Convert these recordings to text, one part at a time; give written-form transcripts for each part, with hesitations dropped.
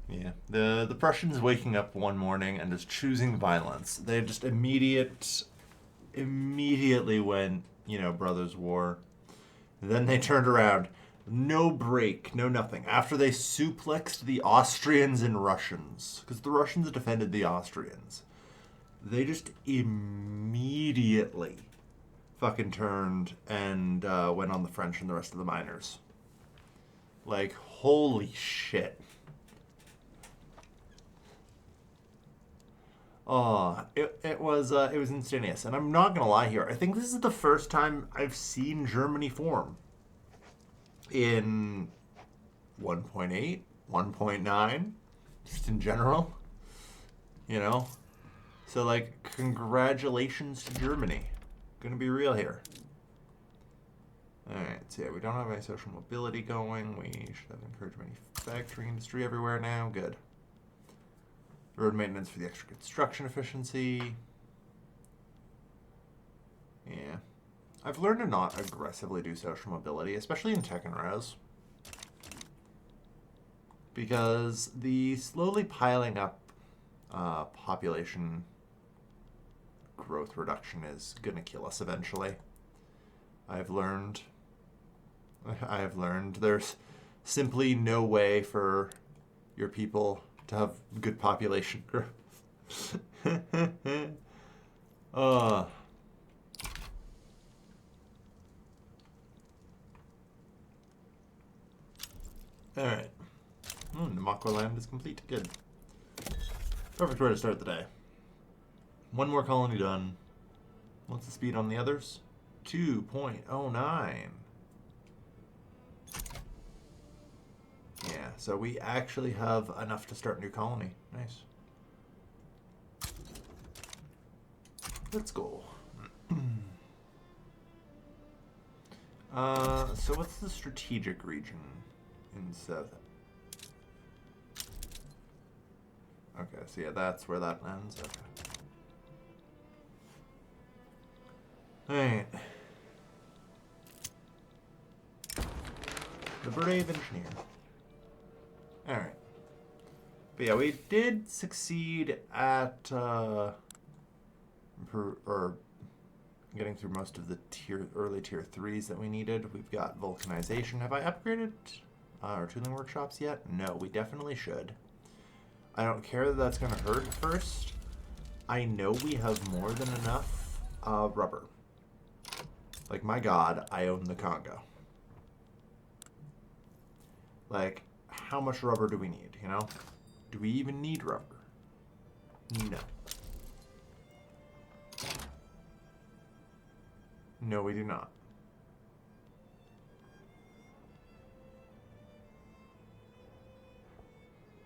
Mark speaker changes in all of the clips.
Speaker 1: Yeah. The Prussians waking up one morning and just choosing violence. They just immediately went, brothers war. Then they turned around. No break, no nothing. After they suplexed the Austrians and Russians, because the Russians defended the Austrians, they just immediately fucking turned and went on the French and the rest of the miners. Like, holy shit. Oh, it was instantaneous, and I'm not gonna lie here. I think this is the first time I've seen Germany form in 1.8, 1.9, just in general. You know, so like, congratulations to Germany. Gonna be real here. All right, so yeah, we don't have any social mobility going. We should have encouraged manufacturing industry everywhere now. Good. Road maintenance for the extra construction efficiency. Yeah. I've learned to not aggressively do social mobility, especially in tech and res. Because the slowly piling up population growth reduction is going to kill us eventually. I've learned there's simply no way for your people to have good population growth. uh, Alright. Namakwa land is complete. Good. Perfect way to start the day. One more colony done. What's the speed on the others? 2.09. Yeah, so we actually have enough to start a new colony. Nice. Let's go. So what's the strategic region in south? Okay, so yeah, that's where that ends. Okay. Alright. The brave engineer. Alright. But yeah, we did succeed at getting through most of the early tier 3s that we needed. We've got vulcanization. Have I upgraded our tooling workshops yet? No, we definitely should. I don't care that that's going to hurt first. I know we have more than enough rubber. Like, my god, I own the Congo. Like, how much rubber do we need, you know? Do we even need rubber? No. No, we do not.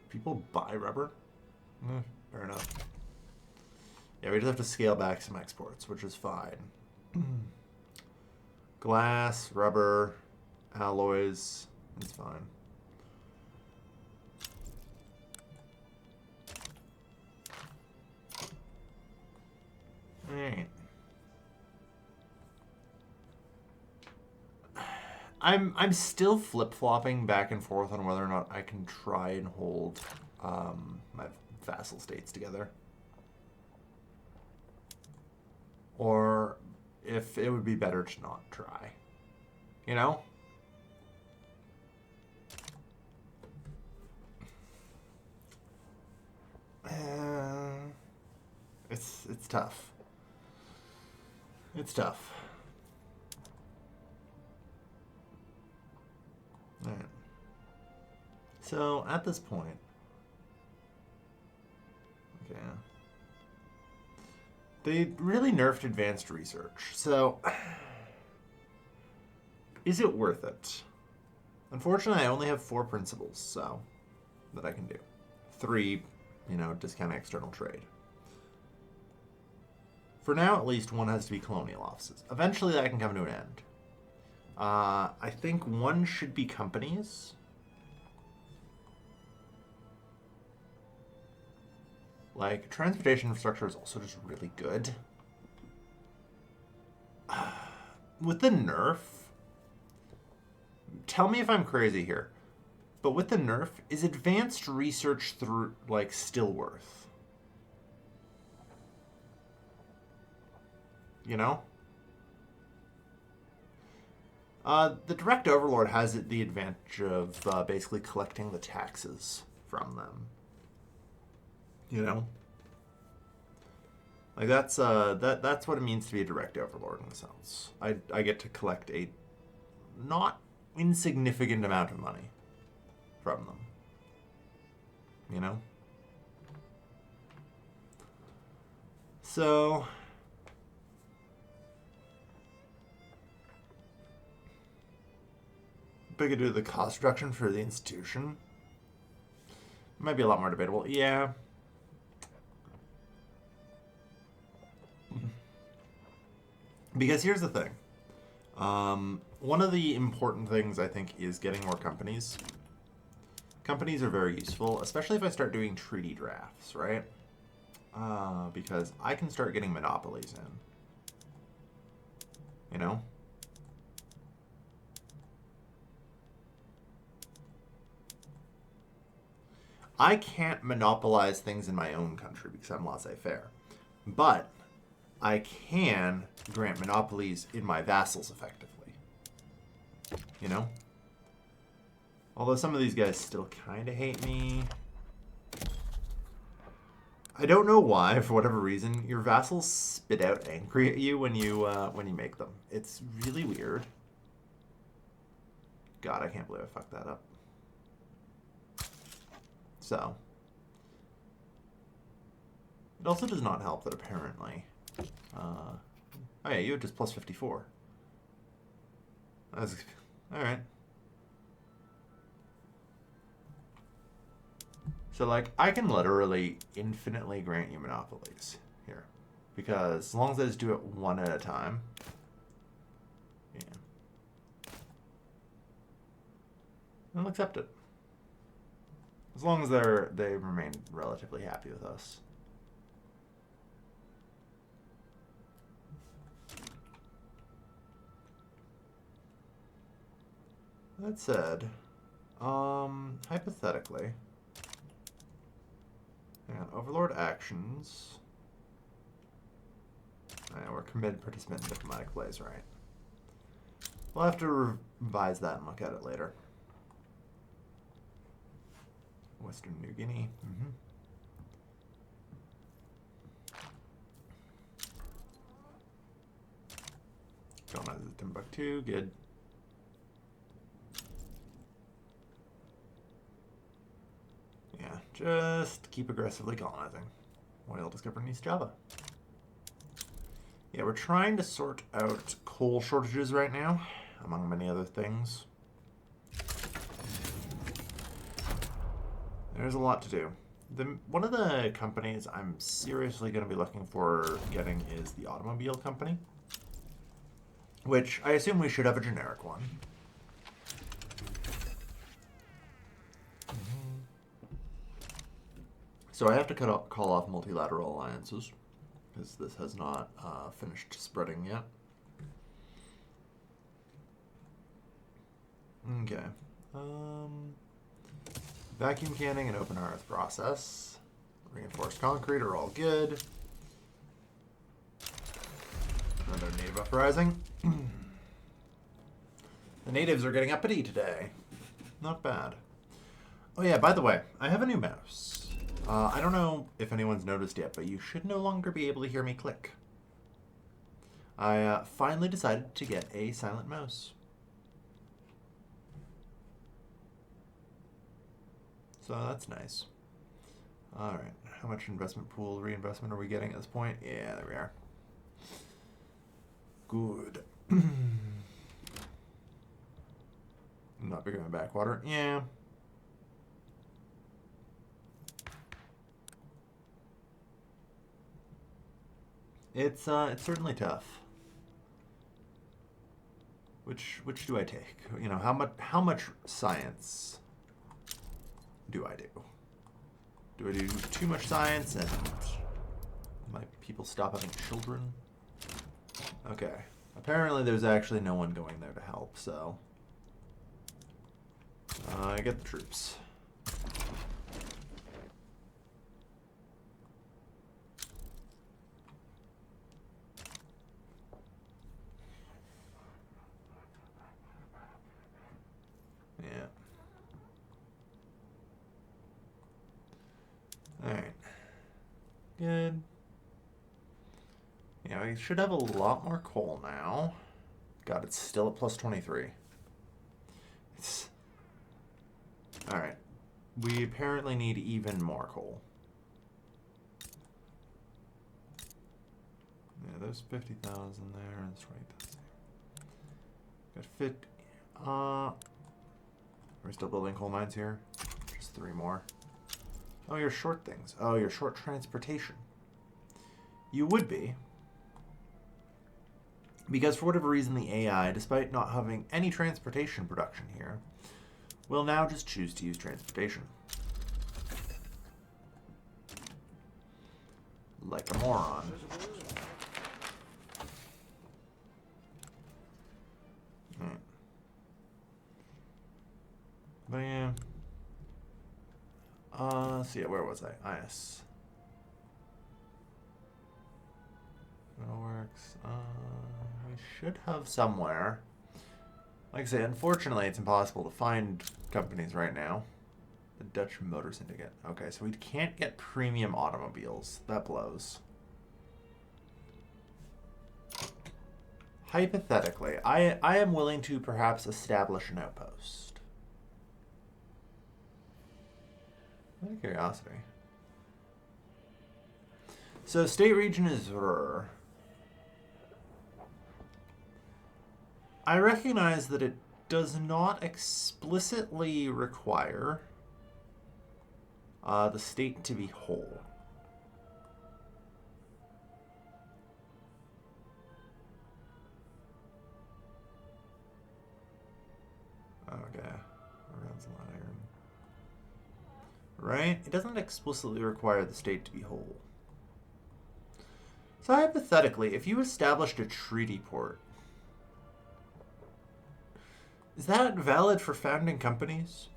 Speaker 1: People buy rubber? Fair enough. Yeah, we just have to scale back some exports, which is fine. Glass, rubber, alloys, it's fine. Alright. I'm still flip-flopping back and forth on whether or not I can try and hold my vassal states together. Or if it would be better to not try. You know? It's tough. It's tough. All right. So at this point, okay, they really nerfed advanced research. So is it worth it? Unfortunately, I only have 4 principles, so that I can do. 3, discounting external trade. For now, at least, 1 has to be colonial offices. Eventually, that can come to an end. I think 1 should be companies. Like, transportation infrastructure is also just really good. With the nerf, tell me if I'm crazy here. But with the nerf, is advanced research through, like, still worth? You know? The direct overlord has the advantage of basically collecting the taxes from them. You know? Like, that's what it means to be a direct overlord in a sense. I get to collect a not insignificant amount of money from them. You know? So... But I could do the cost reduction for the institution. Might be a lot more debatable. Yeah. Because here's the thing. One of the important things, I think, is getting more companies. Companies are very useful, especially if I start doing treaty drafts, right? Because I can start getting monopolies in. You know? I can't monopolize things in my own country because I'm laissez-faire. But I can grant monopolies in my vassals effectively. You know? Although some of these guys still kind of hate me. I don't know why, for whatever reason, your vassals spit out angry at you when you make them. It's really weird. God, I can't believe I fucked that up. So, it also does not help that apparently, oh yeah, you had just plus 54. That's, alright. So like, I can literally infinitely grant you monopolies here. Because as long as I just do it one at a time, yeah. I'll accept it. As long as they remain relatively happy with us. That said, hypothetically, hang on, Overlord actions. We're committed participant in diplomatic plays, right? We'll have to revise that and look at it later. Western New Guinea. Mm-hmm. Colonize Timbuktu, good. Yeah, just keep aggressively colonizing. Oil discovered in East Java. Yeah, we're trying to sort out coal shortages right now, among many other things. There's a lot to do. One of the companies I'm seriously going to be looking for getting is the automobile company, which I assume we should have a generic one. So I have to call off multilateral alliances, because this has not finished spreading yet. Okay. Vacuum canning and open hearth process. Reinforced concrete are all good. Another native uprising. The natives are getting uppity today. Not bad. Oh yeah, by the way, I have a new mouse. I don't know if anyone's noticed yet, but you should no longer be able to hear me click. I finally decided to get a silent mouse. So that's nice. Alright, how much investment pool reinvestment are we getting at this point? Yeah, there we are. Good. Not becoming a backwater. Yeah. It's certainly tough. Which do I take? You know, how much science do I do? Do I do too much science and my people stop having children? Okay. Apparently there's actually no one going there to help, so I get the troops. Yeah. Alright. Good. Yeah, we should have a lot more coal now. God, it's still at plus 23. It's... Alright. We apparently need even more coal. Yeah, there's 50,000 there. That's 20,000. Got 50. Are we still building coal mines here? Just 3 more. Oh, you're short things. Oh, you're short transportation. You would be. Because for whatever reason, the AI, despite not having any transportation production here, will now just choose to use transportation. Like a moron. Right. But yeah. So yeah, where was I? IS. Works. We should have somewhere. Like I say, unfortunately, it's impossible to find companies right now. The Dutch Motor Syndicate. Okay, so we can't get premium automobiles. That blows. Hypothetically, I am willing to perhaps establish an outpost. Out of curiosity. So state region is Ruhr. I recognize that it does not explicitly require the state to be whole. Okay. Around some iron. Right? It doesn't explicitly require the state to be whole. So hypothetically, if you established a treaty port, is that valid for founding companies?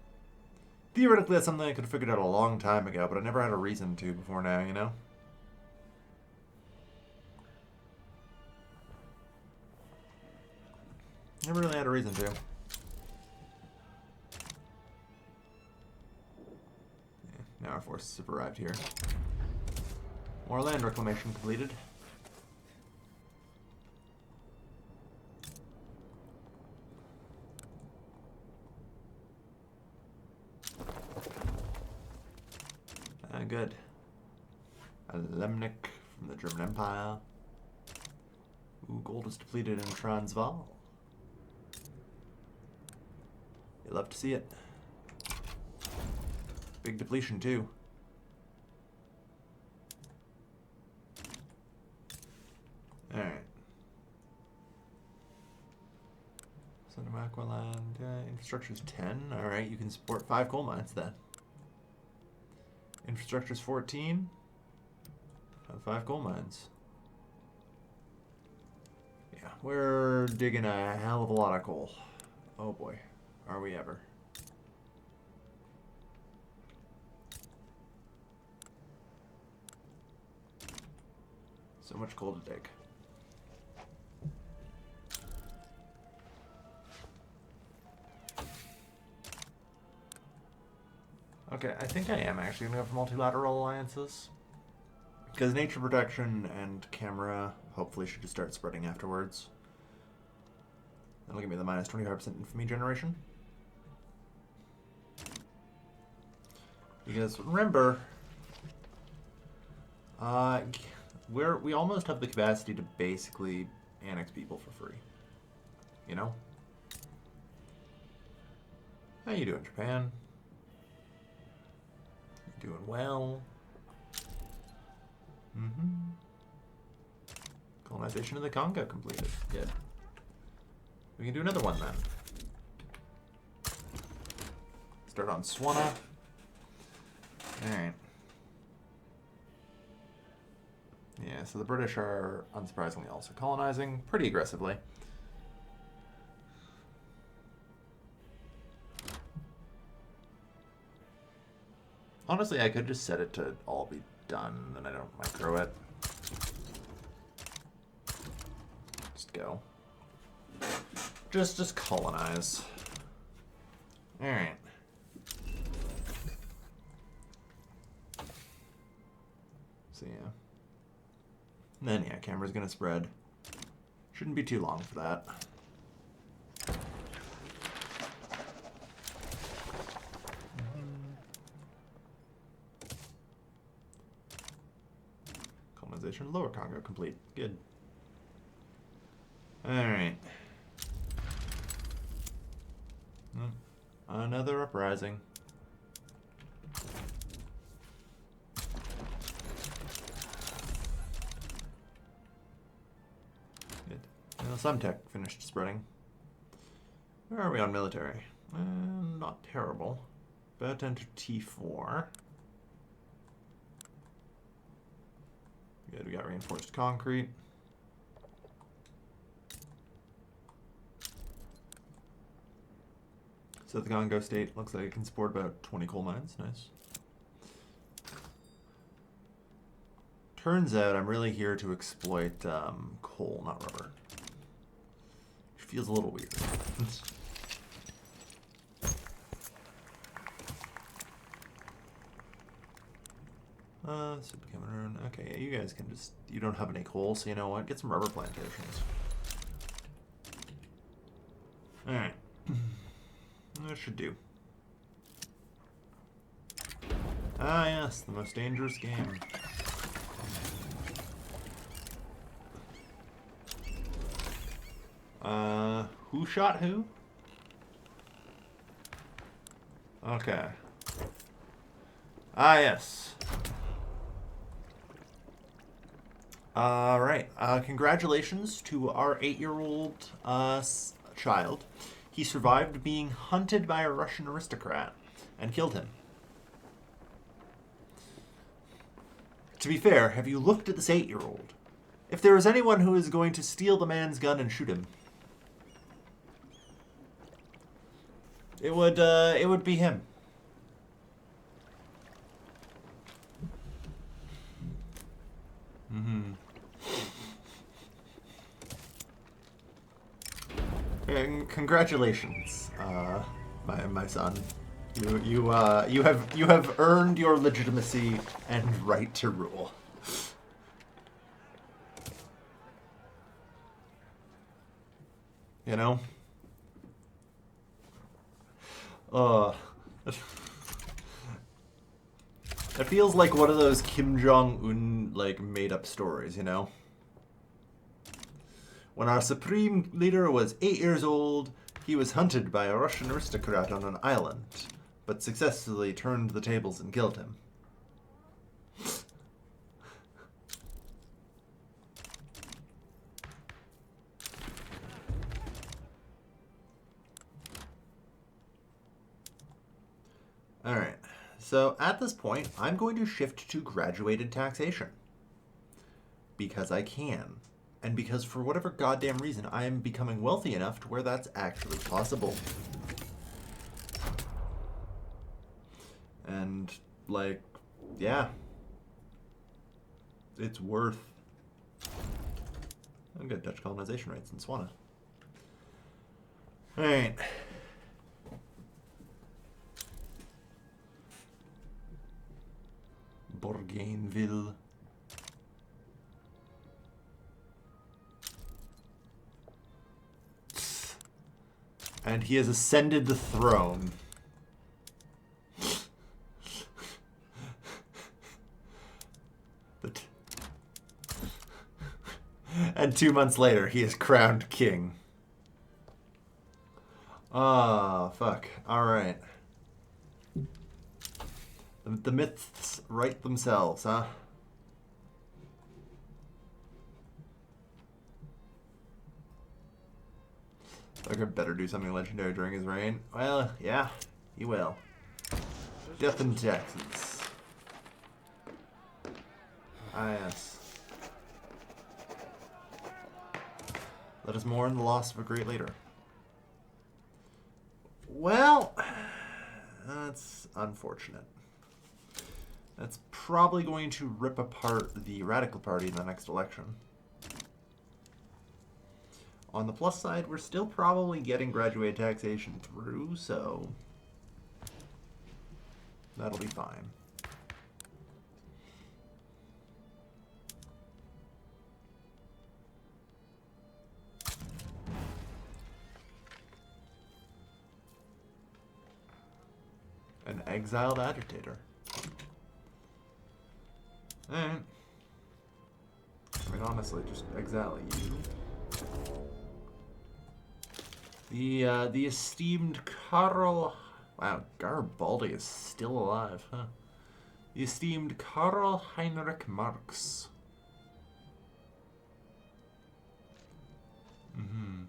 Speaker 1: Theoretically, that's something I could have figured out a long time ago, but I never had a reason to before now, you know? Never really had a reason to. Yeah, now our forces have arrived here. More land reclamation completed. Good. A Lemnik from the German Empire. Ooh, gold is depleted in Transvaal. You love to see it. Big depletion, too. Alright. Son of Aqualand. Infrastructure's 10. Alright, you can support 5 coal mines then. Infrastructure's 14. 5 coal mines. Yeah, we're digging a hell of a lot of coal. Oh boy, are we ever. So much coal to dig. Okay, I think I am actually going to go for multilateral alliances. Because nature protection and camera hopefully should just start spreading afterwards. That'll give me the minus 25% infamy generation. Because remember, we almost have the capacity to basically annex people for free. You know? How you doing, Japan? You doing well? Colonization of the Congo completed. Good. We can do another one then. Start on Swana. Alright. Yeah, so the British are, unsurprisingly, also colonizing pretty aggressively. Honestly, I could just set it to all be done, then I don't micro it. Just go. Just colonize. Alright. So yeah. And then yeah, camera's gonna spread. Shouldn't be too long for that. Colonization, Lower Congo complete. Good. Alright. Another uprising. Good. Well, some tech finished spreading. Where are we on military? Not terrible. About to enter T4. Good, we got reinforced concrete. So the Congo state looks like it can support about 20 coal mines. Nice. Turns out I'm really here to exploit coal, not rubber. Which feels a little weird. Super Cameroon. Okay, yeah, you guys can just... You don't have any coal, so you know what? Get some rubber plantations. Alright. That should do. Ah, yes, the most dangerous game. Who shot who? Okay. Ah, yes. Alright. Congratulations to our 8-year-old child. He survived being hunted by a Russian aristocrat and killed him. To be fair, have you looked at this 8-year-old? If there was anyone who is going to steal the man's gun and shoot him, it would be him. Mm-hmm. And congratulations, my son. You have earned your legitimacy and right to rule. You know? It feels like one of those Kim Jong-un, like, made-up stories, you know? When our supreme leader was 8 years old, he was hunted by a Russian aristocrat on an island, but successfully turned the tables and killed him. Alright, so at this point, I'm going to shift to graduated taxation. Because I can. And because for whatever goddamn reason, I am becoming wealthy enough to where that's actually possible. And, like, yeah. It's worth... I've got Dutch colonization rights in Swana. Alright. Bourgainville. And he has ascended the throne. And 2 months later, he is crowned king. Ah, fuck. Alright. The myths write themselves, huh? Thugger better do something legendary during his reign. Well, yeah, he will. Death and taxes. Ah, yes. Let us mourn the loss of a great leader. Well, that's unfortunate. That's probably going to rip apart the Radical Party in the next election. On the plus side, we're still probably getting graduated taxation through, so that'll be fine. An exiled agitator. Alright. I mean, honestly, just exile you. The esteemed Karl... Wow, Garibaldi is still alive, huh? The esteemed Karl Heinrich Marx. Mm-hmm.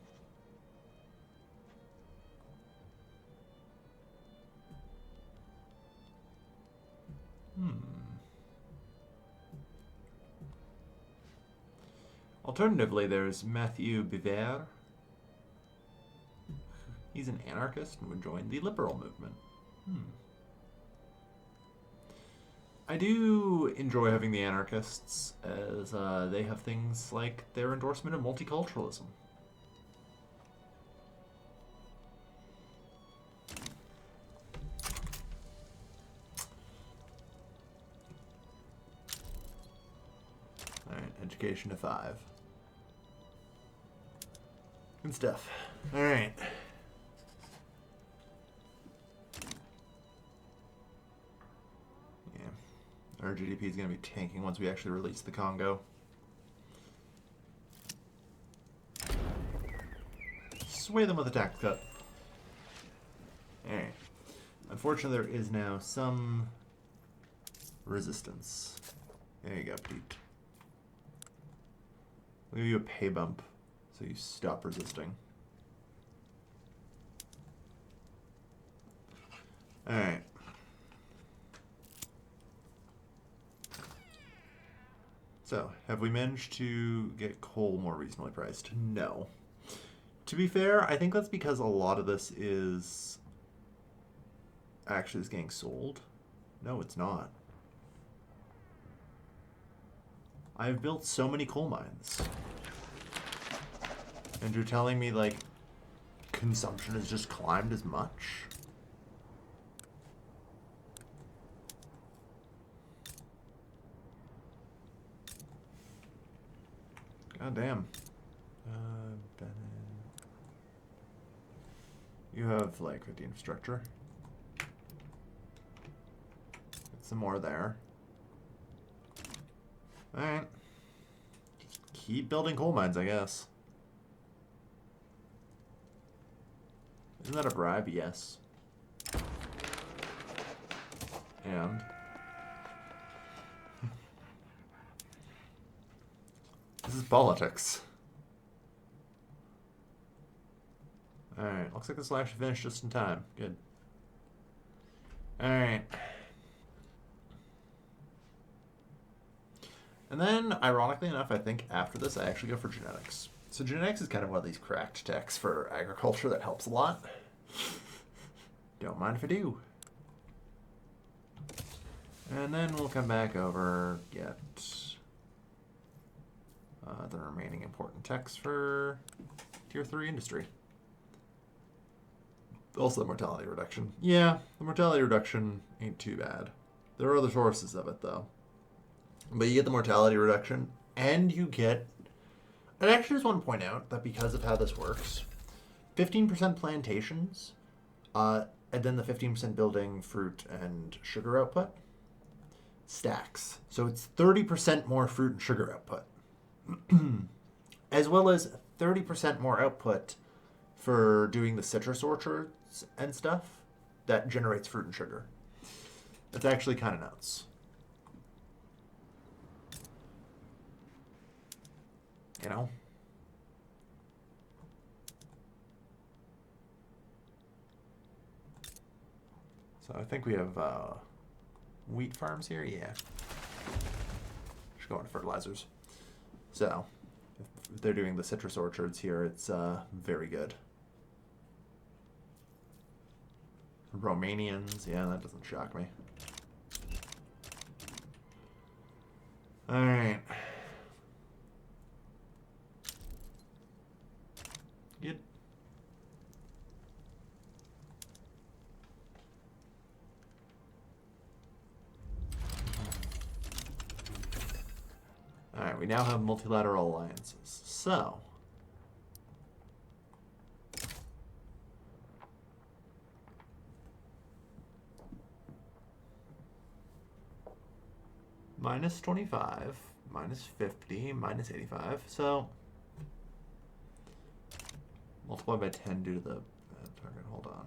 Speaker 1: Alternatively, there's Mathieu Biver. He's an anarchist and would join the liberal movement. I do enjoy having the anarchists, as they have things like their endorsement of multiculturalism. Alright, education to 5. Good stuff. Alright. Yeah. Our GDP is going to be tanking once we actually release the Congo. Sway them with a tax cut. Alright. Unfortunately, there is now some resistance. There you go, Pete. We'll give you a pay bump so you stop resisting. Alright. So, have we managed to get coal more reasonably priced? No. To be fair, I think that's because a lot of this is actually getting sold. No, it's not. I've built so many coal mines. And you're telling me, like, consumption has just climbed as much? God damn. You have, like, 50 infrastructure. Get some more there. Alright. Just keep building coal mines, I guess. Isn't that a bribe? Yes. And... this is politics. Alright, looks like this will actually finish just in time. Good. Alright. And then, ironically enough, I think after this I actually go for genetics. So genetics is kind of one of these cracked techs for agriculture that helps a lot. Don't mind if I do. And then we'll come back over, get the remaining important techs for Tier 3 industry. Also the mortality reduction. Yeah, the mortality reduction ain't too bad. There are other sources of it, though. But you get the mortality reduction, and you get... I actually just want to point out that because of how this works, 15% plantations, and then the 15% building fruit and sugar output, stacks. So it's 30% more fruit and sugar output. As well as 30% more output for doing the citrus orchards and stuff that generates fruit and sugar. That's actually kind of nuts. You know? So I think we have wheat farms here. Yeah. Just going to fertilizers. So if they're doing the citrus orchards here, it's very good. Romanians, yeah, that doesn't shock me. Alright. Good. Alright, we now have multilateral alliances. So... minus 25, minus 50, minus 85. So, multiply by 10 due to the target. Hold on.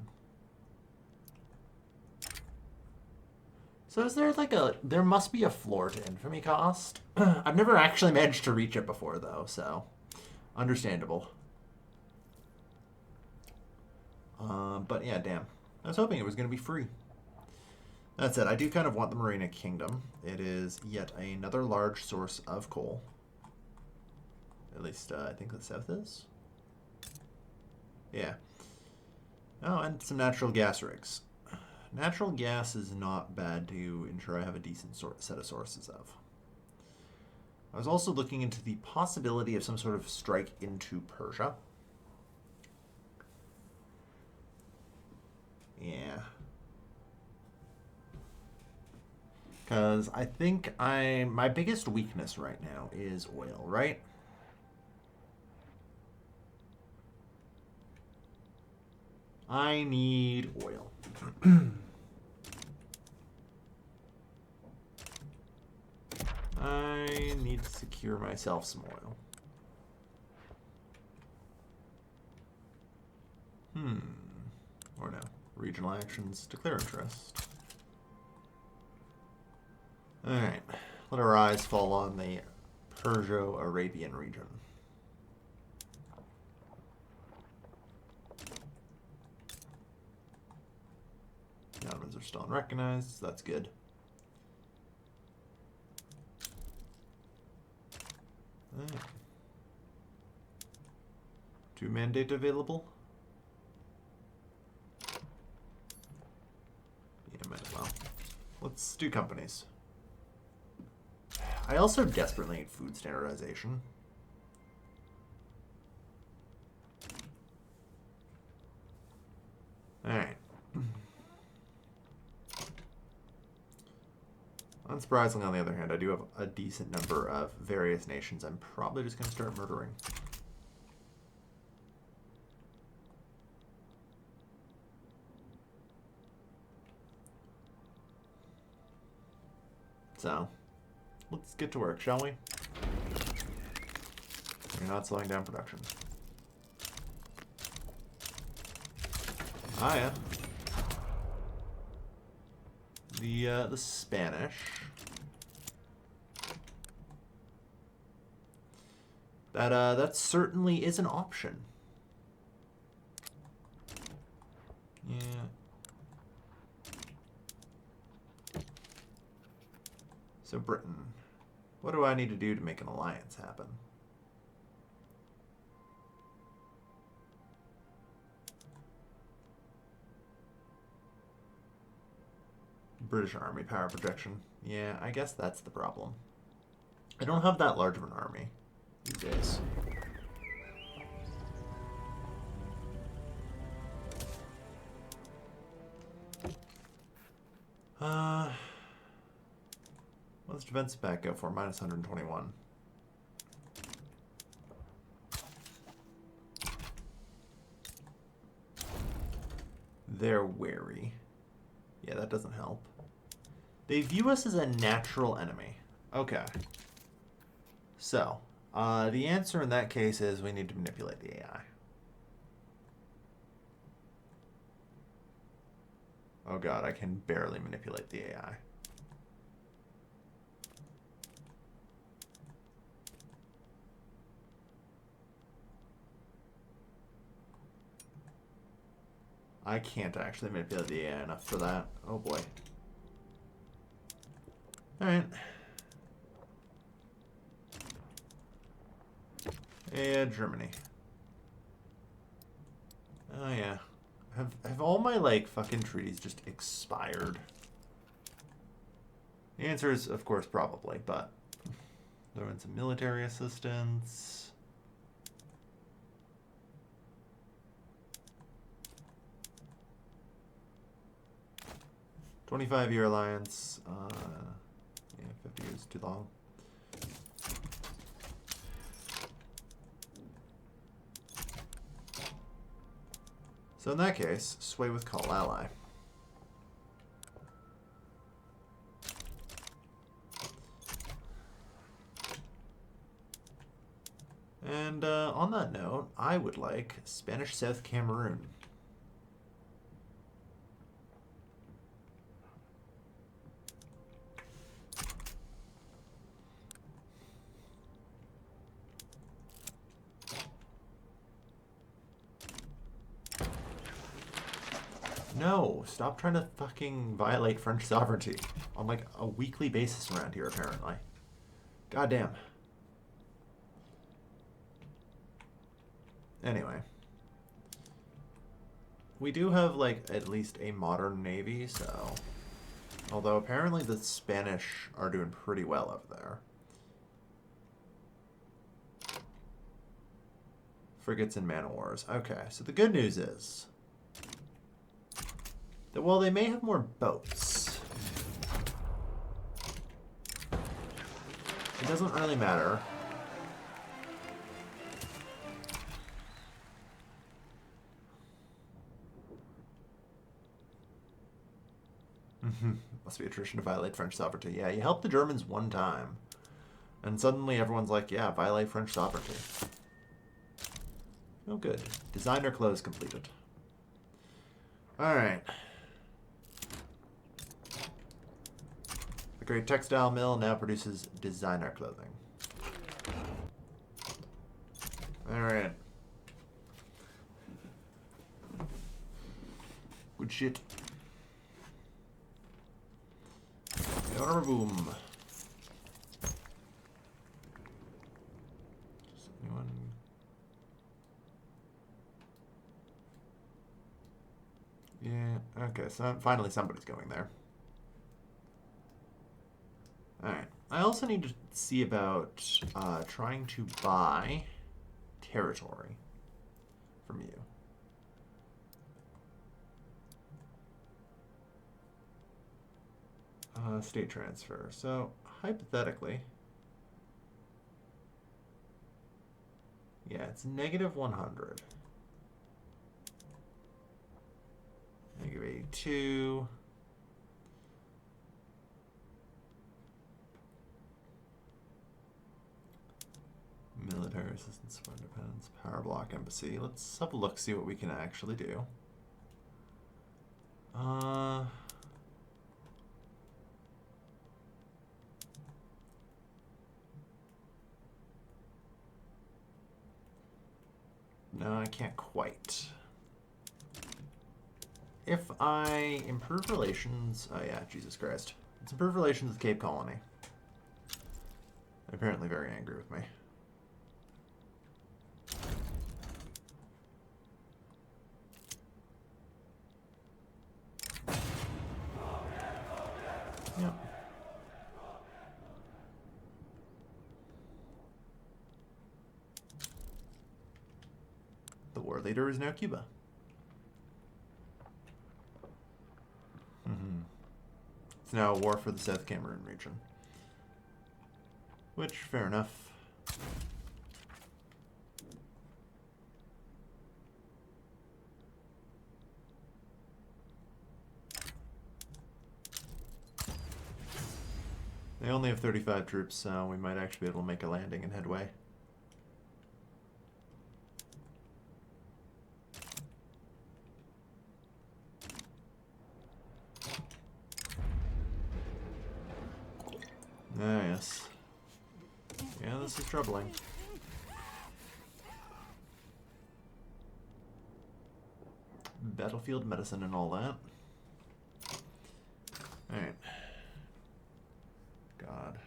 Speaker 1: So is there like a... There must be a floor to infamy cost. I've never actually managed to reach it before, though, so... Understandable. But yeah, damn. I was hoping it was going to be free. That said, I do kind of want the Marina Kingdom. It is yet another large source of coal. At least, I think the south is. Yeah. Oh, and some natural gas rigs. Natural gas is not bad to ensure I have a decent set of sources of. I was also looking into the possibility of some sort of strike into Persia. Yeah. Because I think my biggest weakness right now is oil, right? I need oil. I need to secure myself some oil. Or no. Regional actions. Declare interest. Alright. Let our eyes fall on the Perso-Arabian region. The Ottomans are still unrecognized. So that's good. Right. 2 mandate available. Yeah, might as well. Let's do companies. I also desperately need food standardization. Alright. Unsurprisingly, on the other hand, I do have a decent number of various nations I'm probably just going to start murdering. So, let's get to work, shall we? You're not slowing down production. Ah, yeah. The Spanish. That certainly is an option. Yeah. So Britain, what do I need to do to make an alliance happen? British Army power projection. Yeah, I guess that's the problem. I don't have that large of an army these days. What's defense back go for? Minus 121. They're wary. Yeah, that doesn't help. They view us as a natural enemy. Okay. So, the answer in that case is we need to manipulate the AI. Oh god, I can barely manipulate the AI. I can't actually manipulate the AI enough for that. Oh boy. Alright. Yeah, Germany. Oh yeah. Have all my, like, fucking treaties just expired? The answer is, of course, probably, but... Throw in some military assistance. $25-year alliance. Yeah, 50 years is too long. So in that case, sway with call ally. And on that note, I would like Spanish South Cameroon. No, stop trying to fucking violate French sovereignty on like a weekly basis around here, apparently. Goddamn. Anyway. We do have like at least a modern navy, so... Although apparently the Spanish are doing pretty well over there. Frigates and man-o-wars. Okay, so the good news is that while they may have more boats, it doesn't really matter. Must be a tradition to violate French sovereignty. Yeah, you help the Germans one time, and suddenly everyone's like, yeah, violate French sovereignty. Oh, good. Designer clothes completed. Alright. The great textile mill now produces designer clothing. Alright. Good shit. Counter boom. Does anyone... Yeah, okay, so finally somebody's going there. Alright. I also need to see about trying to buy territory from you. State transfer. So, hypothetically... Yeah, it's negative 100. Negative 82. Military assistance for independence. Power block embassy. Let's have a look, see what we can actually do. No, I can't quite. If I improve relations... Oh yeah, Jesus Christ. Let's improve relations with Cape Colony. They're apparently very angry with me. Yep. The war leader is now Cuba. It's now a war for the South Cameroon region. Which, fair enough. They only have 35 troops, so we might actually be able to make a landing and headway. Ah, yes. Yeah, this is troubling. Battlefield medicine and all that. Alright. God.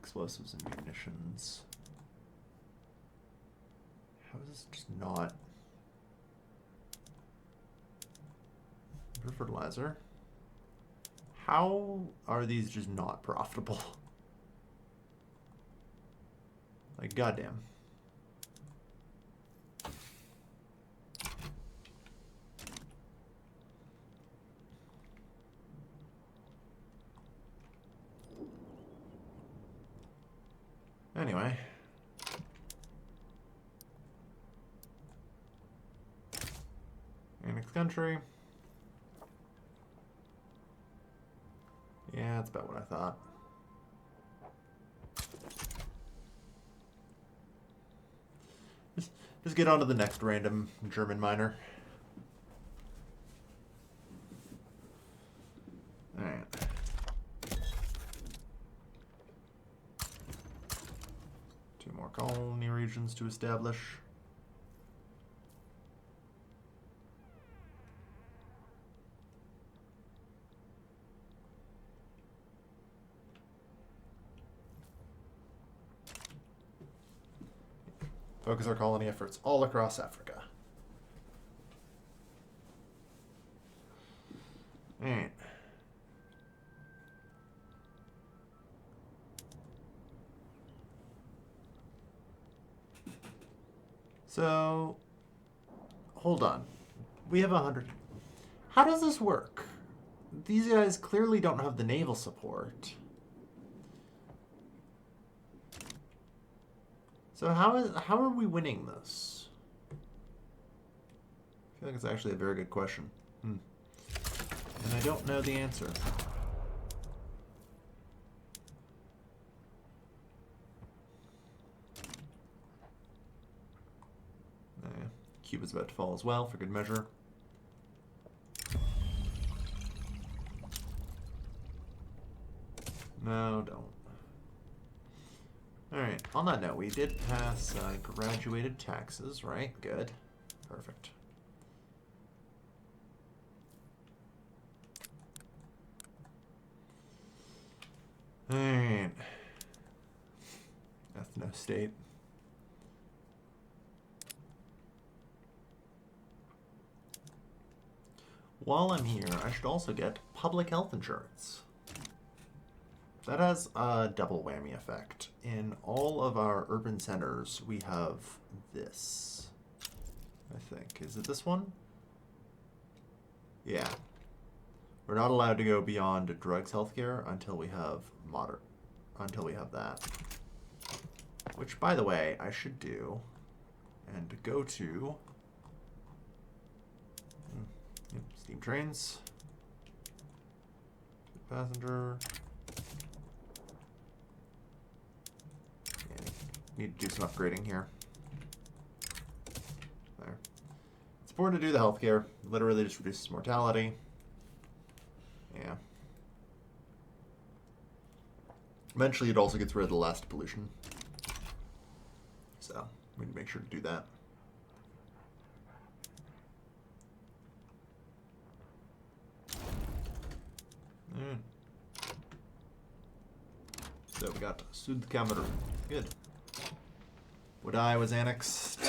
Speaker 1: Explosives and munitions. How is this just not... Fertilizer. How are these just not profitable? Like, goddamn. Anyway. Next country. Yeah, that's about what I thought. Just get on to the next random German minor. Alright. Two more colony regions to establish. Focus our colony efforts all across Africa. Alright. So, hold on. We have 100. How does this work? These guys clearly don't have the naval support. So how are we winning this? I feel like it's actually a very good question. And I don't know the answer. Cuba's about to fall as well, for good measure. No, don't. Alright, on that note, we did pass graduated taxes, right? Good. Perfect. Alright. Ethno state. While I'm here, I should also get public health insurance. That has a double whammy effect. In all of our urban centers, we have this. I think. Is it this one? Yeah. We're not allowed to go beyond drugs healthcare until we have that. Which, by the way, I should do. And go to steam trains. Passenger. Need to do some upgrading here. There. It's important to do the healthcare. Literally just reduces mortality. Yeah. Eventually it also gets rid of the last pollution. So, we need to make sure to do that. So we got Sud Cameroon. Good. Wodai was annexed.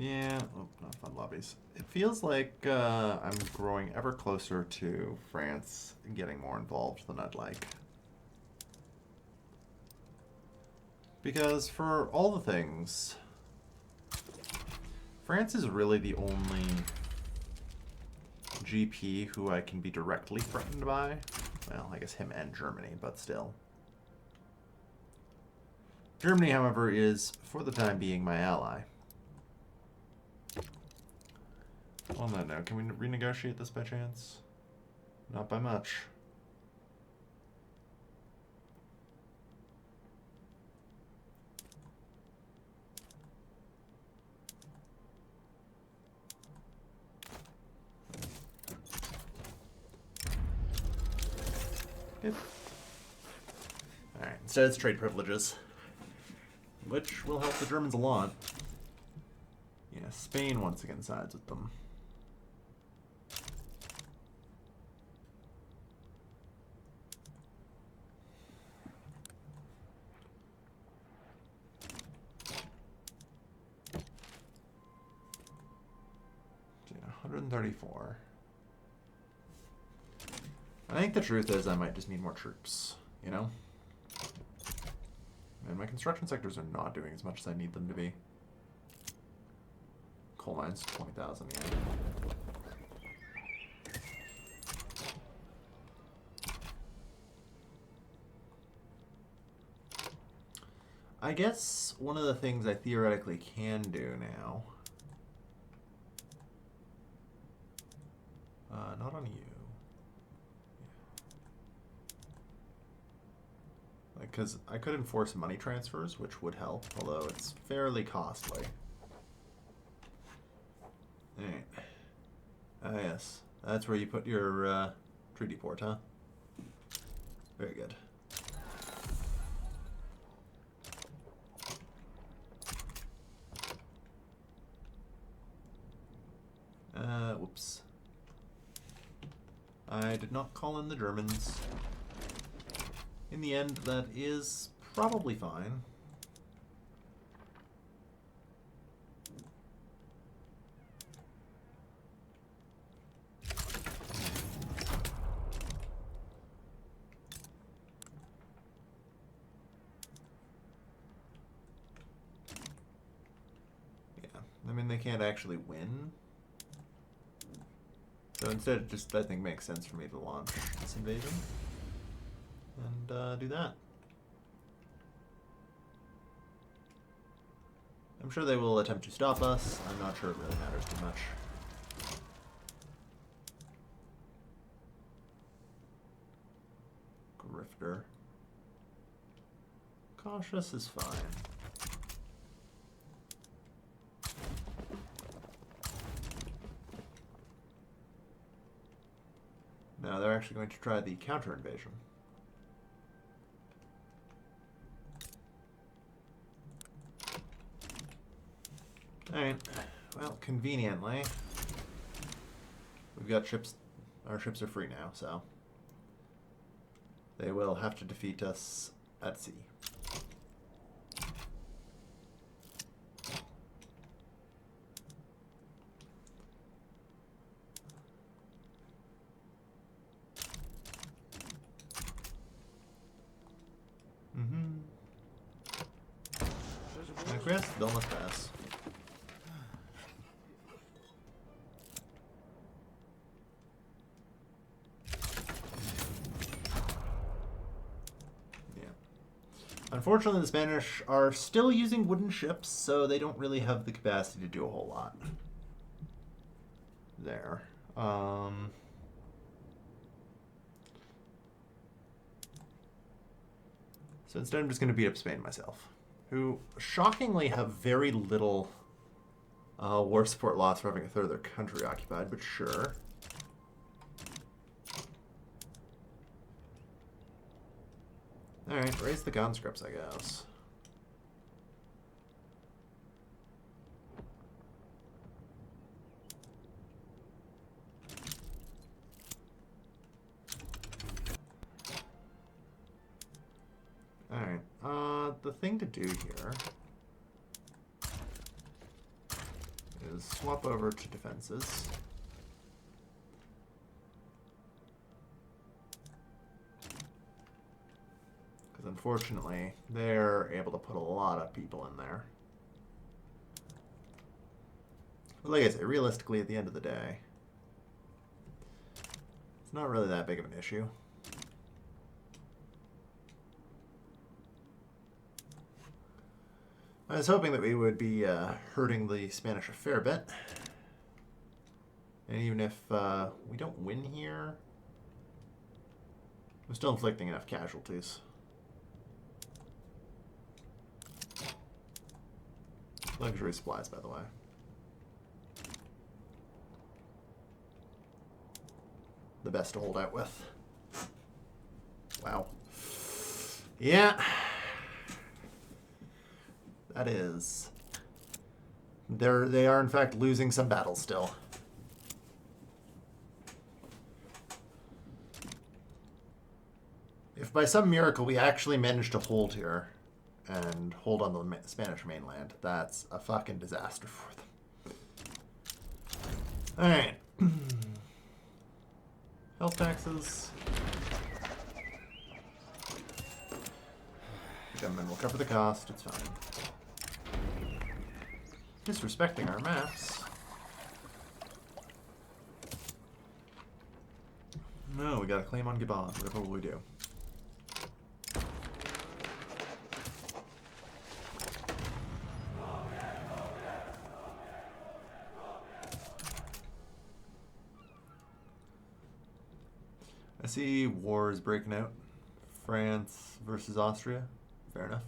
Speaker 1: Yeah, oh, not fun lobbies. It feels like I'm growing ever closer to France and getting more involved than I'd like. Because for all the things, France is really the only GP who I can be directly threatened by. Well, I guess him and Germany, but still. Germany, however, is, for the time being, my ally. On that note, can we renegotiate this by chance? Not by much. Good. Alright, instead it's trade privileges. Which will help the Germans a lot. Yeah, Spain once again sides with them. Yeah, 134. I think the truth is I might just need more troops, you know? And my construction sectors are not doing as much as I need them to be. Coal mines, 20,000, yeah. I guess one of the things I theoretically can do now... not on you. Because I could enforce money transfers, which would help, although it's fairly costly. Alright. Ah, yes. That's where you put your treaty port, huh? Very good. Whoops. I did not call in the Germans. In the end, that is probably fine. Yeah, I mean, they can't actually win. So instead, it just, I think, makes sense for me to launch this invasion. And do that. I'm sure they will attempt to stop us. I'm not sure it really matters too much. Grifter. Cautious is fine. Now they're actually going to try the counter invasion. Alright, well, conveniently, we've got ships, our ships are free now, so they will have to defeat us at sea. Chris, they'll must pass. Unfortunately, the Spanish are still using wooden ships, so they don't really have the capacity to do a whole lot. There. So instead, I'm just going to beat up Spain myself, who shockingly have very little war support loss for having a third of their country occupied, but sure. Alright, raise the conscripts, I guess. Alright, the thing to do here is swap over to defenses. Because unfortunately, they're able to put a lot of people in there. But like I say, realistically, at the end of the day, it's not really that big of an issue. I was hoping that we would be hurting the Spanish a fair bit. And even if we don't win here, I'm still inflicting enough casualties. Luxury supplies, by the way. The best to hold out with. Wow. Yeah. That is They are in fact losing some battles still. If by some miracle we actually manage to hold here and hold on the Spanish mainland, that's a fucking disaster for them. Alright. Health taxes. The government will cover the cost, it's fine. Disrespecting our maps. No, we got a claim on Gabon. Whatever will we do? I see wars breaking out. France versus Austria. Fair enough.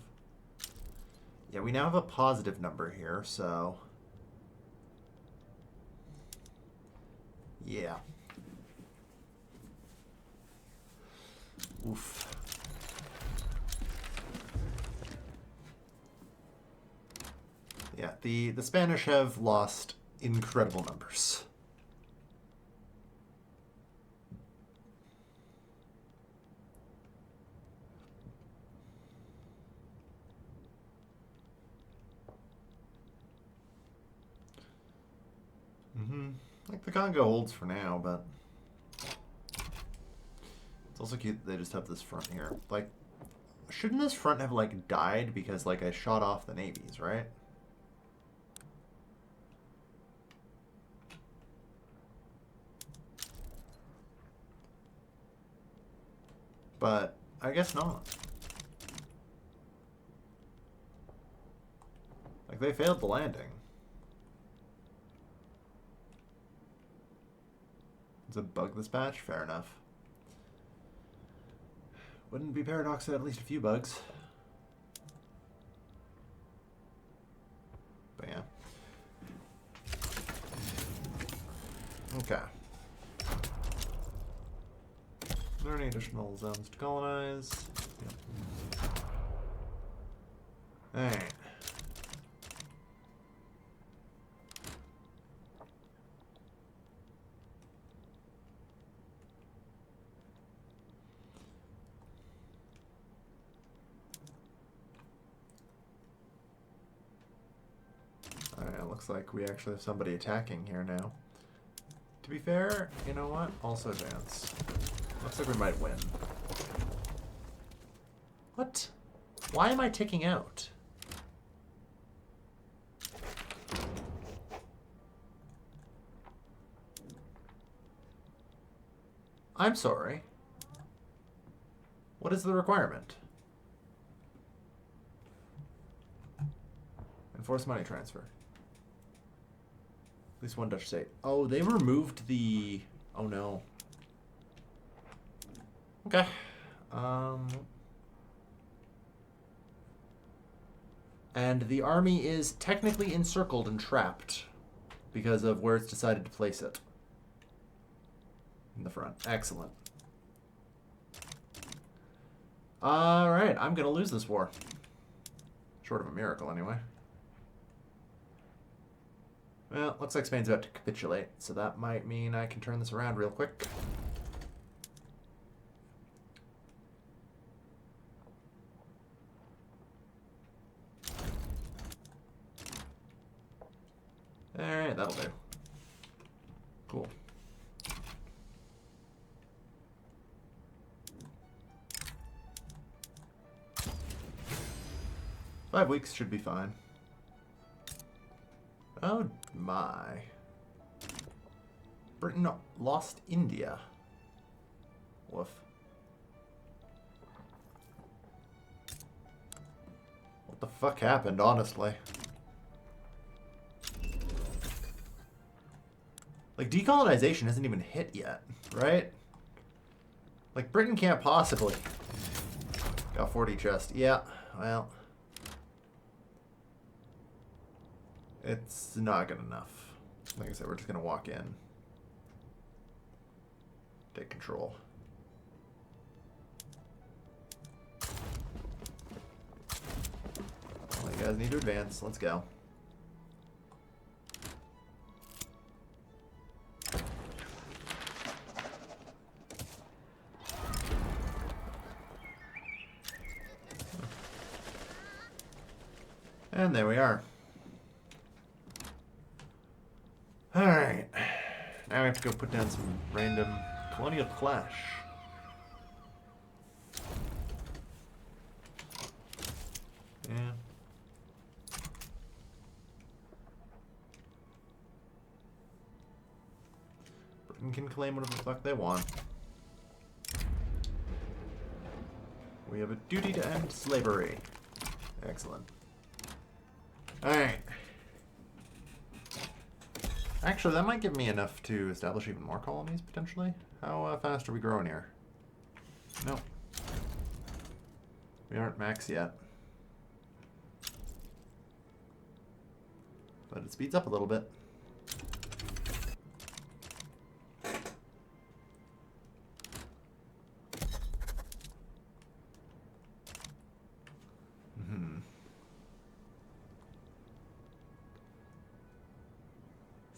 Speaker 1: Yeah, we now have a positive number here, so... yeah. Oof. Yeah, the Spanish have lost incredible numbers. Like, the Congo holds for now, but... it's also cute that they just have this front here. Like, shouldn't this front have, like, died because, like, I shot off the navies, right? But I guess not. Like, they failed the landing. It's a bug this patch? Fair enough. Wouldn't be paradox to have at least a few bugs. But yeah. Okay. Are there any additional zones to colonize? Yep. Alright. Looks like we actually have somebody attacking here now. To be fair, you know what? Also advance. Looks like we might win. What? Why am I ticking out? I'm sorry. What is the requirement? Enforce money transfer. At least one Dutch state. Oh, they removed the... oh, no. Okay. And the army is technically encircled and trapped because of where it's decided to place it. In the front. Excellent. Alright, I'm going to lose this war. Short of a miracle, anyway. Well, looks like Spain's about to capitulate, so that might mean I can turn this around real quick. Alright, that'll do. Cool. Five weeks should be fine. Oh my. Britain lost India. Woof. What the fuck happened, honestly? Like, decolonization hasn't even hit yet, right? Like, Britain can't possibly. Got 40 chest. Yeah, well. It's not good enough. Like I said, we're just going to walk in. Take control. Well, you guys need to advance. Let's go. And there we are. Alright. Now we have to go put down some random colonial clash. Yeah. Britain can claim whatever the fuck they want. We have a duty to end slavery. Excellent. Alright. Actually, that might give me enough to establish even more colonies, potentially. How fast are we growing here? No. We aren't max yet. But it speeds up a little bit.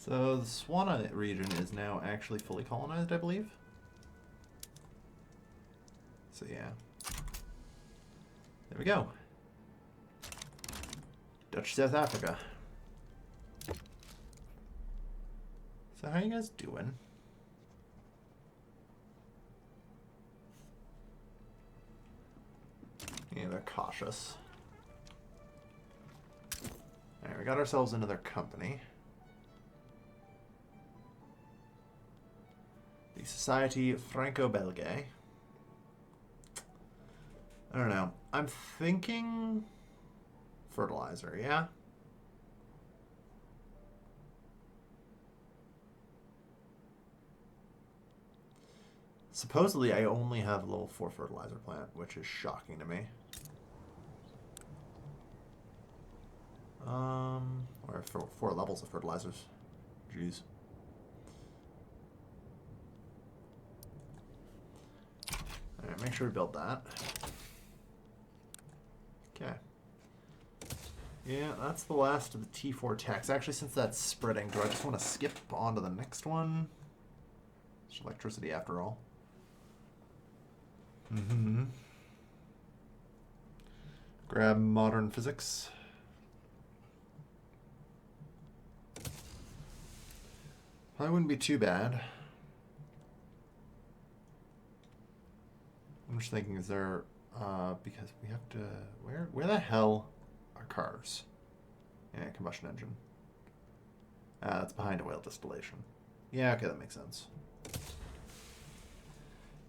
Speaker 1: So the Swana region is now actually fully colonized, I believe. So yeah. There we go. Dutch South Africa. So how are you guys doing? Yeah, they're cautious. Alright, we got ourselves another company. The Society Franco-Belge. I don't know. I'm thinking fertilizer, yeah? Supposedly, I only have a level 4 fertilizer plant, which is shocking to me. Or 4 levels of fertilizers. Jeez. Alright, make sure we build that. Okay. Yeah, that's the last of the T4 techs. Actually, since that's spreading, do I just want to skip on to the next one? It's electricity after all. Grab modern physics. Probably wouldn't be too bad. I'm just thinking, is there, because we have to, where the hell are cars? Yeah, combustion engine. That's behind oil distillation. Yeah, okay, that makes sense.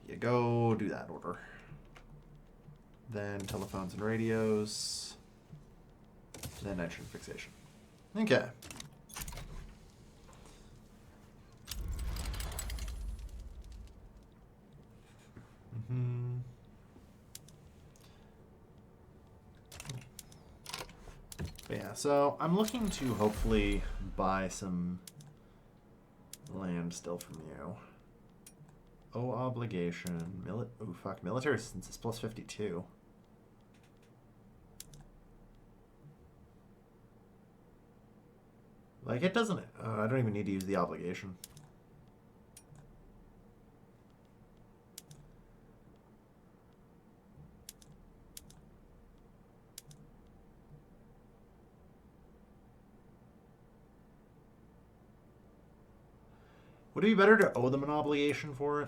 Speaker 1: You go do that order. Then telephones and radios. Then nitrogen fixation. Okay. But yeah, so I'm looking to hopefully buy some land still from you. Oh, obligation. Oh, fuck. Military assistance is plus 52. Like, it doesn't... I don't even need to use the obligation. Would it be better to owe them an obligation for it?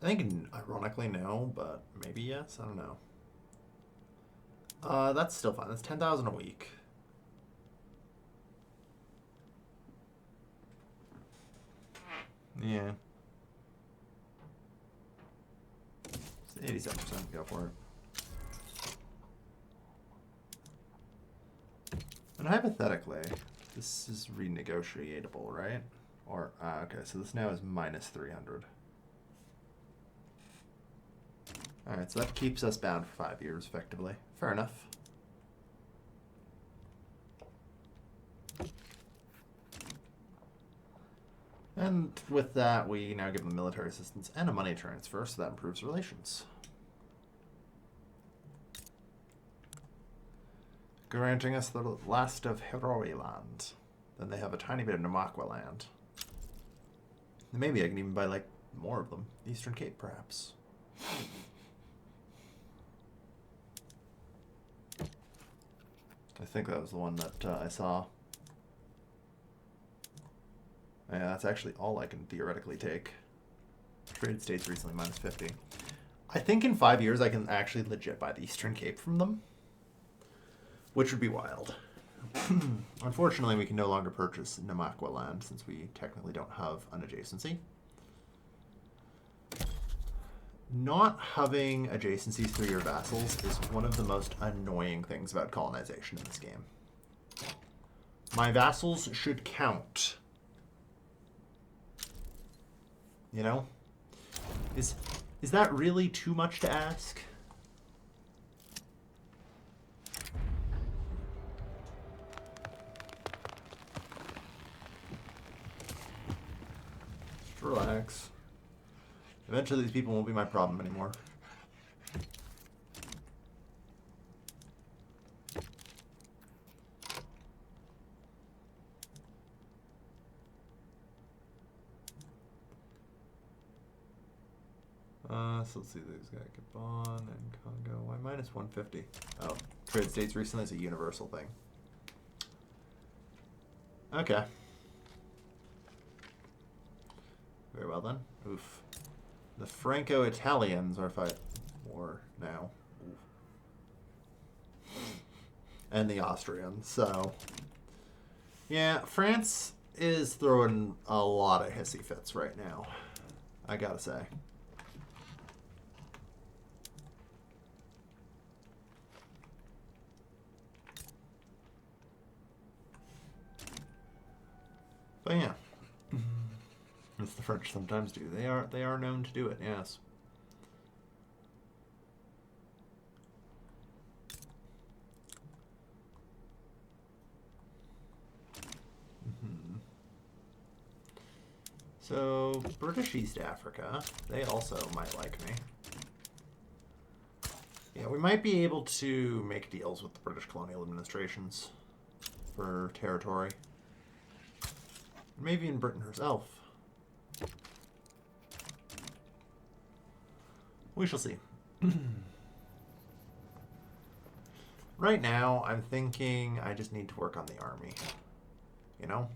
Speaker 1: I think ironically no, but maybe yes. I don't know. That's still fine. That's 10,000 a week. Yeah. 87%. Go for it. And hypothetically, this is renegotiatable, right? Or, okay, so this now is minus 300. Alright, so that keeps us bound for 5 years, effectively. Fair enough. And with that, we now give them military assistance and a money transfer, so that improves relations. Granting us the last of Heroi land. Then they have a tiny bit of Namakwa land. And maybe I can even buy, like, more of them. Eastern Cape, perhaps. I think that was the one that I saw. Yeah, that's actually all I can theoretically take. Traded States recently, minus 50. I think in 5 years I can actually legit buy the Eastern Cape from them, which would be wild. Unfortunately, we can no longer purchase Namakwa land since we technically don't have an adjacency. Not having adjacencies through your vassals is one of the most annoying things about colonization in this game. My vassals should count. You know? Is that really too much to ask? Just relax. Eventually these people won't be my problem anymore. So let's see, these got Gabon and Congo. Why minus 150? Oh, Traded States recently is a universal thing. Okay. Very well then. Oof. The Franco-Italians are fighting war now. Oof. And the Austrians, so... Yeah, France is throwing a lot of hissy fits right now, I gotta say. But yeah, as the French sometimes do. They are known to do it. Yes. So British East Africa, they also might like me. Yeah, we might be able to make deals with the British colonial administrations for territory. Maybe in Britain herself. We shall see. Right now, I'm thinking I just need to work on the army. You know?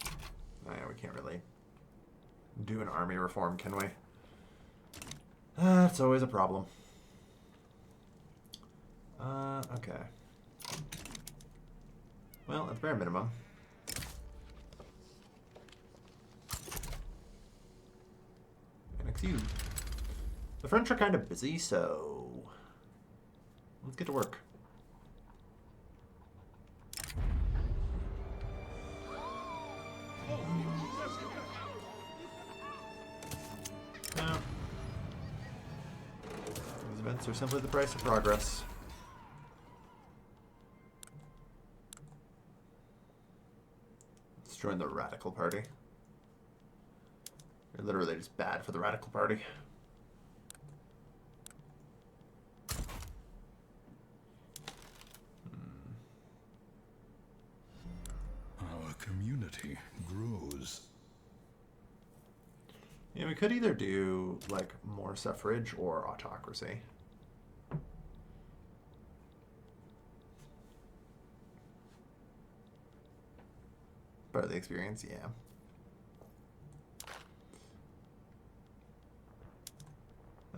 Speaker 1: Oh, yeah, we can't really do an army reform, can we? That's always a problem. Okay. Well, at the bare minimum. Annex you. The French are kind of busy, so let's get to work. No. These events are simply the price of progress. Let's join the Radical Party. You're literally just bad for the Radical Party.
Speaker 2: Our community grows.
Speaker 1: Yeah, we could either do, like, more suffrage or autocracy. Part of the experience, yeah.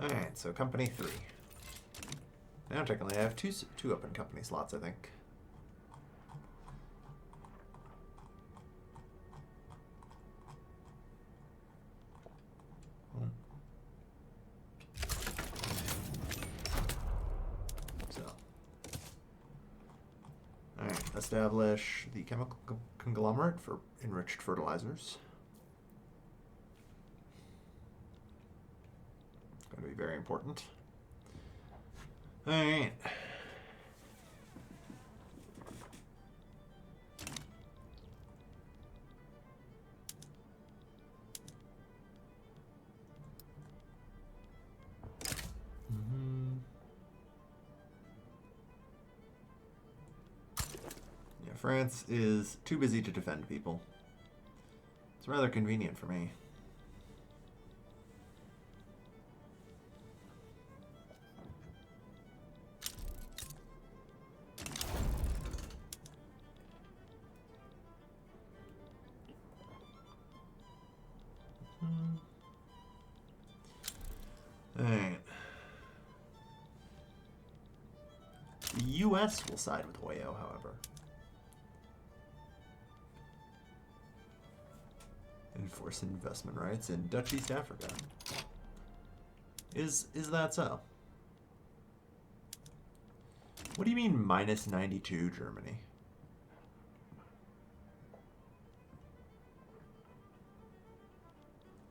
Speaker 1: Alright, so company 3. Now technically I have two open company slots, I think. So. Alright, establish the chemical conglomerate for enriched fertilizers. Going to be very important. All right. Yeah, France is too busy to defend people. It's rather convenient for me. U.S. will side with Oyo, however. Enforce investment rights in Dutch East Africa. Is that so? What do you mean minus 92 Germany?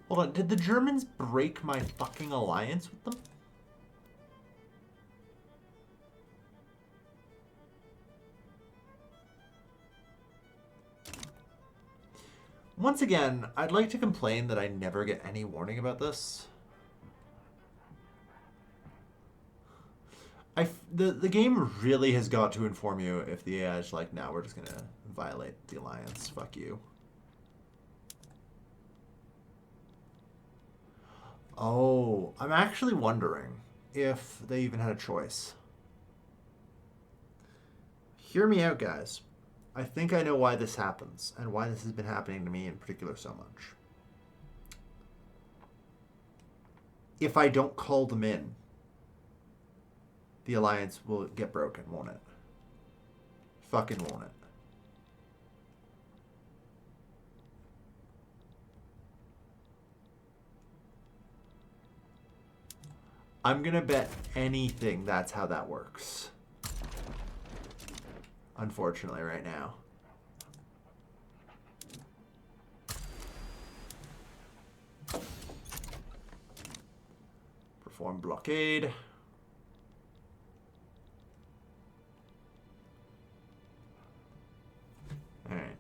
Speaker 1: Hold on, did the Germans break my fucking alliance with them? Once again, I'd like to complain that I never get any warning about this. The game really has got to inform you if the AI is like, no, we're just gonna violate the alliance. Fuck you. Oh, I'm actually wondering if they even had a choice. Hear me out, guys. I think I know why this happens and why this has been happening to me in particular so much. If I don't call them in, the alliance will get broken, won't it? Fucking won't it? I'm gonna bet anything that's how that works. Unfortunately, right now. Perform blockade. Alright.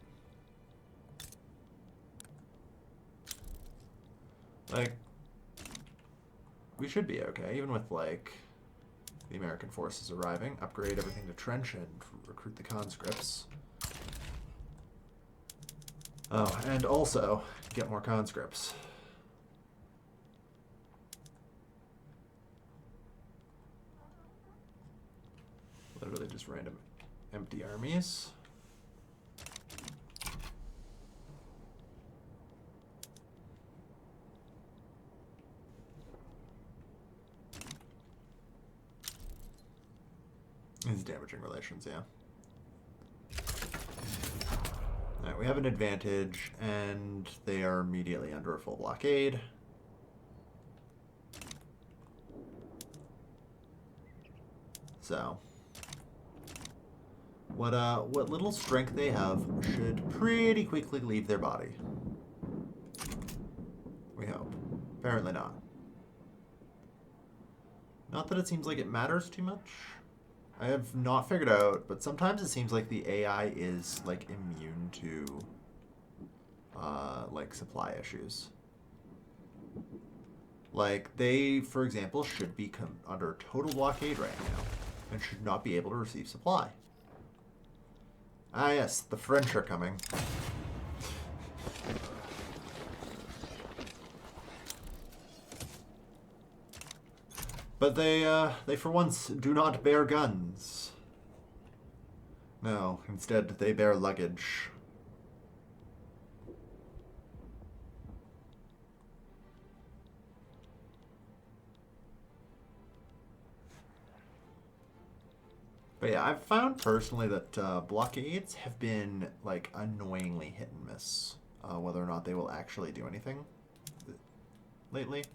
Speaker 1: Like, we should be okay, even with, like, the American forces arriving. Upgrade everything to trench and recruit the conscripts. Oh, and also get more conscripts. Literally just random empty armies. It's damaging relations, yeah. Alright, we have an advantage, and they are immediately under a full blockade. So, what little strength they have should pretty quickly leave their body. We hope. Apparently not. Not that it seems like it matters too much. I have not figured out, but sometimes it seems like the AI is, like, immune to, like, supply issues. Like, they, for example, should be under total blockade right now and should not be able to receive supply. Ah, yes, the French are coming. But they for once do not bear guns. No, instead they bear luggage. But yeah, I've found personally that blockades have been, like, annoyingly hit and miss. Whether or not they will actually do anything lately.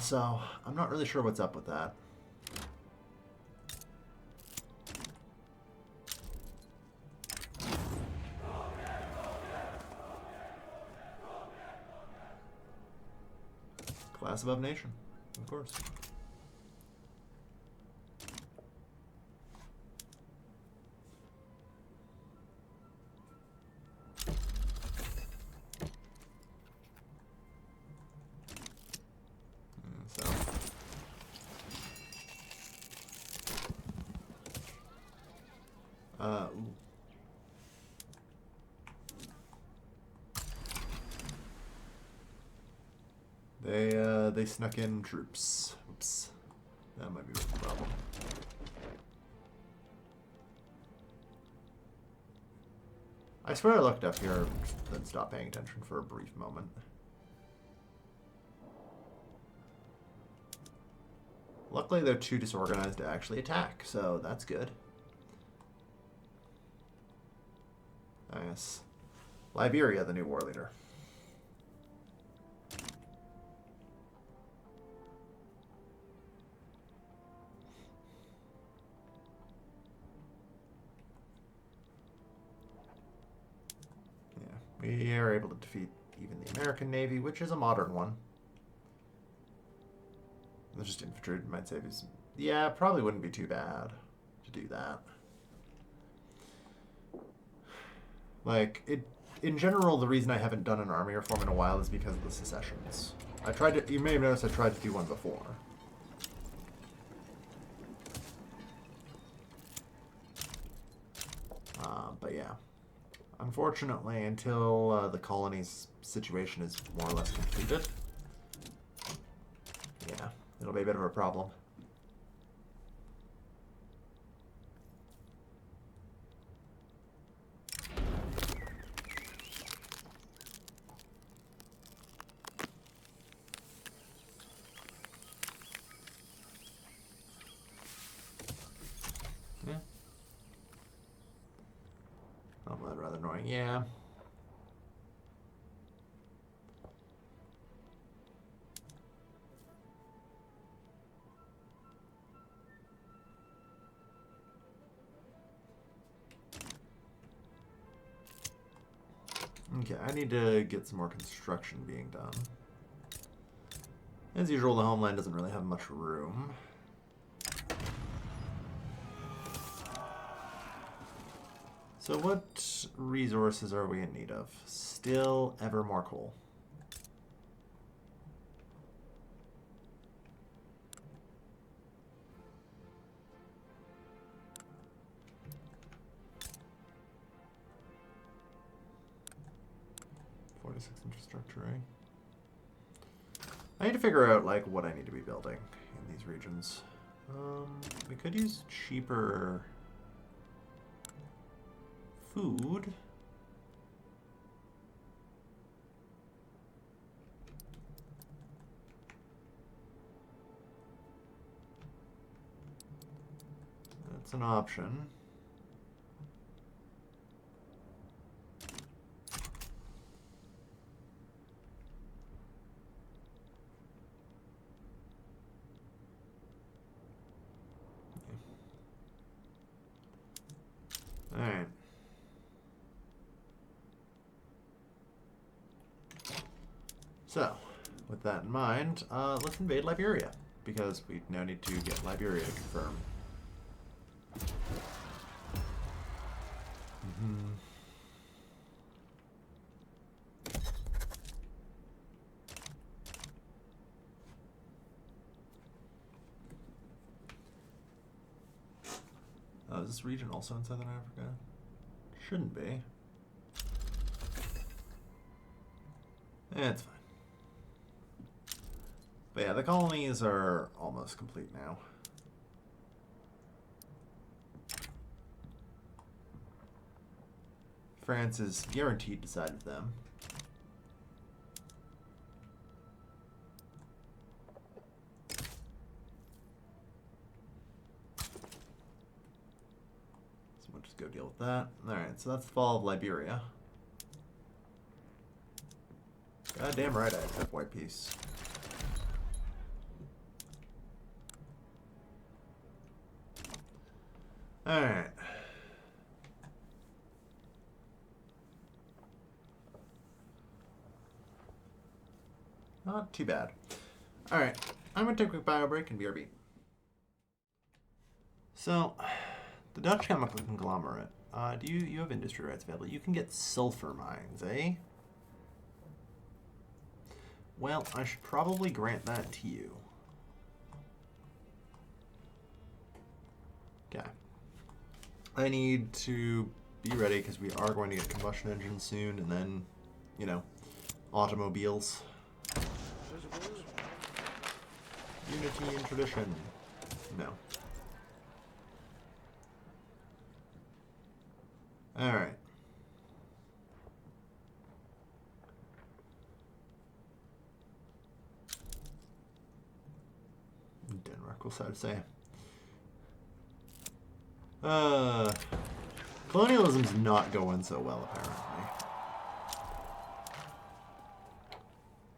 Speaker 1: So I'm not really sure what's up with that. Class above nation, of course. They snuck in troops. Oops. That might be a problem. I swear I looked up here, then stopped paying attention for a brief moment. Luckily, they're too disorganized to actually attack, so that's good. Nice. Liberia, the new war leader. Yeah, we are able to defeat even the American Navy, which is a modern one. There's just infantry might save you some. Yeah, probably wouldn't be too bad to do that. Like, in general, the reason I haven't done an army reform in a while is because of the secessions. I tried to, you may have noticed I tried to do one before. But yeah. Unfortunately, until the colony's situation is more or less completed, yeah, it'll be a bit of a problem. Yeah. Oh, that's rather annoying. Yeah. Okay, I need to get some more construction being done. As usual, the homeland doesn't really have much room. So what resources are we in need of? Still ever more coal. Infrastructure, eh? I need to figure out like what I need to be building in these regions. We could use cheaper food. That's an option. Alright. So, with that in mind, let's invade Liberia, because we now need to get Liberia to confirm. Is this region also in Southern Africa? Shouldn't be. It's fine. But yeah, the colonies are almost complete now. France is guaranteed to side with them. So we'll just go deal with that. Alright, so that's the fall of Liberia. God damn right I accept white peace. Alright. Not too bad. Alright, I'm going to take a quick bio break and BRB. So, the Dutch chemical conglomerate, do you have industry rights available? You can get sulfur mines, eh? Well, I should probably grant that to you. Okay. I need to be ready because we are going to get combustion engines soon, and then, you know, automobiles. Unity and tradition. No. Alright. Denmark, we'll sad to say. Colonialism's not going so well, apparently.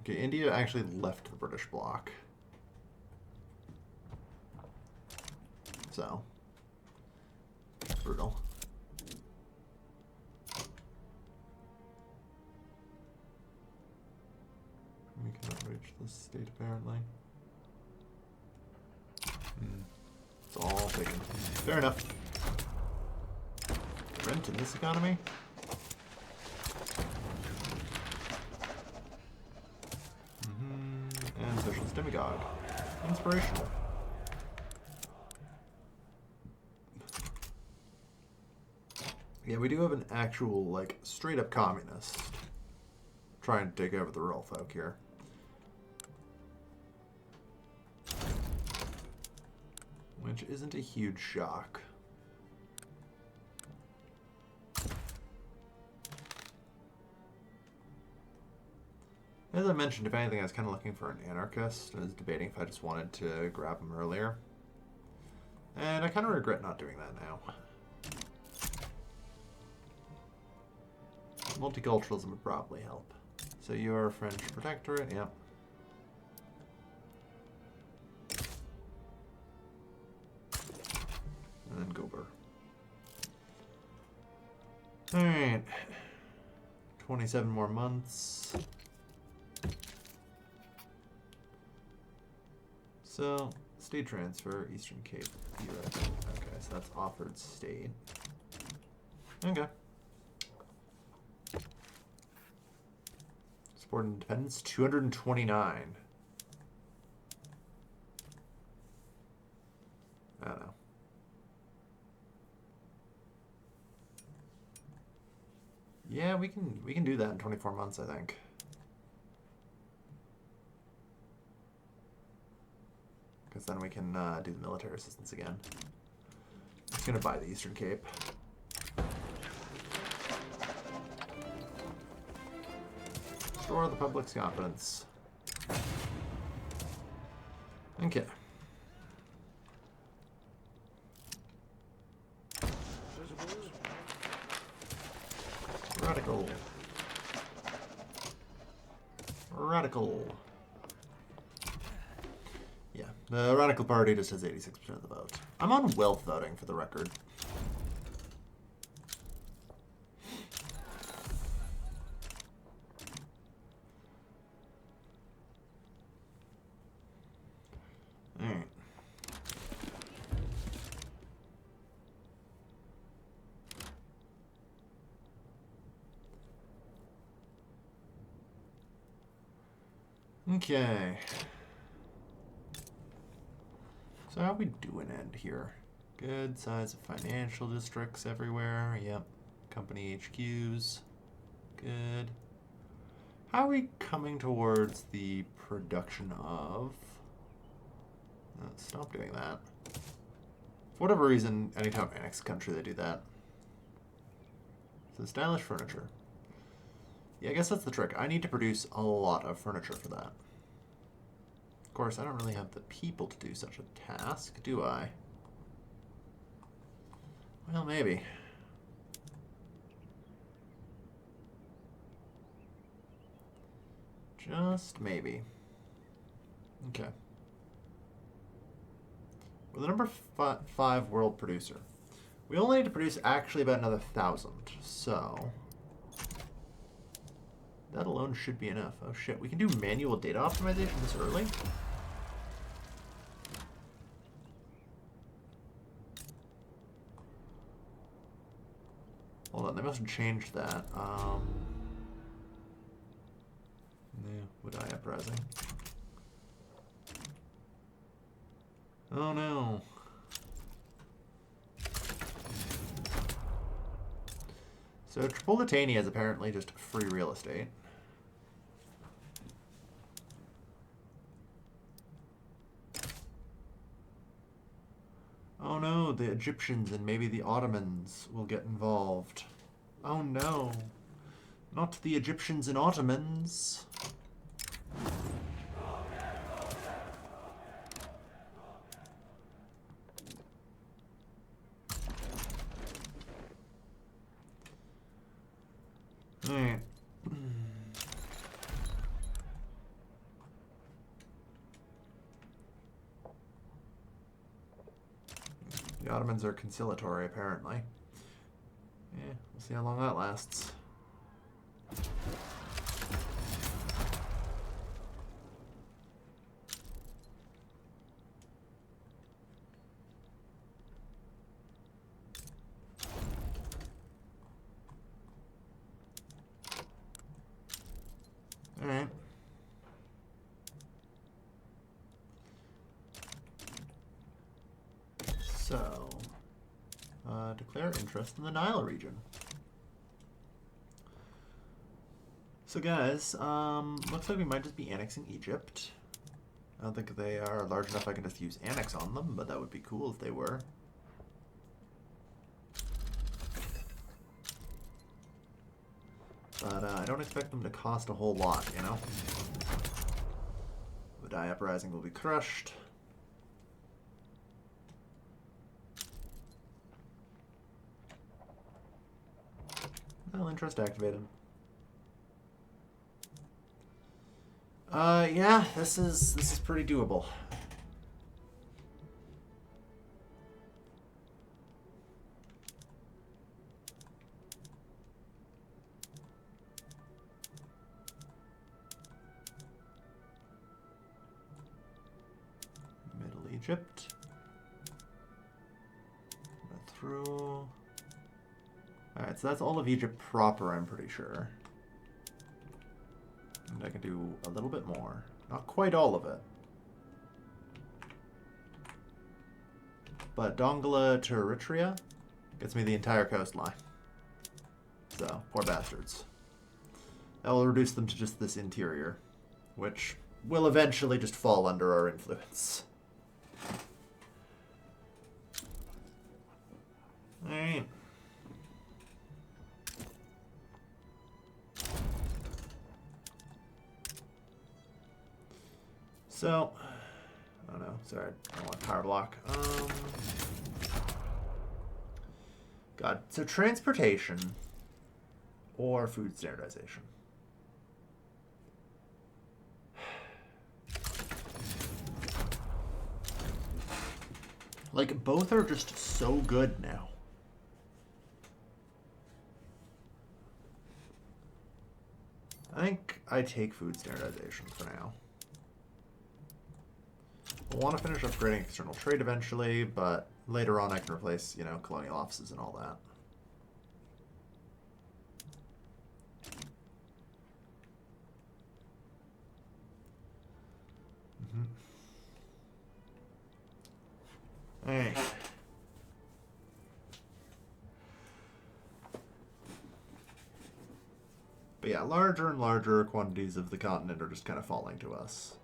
Speaker 1: Okay, India actually left the British bloc. So, brutal. We cannot reach this state, apparently. It's all taken. Fair enough. Rent in this economy? And Socialist Demagogue. Inspirational. Yeah, we do have an actual, like, straight-up communist trying to take over the rural folk here. Which isn't a huge shock. As I mentioned, if anything, I was kind of looking for an anarchist. I was debating if I just wanted to grab him earlier. And I kind of regret not doing that now. Multiculturalism would probably help. So you're a French protectorate, yep. And then Gober. Alright. 27 more months. So, state transfer, Eastern Cape, US. Okay, so that's offered state. Okay. Support independence, 229. I don't know. Yeah, we can do that in 24 months, I think. Because then we can do the military assistance again. I'm just going to buy the Eastern Cape. Restore the public's confidence. Okay. Radical. Radical. Yeah, the Radical Party just has 86% of the vote. I'm on wealth voting, for the record. Alright. Okay. So how are we doing end here? Good size of financial districts everywhere. Yep. Company HQs. Good. How are we coming towards the production of... stop doing that. For whatever reason, anytime I annex a country, they do that. So stylish furniture. Yeah, I guess that's the trick. I need to produce a lot of furniture for that. Of course, I don't really have the people to do such a task, do I? Well, maybe. Just maybe. Okay. We're the number 5 world producer. We only need to produce actually about another 1,000, so... that alone should be enough. Oh shit, we can do manual data optimization this early? Hold on, they must have changed that. Yeah, would I uprising? Oh no. So Tripolitania is apparently just free real estate. Oh no, the Egyptians and maybe the Ottomans will get involved. Oh no. Not the Egyptians and Ottomans. Ottomans are conciliatory, apparently. Yeah, we'll see how long that lasts. Alright. So, declare interest in the Nile region. So guys, looks like we might just be annexing Egypt. I don't think they are large enough I can just use annex on them, but that would be cool if they were. But I don't expect them to cost a whole lot, you know? The Die Uprising will be crushed. Well, interest activated. Yeah, this is pretty doable. Middle Egypt. Through. Alright, so that's all of Egypt proper, I'm pretty sure. And I can do a little bit more. Not quite all of it. But Dongola to Eritrea gets me the entire coastline. So, poor bastards. That will reduce them to just this interior, which will eventually just fall under our influence. Alright. So, oh no, sorry, I don't want power block. God, so transportation or food standardization. Like, both are just so good now. I think I take food standardization for now. We'll want to finish upgrading external trade eventually, but later on I can replace, you know, colonial offices and all that. Alright. But yeah, larger and larger quantities of the continent are just kind of falling to us.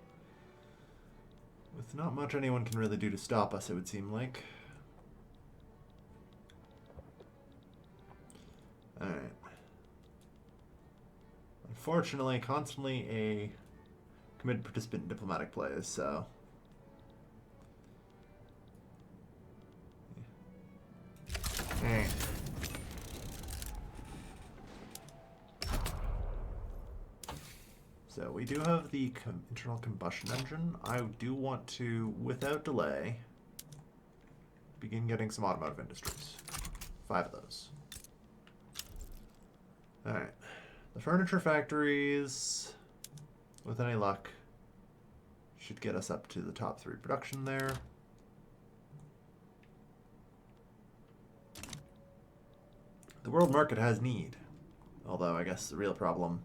Speaker 1: With not much anyone can really do to stop us, it would seem like. Alright. Unfortunately, constantly a committed participant in diplomatic plays, so... Alright. So we do have the internal combustion engine. I do want to, without delay, begin getting some automotive industries. 5 of those. Alright. The furniture factories, with any luck, should get us up to the top 3 production there. The world market has need. Although I guess the real problem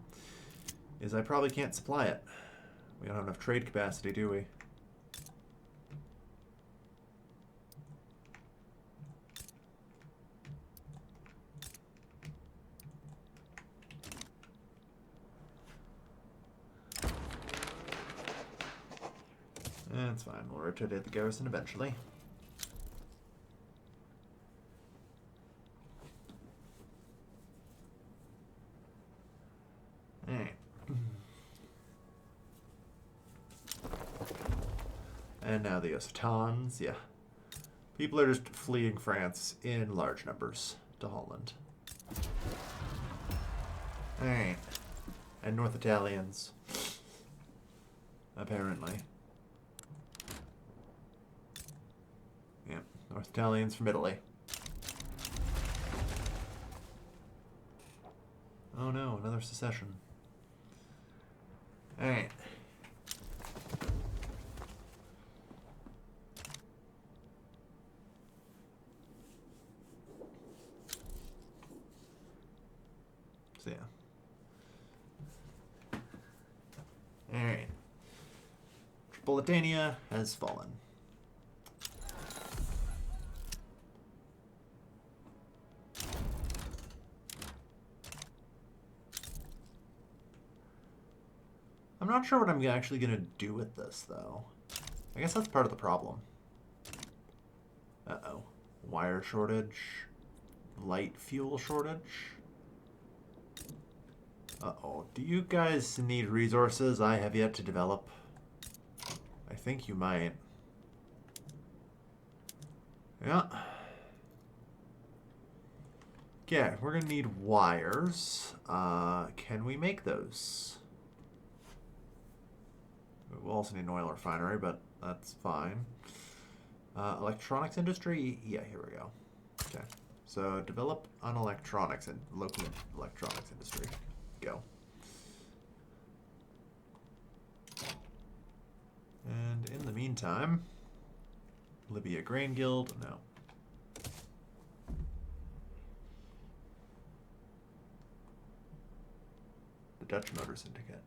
Speaker 1: is I probably can't supply it. We don't have enough trade capacity, do we? That's fine. We'll rotate the garrison eventually. Alright. And now the Occitans, yeah. People are just fleeing France in large numbers to Holland. Alright. And North Italians. Apparently. Yeah, North Italians from Italy. Oh no, another secession. Alright. So yeah. Alright. Tripolitania has fallen. I'm not sure what I'm actually going to do with this, though. I guess that's part of the problem. Uh-oh. Wire shortage. Light fuel shortage. Uh-oh. Do you guys need resources I have yet to develop? I think you might. Yeah. Okay, we're going to need wires. Can we make those? We'll also need an oil refinery, but that's fine. Electronics industry? Yeah, here we go. Okay. So develop an electronics and local electronics industry. Go. And in the meantime, Libya Grain Guild, no. The Dutch Motor Syndicate.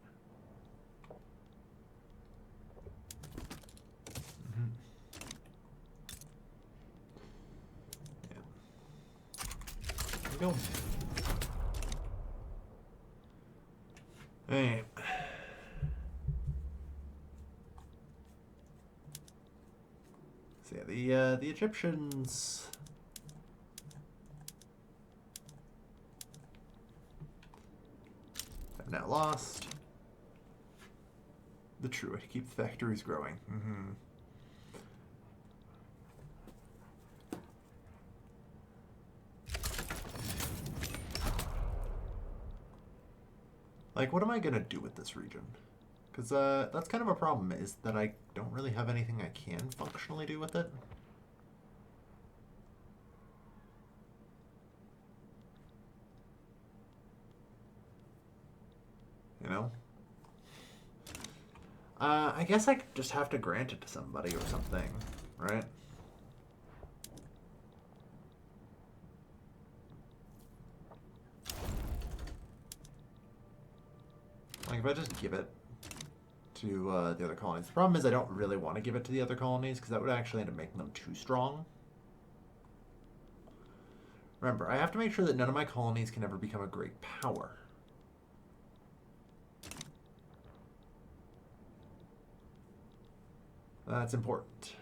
Speaker 1: Go. Alright. So yeah, the Egyptians have now lost. The true way to keep the factories growing. Mm-hmm. Like, what am I gonna do with this region? Because that's kind of a problem, is that I don't really have anything I can functionally do with it. You know? I guess I just have to grant it to somebody or something, right? Like, if I just give it to the other colonies. The problem is I don't really want to give it to the other colonies, because that would actually end up making them too strong. Remember, I have to make sure that none of my colonies can ever become a great power. That's important.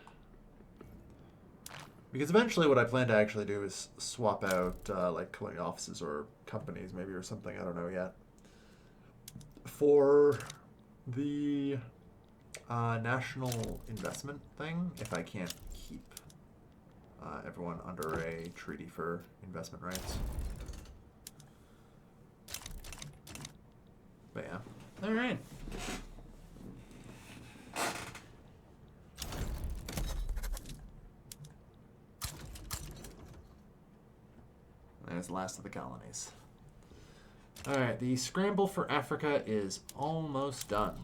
Speaker 1: Because eventually what I plan to actually do is swap out, like, colonial offices or companies, maybe, or something, I don't know yet, for the national investment thing, if I can't keep everyone under a treaty for investment rights. But yeah. Alright. There's the last of the colonies. Alright, the scramble for Africa is almost done.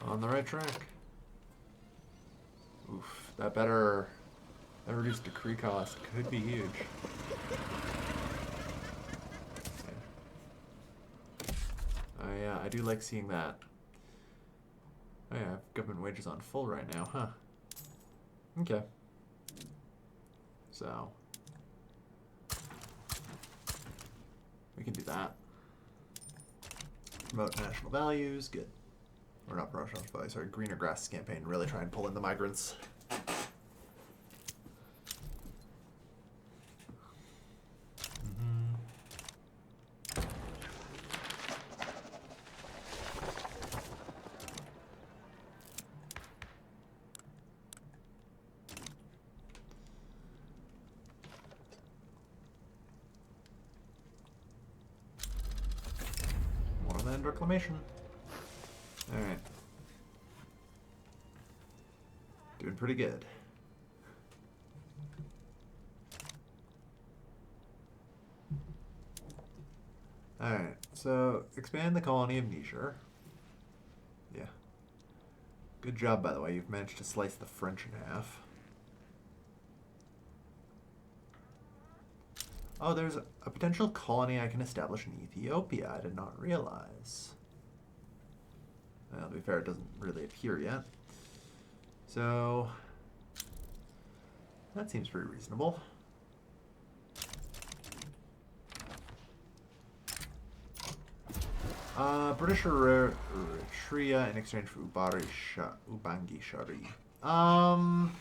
Speaker 1: On the right track. Oof, that reduced decree cost could be huge. I do like seeing that. Oh yeah, government wages on full right now, huh? Okay. So we can do that. Promote national values, good. Or not promote national values, sorry, greener grasses campaign, really try and pull in the migrants. reclamation. Alright. Doing pretty good. Alright, so expand the colony of Niger. Yeah. Good job, by the way. You've managed to slice the French in half. Oh, there's a potential colony I can establish in Ethiopia. I did not realize. Well, to be fair, it doesn't really appear yet. So, that seems pretty reasonable. British Eritrea in exchange for Ubangi Shari. I'll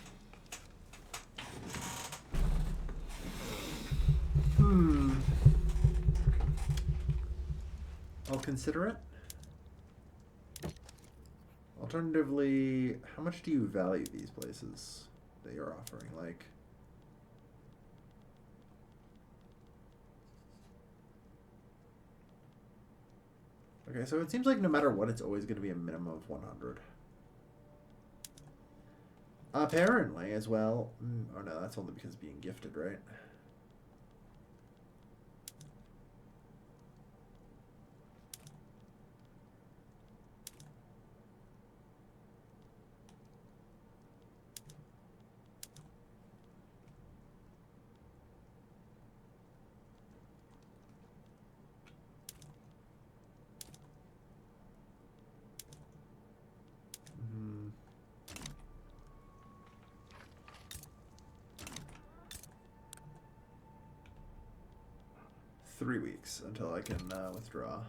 Speaker 1: consider it. Alternatively, how much do you value these places that you're offering? Like, okay, so it seems like no matter what, it's always going to be a minimum of 100. Apparently, as well. Oh no, that's only because being gifted, right? Mm. 3 weeks until I can withdraw.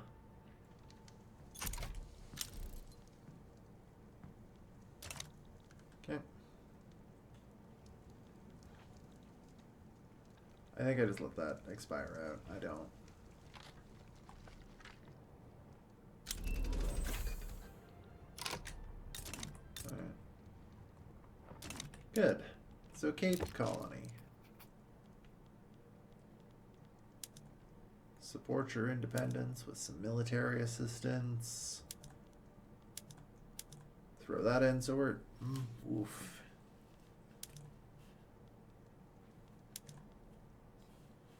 Speaker 1: Okay. I think I just let that expire out. I don't. Alright. Good. So Cape Colony. Support your independence with some military assistance. Throw that in, so we're... oof.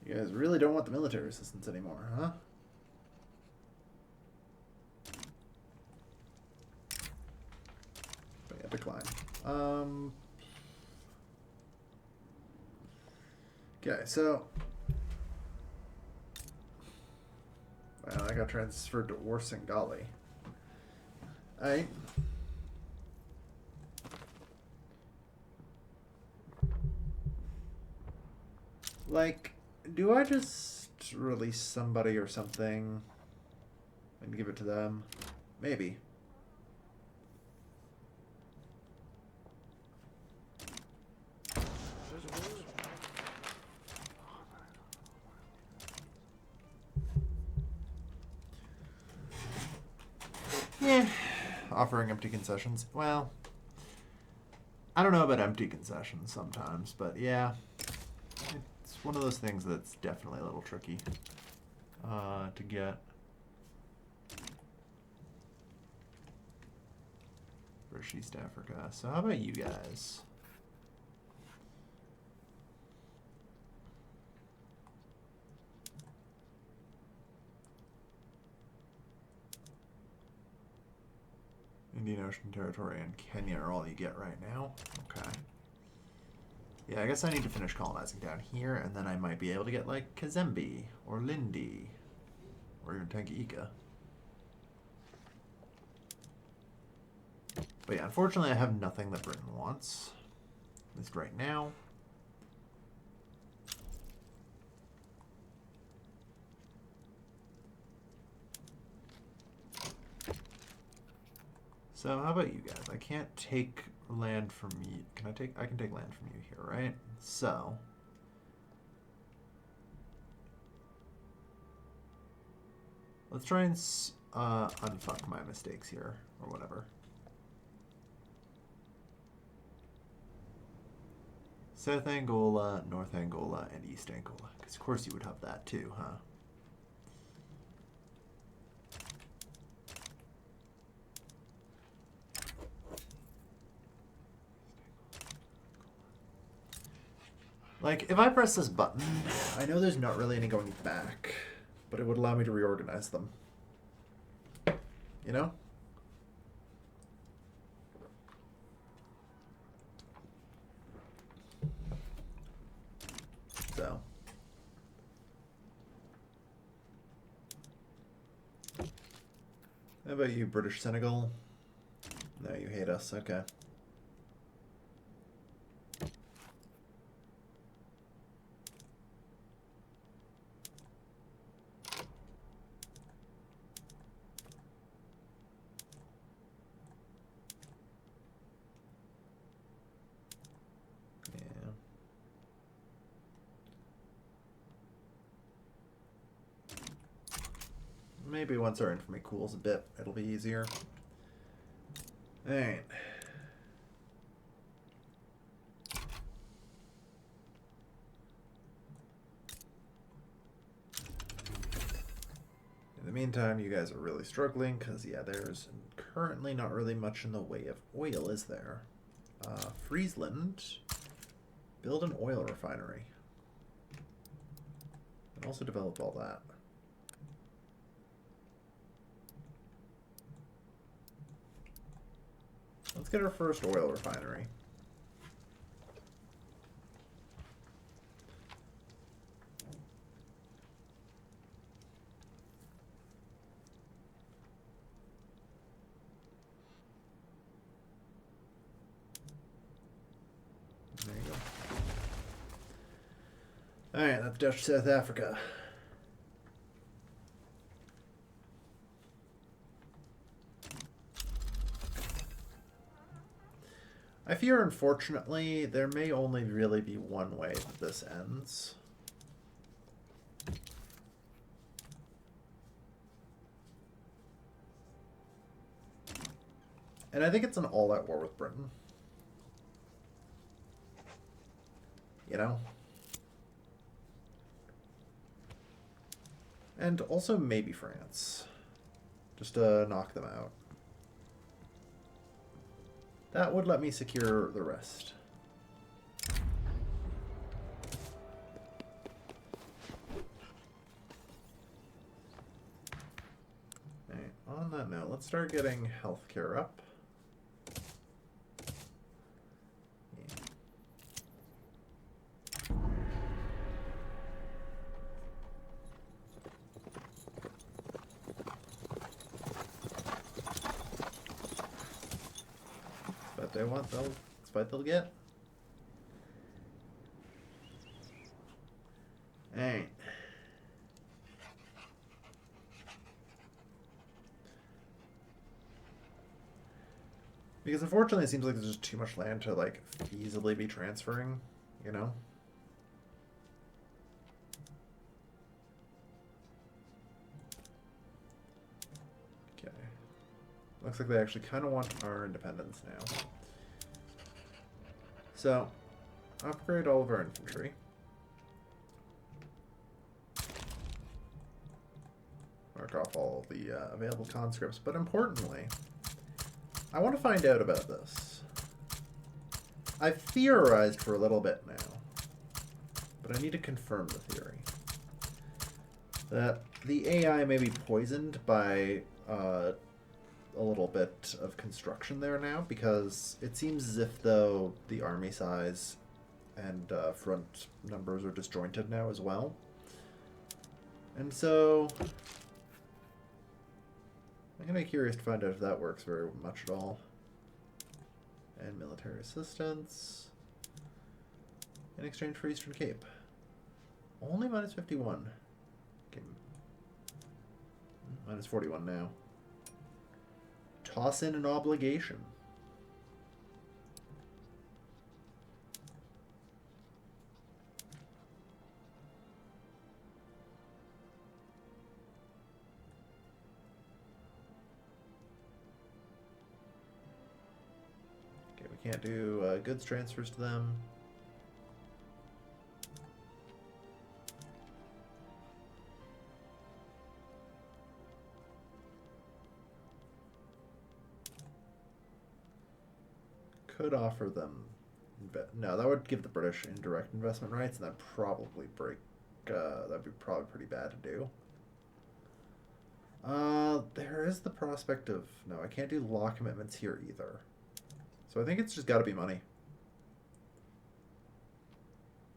Speaker 1: You guys really don't want the military assistance anymore, huh? But yeah, decline. Okay, so... Well, I got transferred to Orsangali. Alright. Like, do I just release somebody or something and give it to them? Maybe. Yeah. Offering empty concessions. Well, I don't know about empty concessions sometimes, but yeah. It's one of those things that's definitely a little tricky to get. British East Africa. So how about you guys? Indian Ocean Territory and Kenya are all you get right now. Okay. Yeah, I guess I need to finish colonizing down here, and then I might be able to get, like, Kazembe, or Lindi, or even Tanganyika. But yeah, unfortunately I have nothing that Britain wants. At least right now. So how about you guys? I can't take land from you. Can I take? I can take land from you here, right? So let's try and unfuck my mistakes here, or whatever. South Angola, North Angola, and East Angola. Because of course you would have that too, huh? Like, if I press this button, I know there's not really any going back, but it would allow me to reorganize them. You know? So. How about you, British Senegal? No, you hate us. Okay. Yeah. Maybe once our infamy cools a bit, it'll be easier. Alright. In the meantime, you guys are really struggling because, yeah, there's currently not really much in the way of oil, is there? Friesland, build an oil refinery. And also develop all that. Let's get our first oil refinery. There you go. Alright, that's Dutch South Africa. I fear, unfortunately, there may only really be one way that this ends. And I think it's an all-out war with Britain. You know? And also maybe France. Just to knock them out. That would let me secure the rest. Alright, on that note, let's start getting healthcare up. But they want, that's what they'll get. Alright. Because unfortunately it seems like there's just too much land to, like, feasibly be transferring, you know? Okay. Looks like they actually kind of want our independence now. So, upgrade all of our infantry. Mark off all the available conscripts, but importantly, I want to find out about this. I've theorized for a little bit now, but I need to confirm the theory. That the AI may be poisoned by a little bit of construction there now, because it seems as if though the army size and front numbers are disjointed now as well. And so I'm going to be curious to find out if that works very much at all. And military assistance. In exchange for Eastern Cape. Only minus 51. Okay. Minus 41 now. Toss in an obligation. Can't do goods transfers to them. Could offer them No, that would give the British indirect investment rights, and that'd probably break. That'd be probably pretty bad to do. There is the prospect of no. I can't do law commitments here either. So I think it's just got to be money.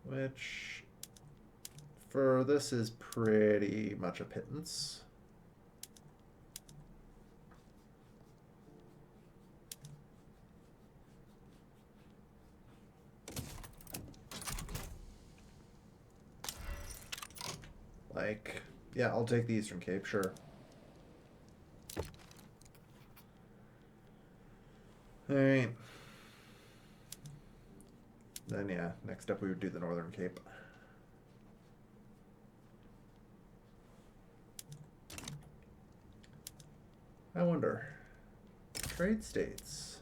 Speaker 1: Which, for this, is pretty much a pittance. Like, yeah, I'll take the Eastern Cape, sure. Alright. Then, yeah, next up we would do the Northern Cape. I wonder. Trade states.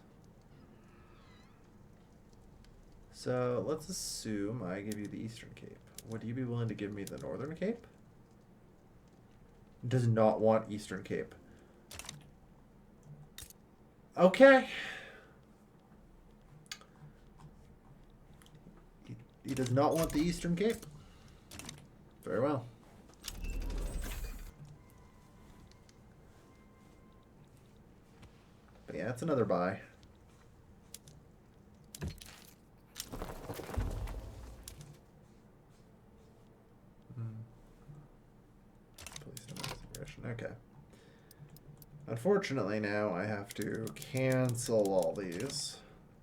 Speaker 1: So, let's assume I give you the Eastern Cape. Would you be willing to give me the Northern Cape? Does not want Eastern Cape. Okay. He does not want the Eastern Cape. Very well. But yeah, it's another buy. Okay. Unfortunately, now I have to cancel all these.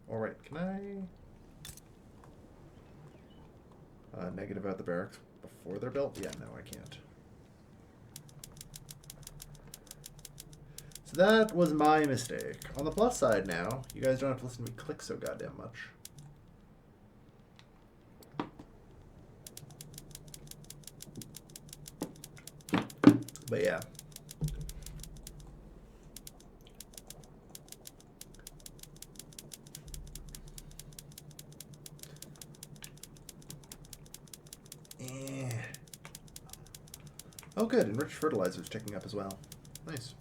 Speaker 1: All right, can I negative out the barracks before they're built? Yeah, no, I can't. So that was my mistake. On the plus side now, you guys don't have to listen to me click so goddamn much. But yeah. Oh good, enriched fertilizer's ticking up as well. Nice.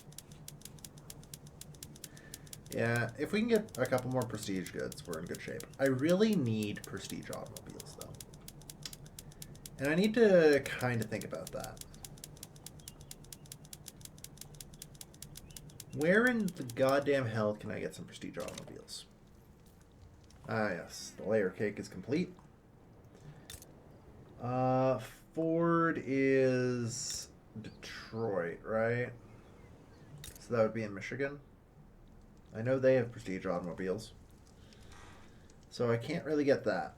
Speaker 1: Yeah, if we can get a couple more prestige goods, we're in good shape. I really need prestige automobiles, though. And I need to kind of think about that. Where in the goddamn hell can I get some prestige automobiles? Ah, yes. The layer cake is complete. Ford is Detroit, right? So that would be in Michigan. I know they have prestige automobiles. So I can't really get that.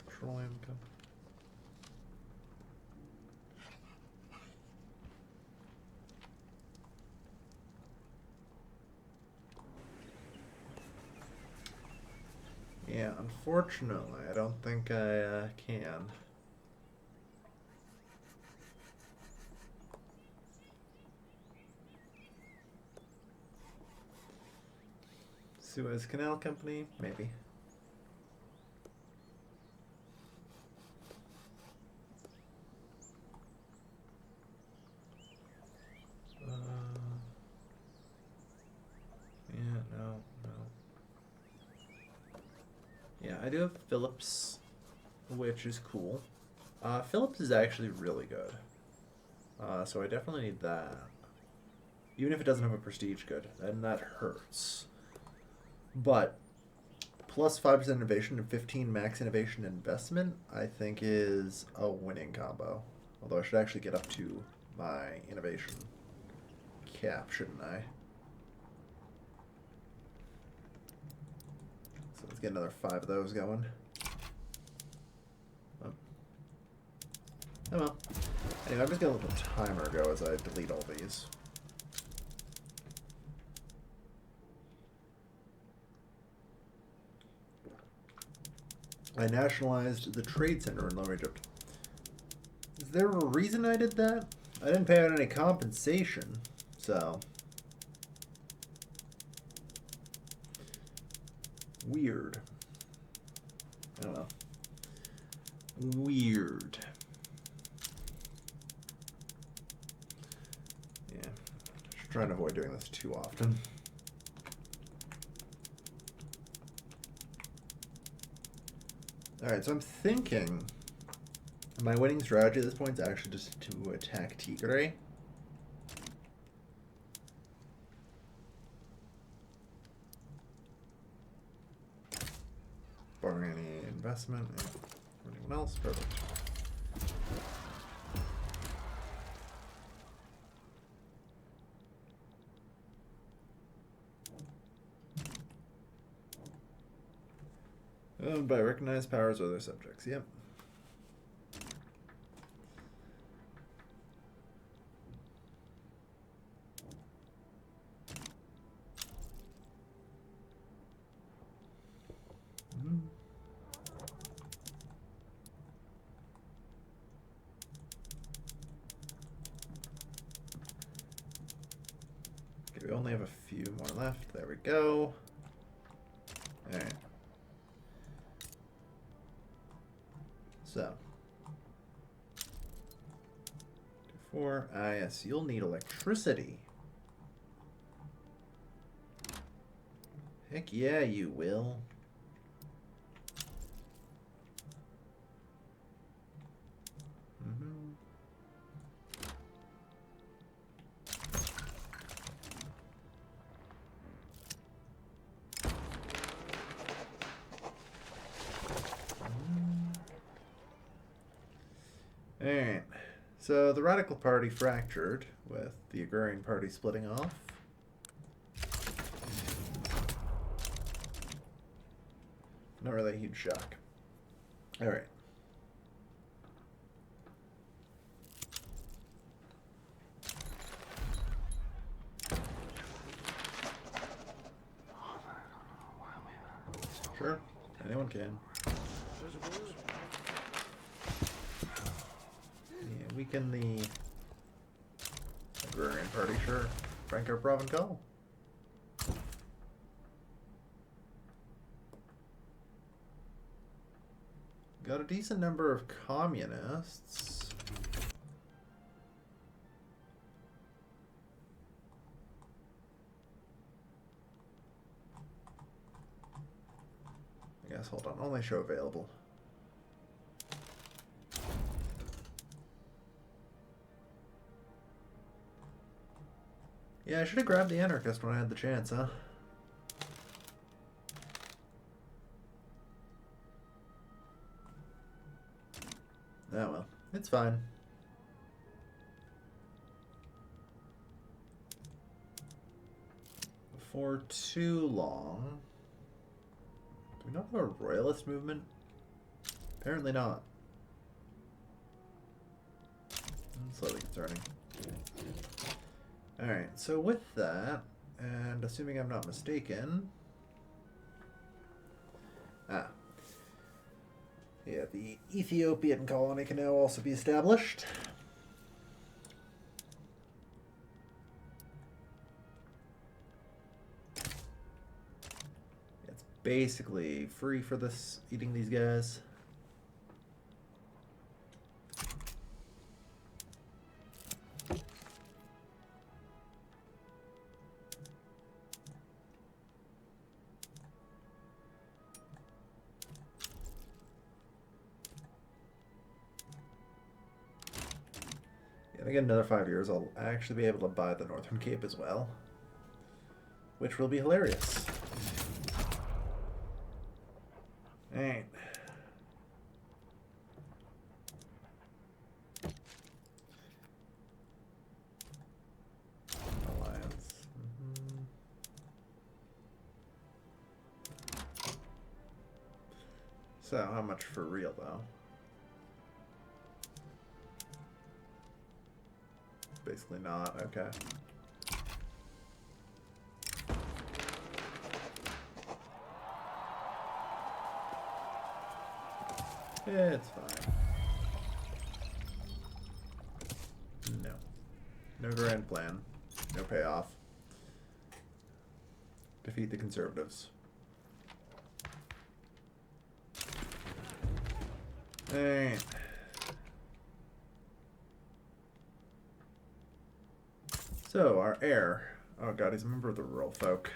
Speaker 1: Petroleum company. Yeah, unfortunately, I don't think I can. Suez Canal Company, maybe. Yeah, no. Yeah, I do have Phillips, which is cool. Phillips is actually really good. So I definitely need that. Even if it doesn't have a prestige good, and that hurts. But plus 5% innovation and 15 max innovation investment, I think is a winning combo. Although I should actually get up to my innovation cap, shouldn't I? So let's get another 5 of those going. Oh well. Anyway, I'm just gonna let the timer go as I delete all these. I nationalized the Trade Center in Lower Egypt. Is there a reason I did that? I didn't pay out any compensation, so... Weird. I don't know. Weird. Yeah. Just trying to avoid doing this too often. Alright, so I'm thinking my winning strategy at this point is actually just to attack Tigre. Barring any investment or anyone else. Perfect. Owned by recognized powers or their subjects. Yep. Okay, we only have a few more left. There we go. Alright. So. 4. Ah, yes, you'll need electricity. Heck yeah, you will. Alright, so the Radical Party fractured, with the Agrarian Party splitting off. Not really a huge shock. Alright. Sure, anyone can. Weaken the Agrarian Party, sure. Franco Provencal. Got a decent number of communists. I guess, hold on, only show available. Yeah, I should have grabbed the anarchist when I had the chance, huh? Oh well, it's fine. For too long. Do we not have a royalist movement? Apparently not. Slightly concerning. Alright, so with that, and assuming I'm not mistaken... Ah. Yeah, the Ethiopian colony can now also be established. It's basically free for this, eating these guys. I think in another 5 years I'll actually be able to buy the Northern Cape as well, which will be hilarious. Alright. Alliance. So, how much for real though? Basically not, okay. It's fine. No. No grand plan. No payoff. Defeat the conservatives. Alright. So, our heir. Oh god, he's a member of the rural folk.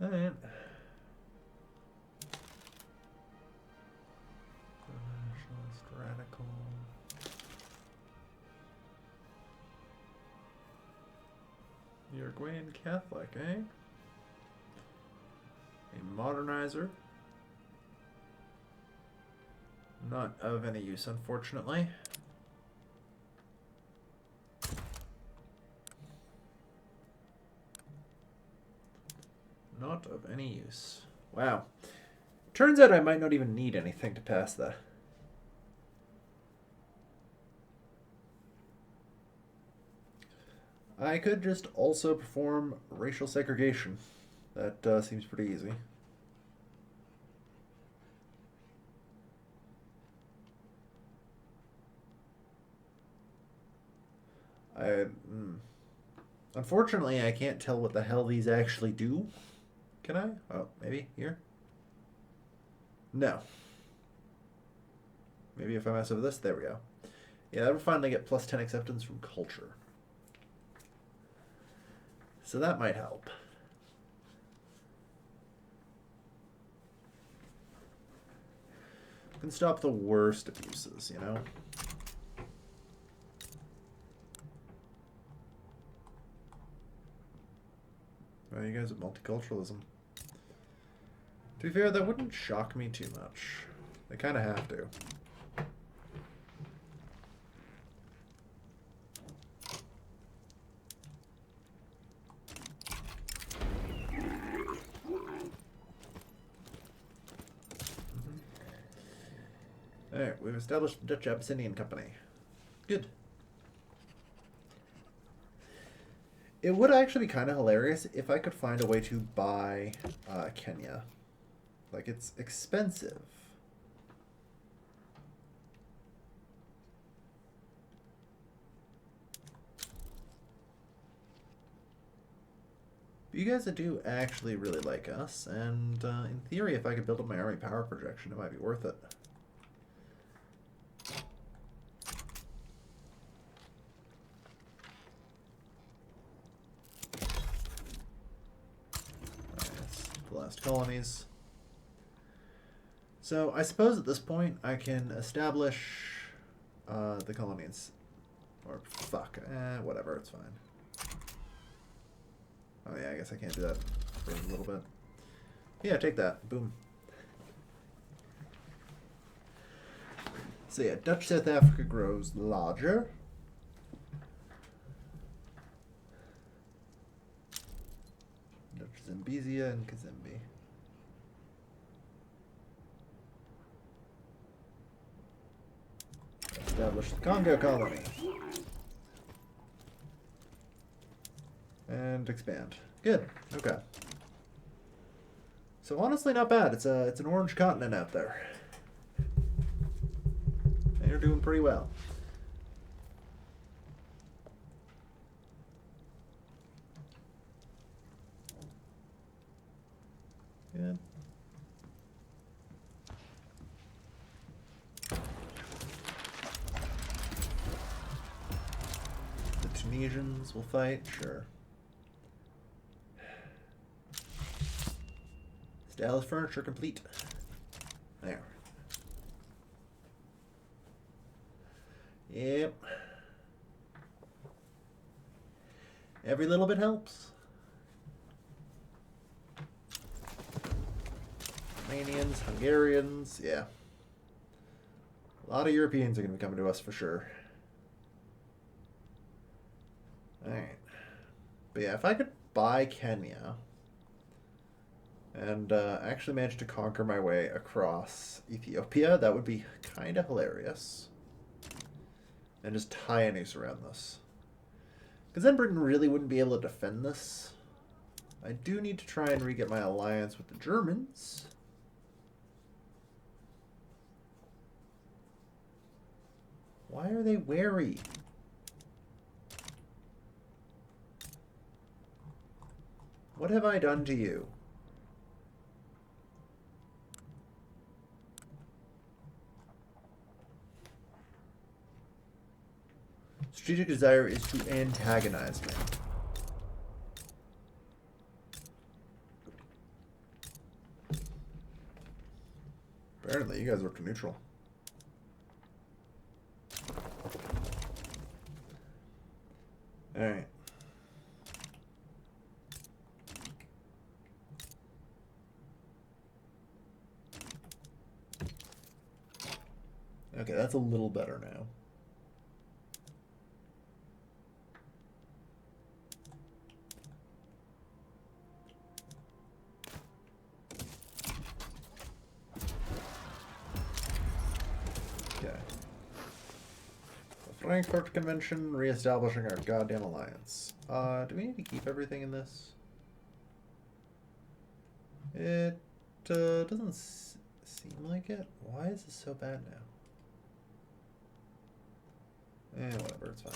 Speaker 1: Alright. Nationalist, radical. Uruguayan Catholic, eh? A modernizer. Not of any use, unfortunately. Not of any use. Wow. Turns out I might not even need anything to pass that. I could just also perform racial segregation. That seems pretty easy. Unfortunately, I can't tell what the hell these actually do. Can I? Oh, maybe here? No. Maybe if I mess with this, there we go. Yeah, that would finally get plus 10 acceptance from culture. So that might help. Can stop the worst abuses, you know? Well, you guys with multiculturalism. To be fair, that wouldn't shock me too much. They kind of have to. Alright, we've established the Dutch Abyssinian Company. Good. It would actually be kind of hilarious if I could find a way to buy Kenya. Like, it's expensive. But you guys do actually really like us, and in theory, if I could build up my army power projection, it might be worth it. The last colonies. So I suppose at this point I can establish the colonies. Or fuck, whatever, it's fine. Oh yeah, I guess I can't do that for a little bit. Yeah, take that. Boom. So yeah, Dutch South Africa grows larger. Dutch Zambezia and Kazembe. Establish the Congo colony. And expand. Good. Okay. So honestly, not bad. It's an orange continent out there. And you're doing pretty well. Good. The Tunisians will fight, sure. Style furniture complete. There. Yep. Every little bit helps. Romanians, Hungarians, yeah. A lot of Europeans are going to be coming to us for sure. Alright. But yeah, if I could buy Kenya and actually manage to conquer my way across Ethiopia, that would be kind of hilarious. And just tie a noose around this. Because then Britain really wouldn't be able to defend this I do need to try and re-get my alliance with the Germans. Why are they wary? What have I done to you? Strategic desire is to antagonize me. Apparently, you guys work to neutral. Alright. Okay, that's a little better now. Okay. The Frankfurt Convention, reestablishing our goddamn alliance. Do we need to keep everything in this? It doesn't seem like it. Why is this so bad now? Whatever, it's fine.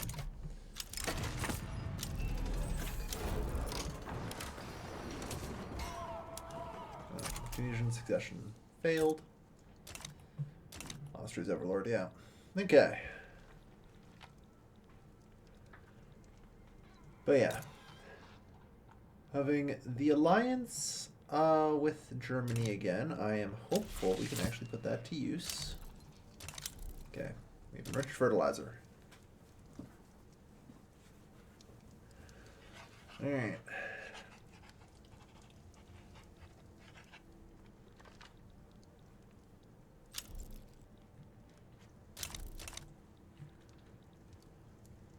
Speaker 1: Tunisian succession failed. Austria's overlord, yeah. Okay. But yeah. Having the alliance with Germany again, I am hopeful we can actually put that to use. Okay. We have enriched fertilizer. Alright.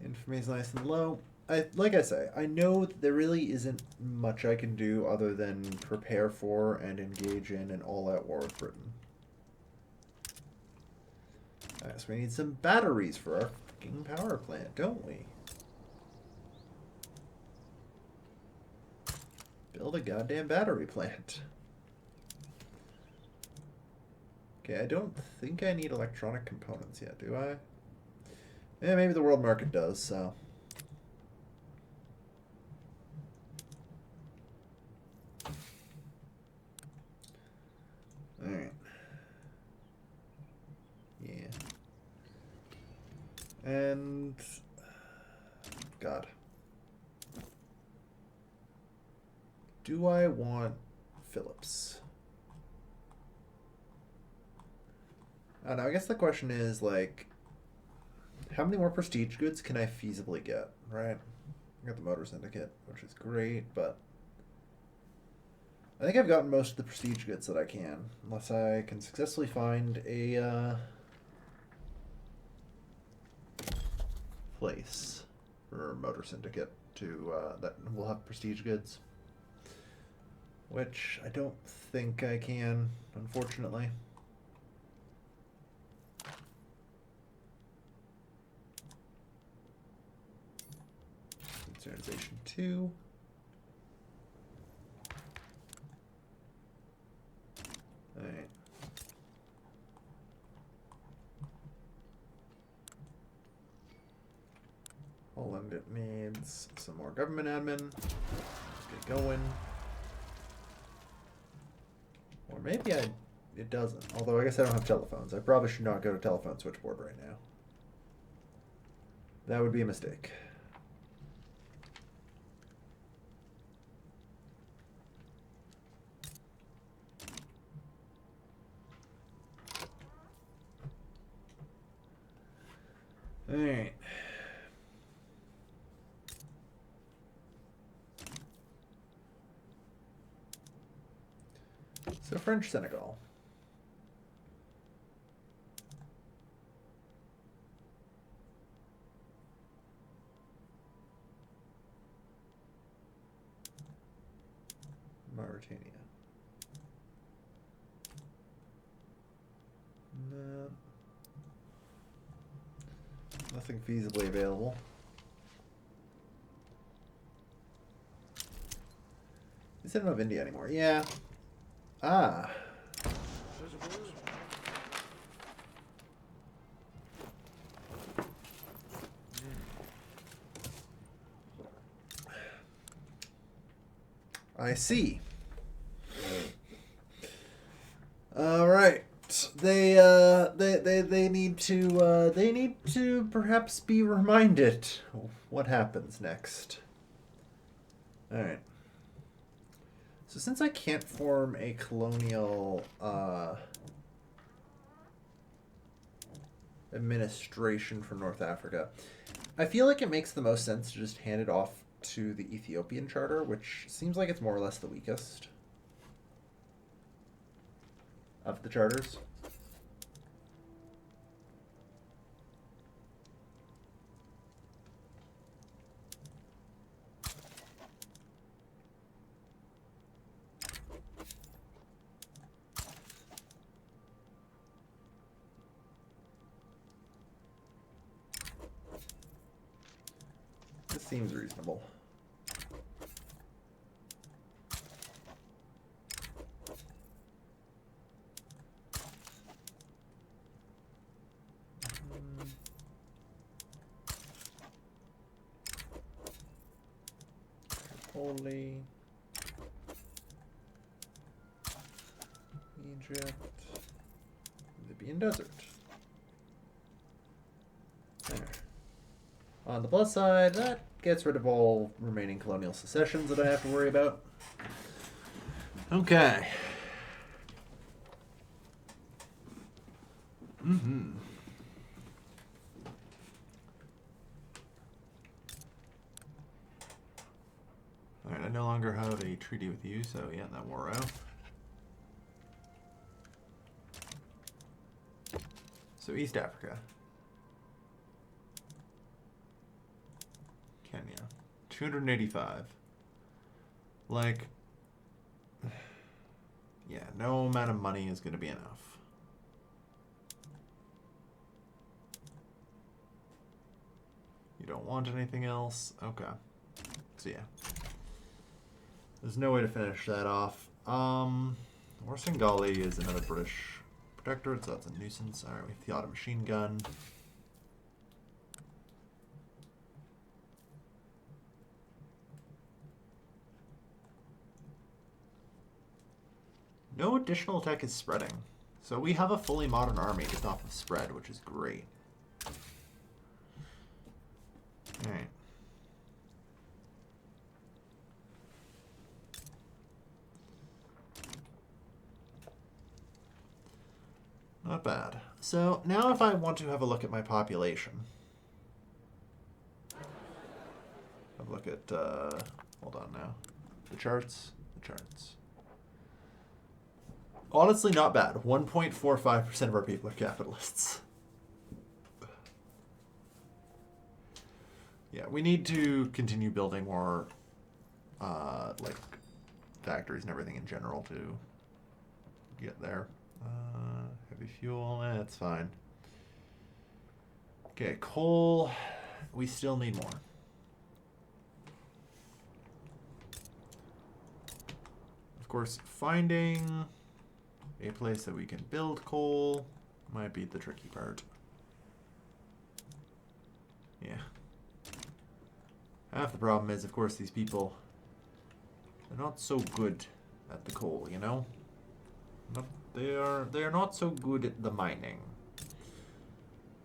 Speaker 1: Infamy is nice and low. Like I say, I know that there really isn't much I can do other than prepare for and engage in an all-out war with Britain. I guess we need some batteries for our fucking power plant, don't we? Build a goddamn battery plant. Okay, I don't think I need electronic components yet, do I? Yeah, maybe the world market does, so... Alright. Yeah. And... God. Do I want Phillips? I don't know, I guess the question is, like... How many more prestige goods can I feasibly get, right? I got the Motor Syndicate, which is great, but... I think I've gotten most of the prestige goods that I can, unless I can successfully find a place for Motor Syndicate to that will have prestige goods, which I don't think I can, unfortunately. Modernization 2. Alright. Poland, it needs some more government admin. Let's get going. Or maybe it doesn't. Although I guess I don't have telephones. I probably should not go to telephone switchboard right now. That would be a mistake. Alright. So French Senegal. Mauritania. No. Nothing feasibly available. They said I don't have India anymore. Yeah. Ah. I see. All right. They need to perhaps be reminded what happens next. All right. So since I can't form a colonial administration for North Africa, I feel like it makes the most sense to just hand it off to the Ethiopian charter, which seems like it's more or less the weakest of the charters. This seems reasonable. Holy Egypt, Libyan desert. There. On the plus side, that gets rid of all remaining colonial secessions that I have to worry about. Okay. Mm-hmm. Alright, I no longer have a treaty with you, so yeah, that wore out. So East Africa. Kenya. 285. Like, yeah, no amount of money is going to be enough. You don't want anything else? Okay. So yeah. There's no way to finish that off. Warsangali is another British protectorate, so that's a nuisance. Alright, we have the auto machine gun. No additional tech is spreading. So we have a fully modern army just off of spread, which is great. Alright. Not bad. So now if I want to have a look at my population. Have a look at, hold on now. The charts. Honestly, not bad. 1.45% of our people are capitalists. Yeah, we need to continue building more, like, factories and everything in general to get there. Heavy fuel, that's fine. Okay, coal, we still need more. Of course, finding a place that we can build coal might be the tricky part. Yeah. Half the problem is, of course, these people, they're not so good at the coal, you know? They are not so good at the mining.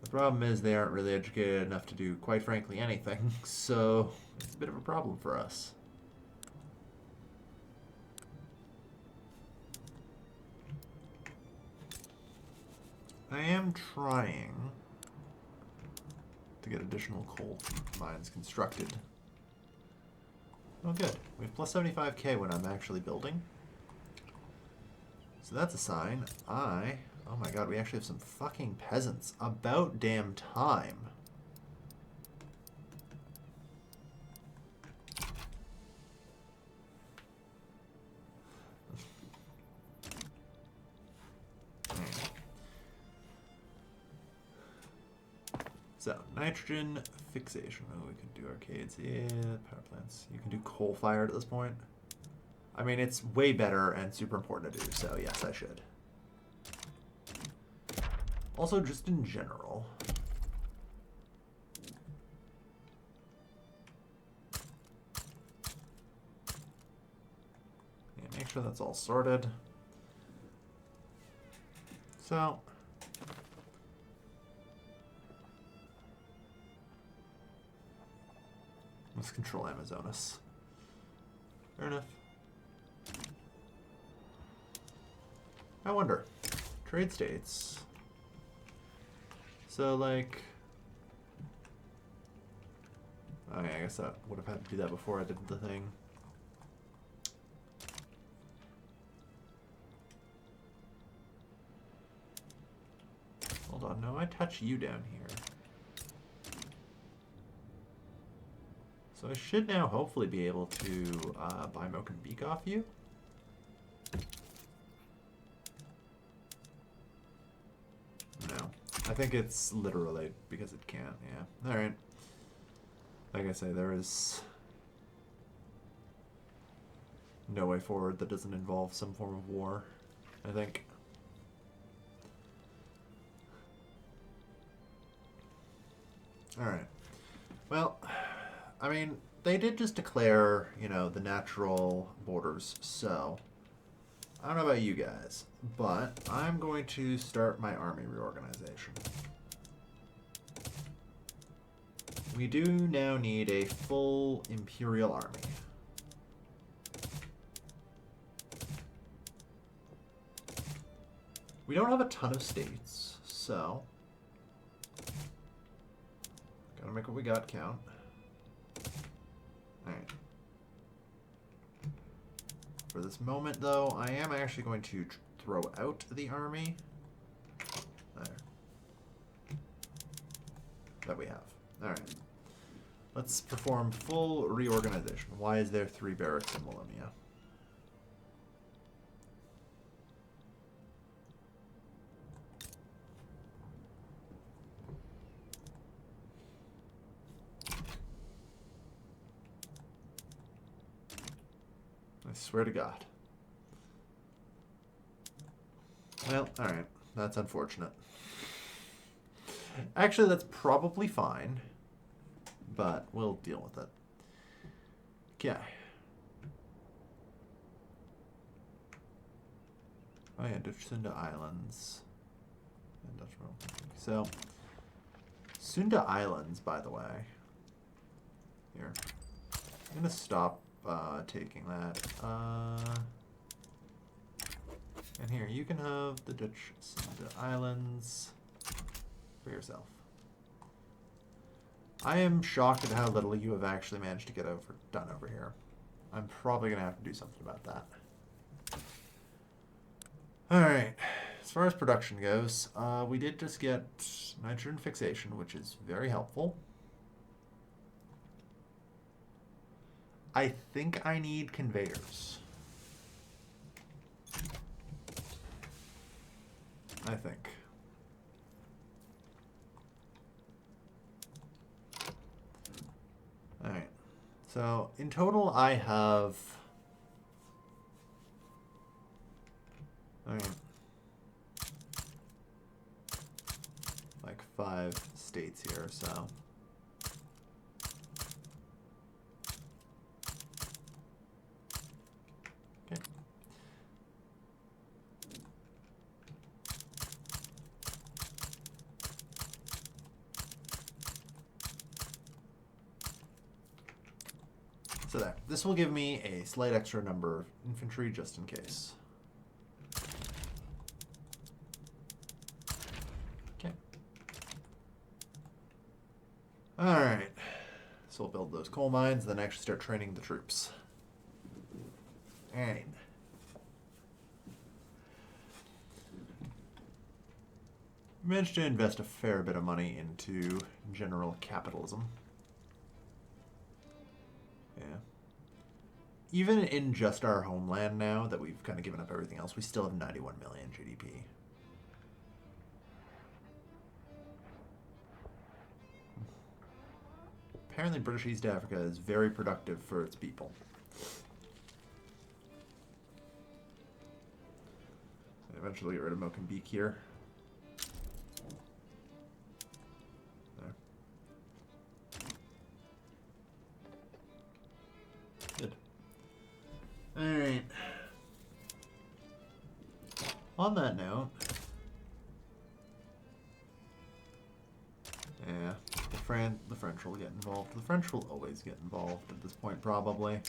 Speaker 1: The problem is they aren't really educated enough to do, quite frankly, anything, so it's a bit of a problem for us. I am trying to get additional coal mines constructed. Oh good, we have plus 75k when I'm actually building. So that's a sign. Oh my god, we actually have some fucking peasants. About damn time. So, nitrogen fixation. Oh, we could do arcades. Yeah, power plants. You can do coal-fired at this point. I mean, it's way better and super important to do, so yes, I should. Also, just in general. Yeah, make sure that's all sorted. So... let's control Amazonas. Fair enough. I wonder. Trade states. So, like... oh, yeah, I guess I would have had to do that before I did the thing. Hold on, no, I touch you down here. So I should now hopefully be able to buy Mozambique off you. No. I think it's literally because it can't, yeah. Alright. Like I say, there is no way forward that doesn't involve some form of war, I think. Alright. Well, I mean, they did just declare, you know, the natural borders, so I don't know about you guys, but I'm going to start my army reorganization. We do now need a full Imperial army. We don't have a ton of states, so gotta make what we got count. Alright. For this moment, though, I am actually going to throw out the army. There. That we have. Alright. Let's perform full reorganization. Why is there 3 barracks in Millennia? I swear to God. Well, alright. That's unfortunate. Actually, that's probably fine. But we'll deal with it. Okay. Oh yeah, Sunda Islands. And Dutch World. So, Sunda Islands, by the way. Here. I'm going to stop taking that. And here, you can have the Dutch Sunda Islands for yourself. I am shocked at how little you have actually managed to get done over here. I'm probably going to have to do something about that. Alright, as far as production goes, we did just get nitrogen fixation, which is very helpful. I think I need conveyors. I think. Alright, so in total I have... alright, like 5 states here, so... okay. So there. This will give me a slight extra number of infantry just in case. Okay. Alright. So we'll build those coal mines, then actually start training the troops. Alright. Managed to invest a fair bit of money into general capitalism. Yeah. Even in just our homeland now, that we've kind of given up everything else, we still have 91 million GDP. Apparently British East Africa is very productive for its people. eventually get rid of Mozambique here. There. Good. Alright. On that note... Yeah, the French will get involved. The French will always get involved at this point, probably.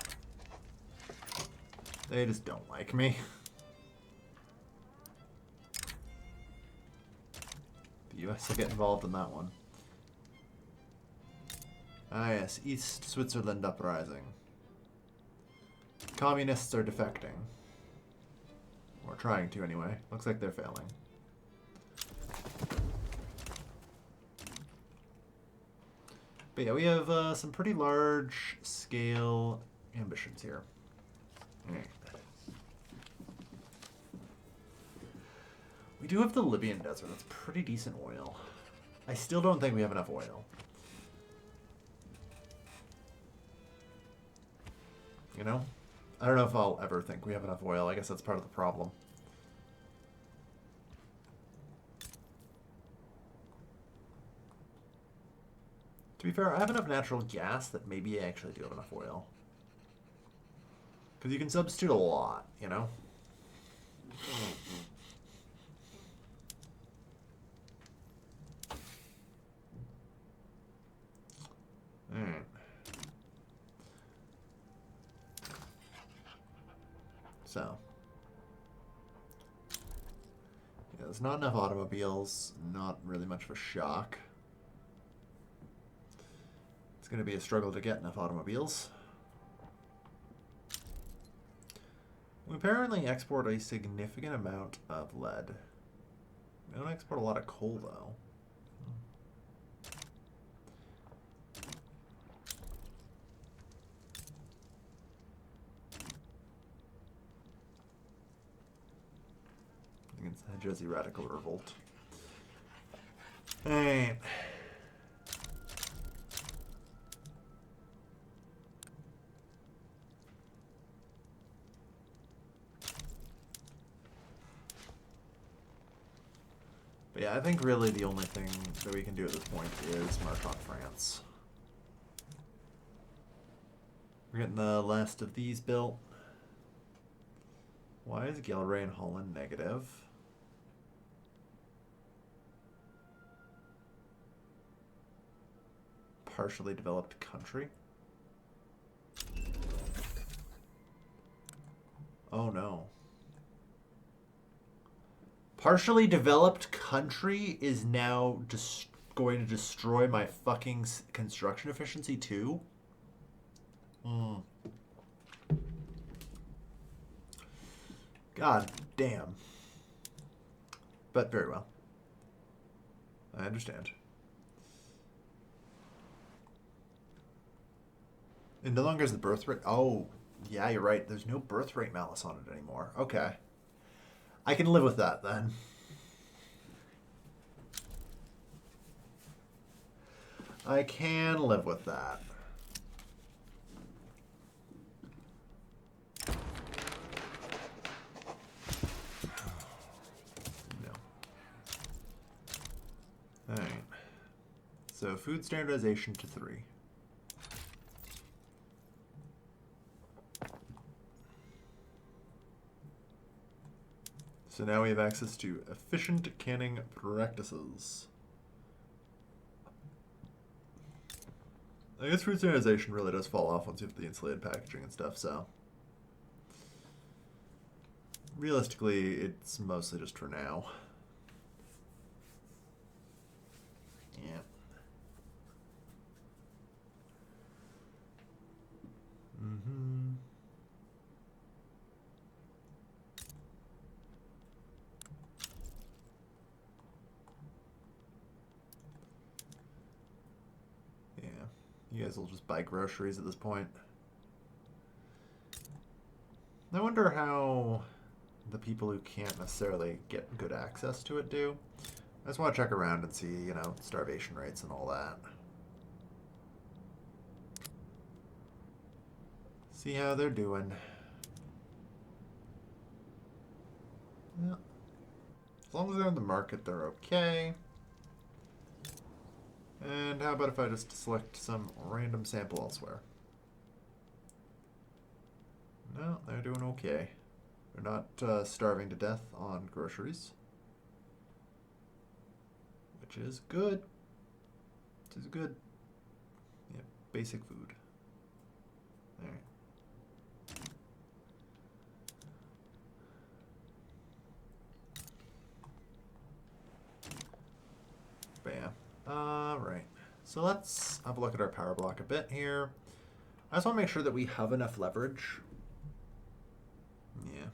Speaker 1: They just don't like me. The US will get involved in that one. Ah yes, East Switzerland uprising. Communists are defecting. Or trying to, anyway. Looks like they're failing. But yeah, we have some pretty large-scale ambitions here. Alright. We do have the Libyan desert. That's pretty decent oil. I still don't think we have enough oil. You know? I don't know if I'll ever think we have enough oil. I guess that's part of the problem. To be fair, I have enough natural gas that maybe I actually do have enough oil. Because you can substitute a lot, you know? Alright. So. Yeah, there's not enough automobiles. Not really much of a shock. It's going to be a struggle to get enough automobiles. We apparently export a significant amount of lead. We don't export a lot of coal, though. Against the Jersey Radical Revolt. Alright. But yeah, I think really the only thing that we can do at this point is march on France. We're getting the last of these built. Why is Gilray and Holland negative? Partially developed country? Oh no. Partially developed country is now just going to destroy my fucking construction efficiency too? God damn. But very well. I understand. And no longer is the birth rate. Oh, yeah, you're right. There's no birth rate malice on it anymore. Okay. I can live with that then. I can live with that. No. Alright. So food standardization to 3. So now we have access to efficient canning practices. I guess food standardization really does fall off once you have the insulated packaging and stuff, so. Realistically, it's mostly just for now. Yeah. Mm-hmm. You guys will just buy groceries at this point. I wonder how the people who can't necessarily get good access to it do. I just want to check around and see, you know, starvation rates and all that. See how they're doing. Yeah. As long as they're in the market, they're okay. And how about if I just select some random sample elsewhere? No, they're doing okay. They're not starving to death on groceries. Which is good. Which is good. Yeah, basic food. Alright. Bam. Alright. So let's have a look at our power block a bit here. I just want to make sure that we have enough leverage. Yeah.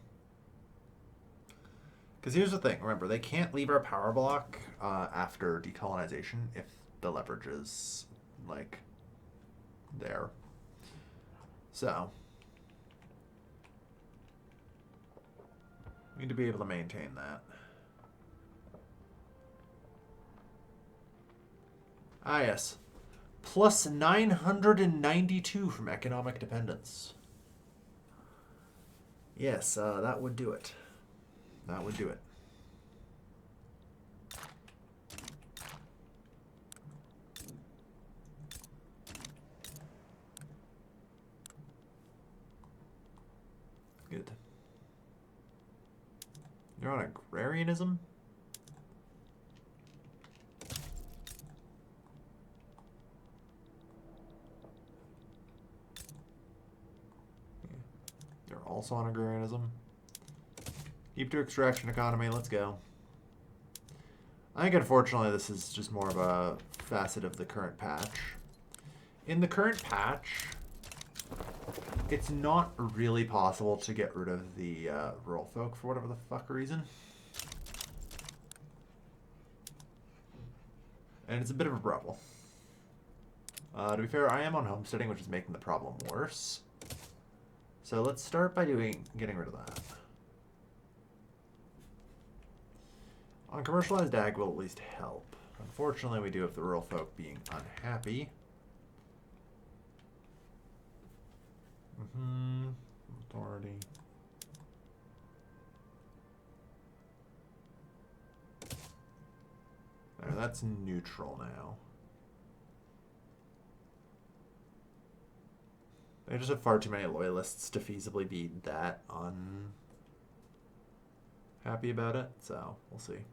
Speaker 1: Because here's the thing. Remember, they can't leave our power block after decolonization if the leverage is, like, there. So, we need to be able to maintain that. Ah, yes. Plus 992 from economic dependence. Yes, that would do it. That would do it. Good. You're on agrarianism? You're also on agrarianism. Keep to extraction economy, let's go. I think unfortunately this is just more of a facet of the current patch. In the current patch, it's not really possible to get rid of the rural folk for whatever the fuck reason. And it's a bit of a problem. To be fair, I am on homesteading, which is making the problem worse. So let's start by getting rid of that. On commercialized ag will at least help. Unfortunately, we do have the rural folk being unhappy. Authority. There, that's neutral now. They just have far too many loyalists to feasibly be that unhappy about it, so we'll see.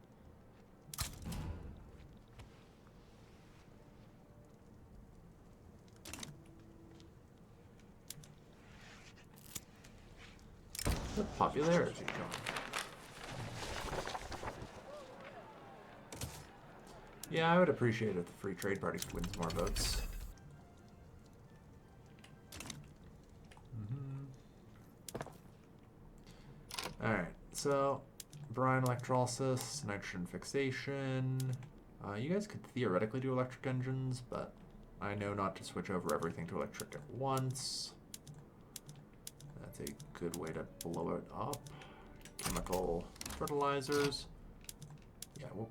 Speaker 1: The popularity going. Yeah, I would appreciate it if the Free Trade Party wins more votes. Alright, so brine electrolysis, nitrogen fixation. You guys could theoretically do electric engines, but I know not to switch over everything to electric at once. That's a good way to blow it up. Chemical fertilizers. Yeah, well.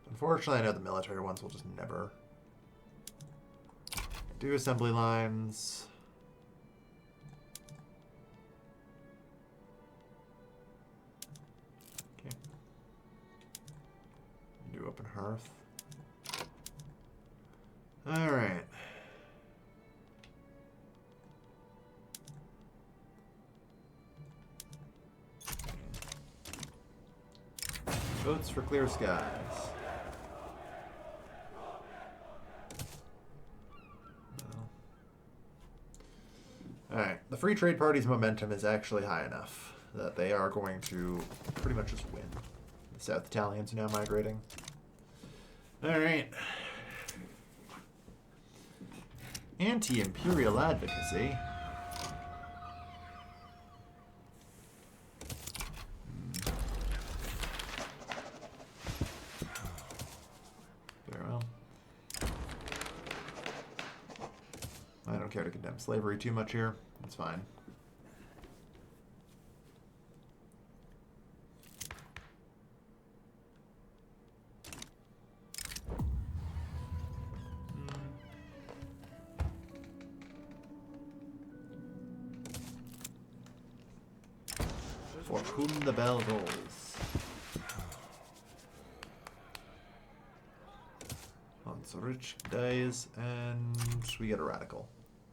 Speaker 1: Unfortunately, I know the military ones will just never do assembly lines. Okay. Do open hearth. All right. Votes for clear skies. Alright, the Free Trade Party's momentum is actually high enough that they are going to pretty much just win. The South Italians are now migrating. Alright. Anti-imperial advocacy. Very well. I don't care to condemn slavery too much here. It's fine. For whom the bell tolls. Hans Rich dies, and we get a radical.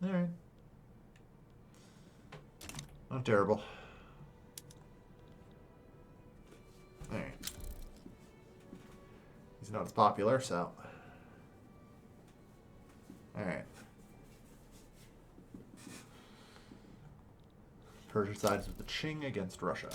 Speaker 1: Alright. Not terrible. Alright. He's not as popular, so. Alright. Persia sides with the Qing against Russia.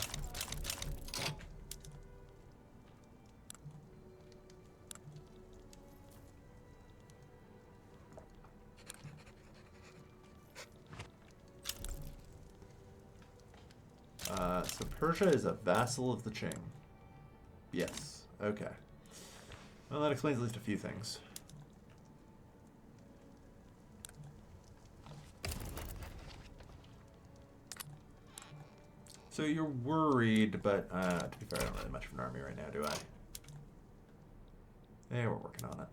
Speaker 1: So Persia is a vassal of the Qing. Yes. Okay. Well, that explains at least a few things. So you're worried, but to be fair, I don't really much of an army right now, do I? Yeah, we're working on it.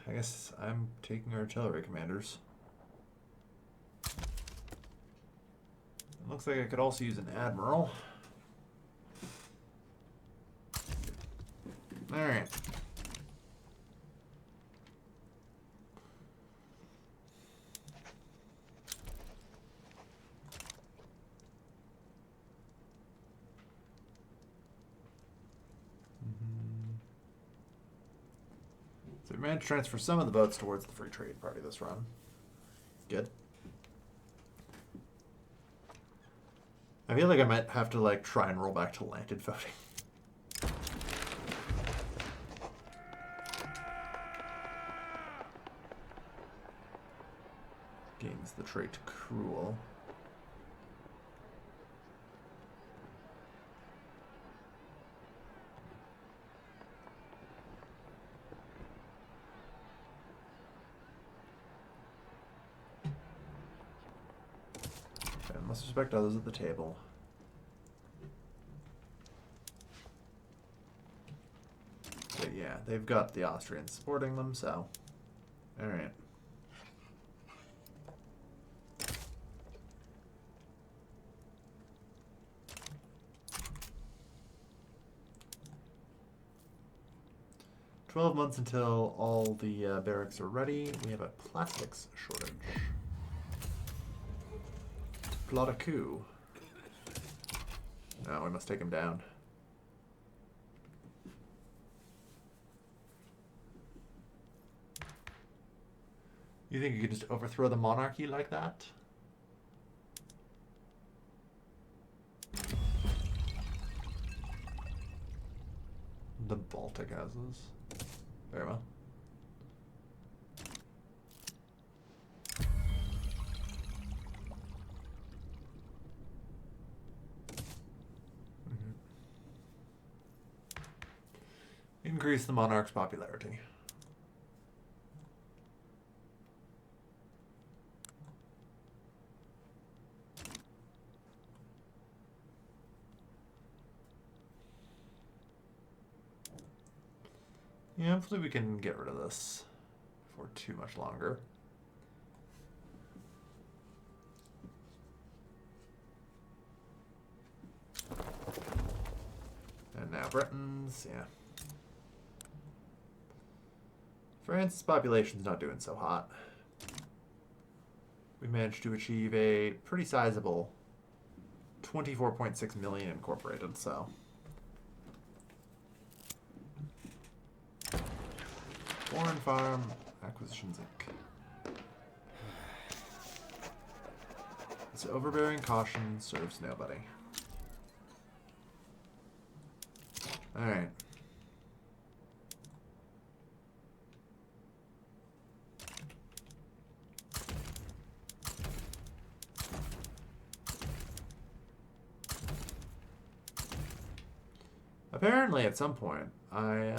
Speaker 1: I guess I'm taking artillery commanders. It looks like I could also use an admiral. Alright. So we managed to transfer some of the votes towards the Free Trade Party this run. Good. I feel like I might have to like try and roll back to landed voting. Gains the trait Cruel. Must respect others at the table. But yeah, they've got the Austrians supporting them, so. Alright. $12 months until all the barracks are ready. We have a plastics shortage. Plot a coup. No, we must take him down. You think you could just overthrow the monarchy like that? The Baltic houses. Very well. Increase the monarch's popularity. Yeah, hopefully we can get rid of this for too much longer. And now Britons, yeah. France's population's not doing so hot. We managed to achieve a pretty sizable 24.6 million incorporated, so. Foreign Farm Acquisitions Inc. This overbearing caution serves nobody. Alright. Apparently, at some point, I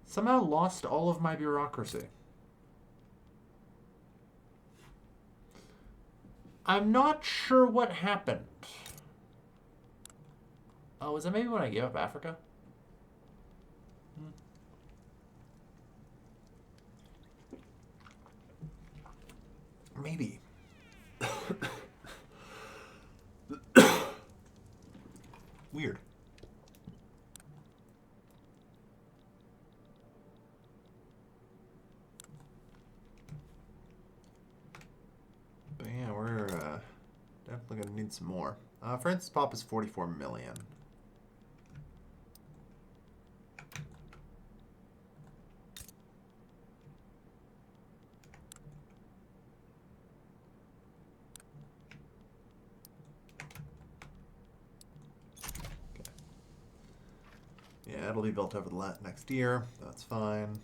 Speaker 1: somehow lost all of my bureaucracy. I'm not sure what happened. Oh, was it maybe when I gave up Africa? maybe. Weird. But yeah, we're definitely gonna need some more. Francis Pop is 44 million. Yeah, it'll be built over the next year. That's fine.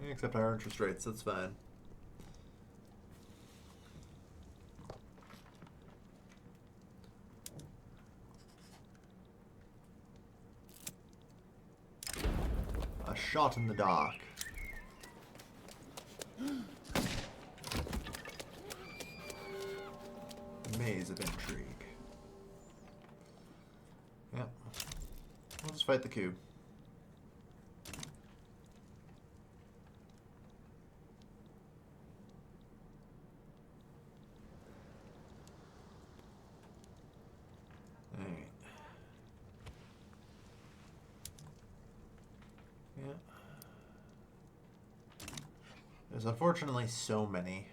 Speaker 1: Except our interest rates, that's fine. A shot in the dark. Maze of intrigue. Yeah. We'll just fight the cube. Alright. Yeah. There's unfortunately so many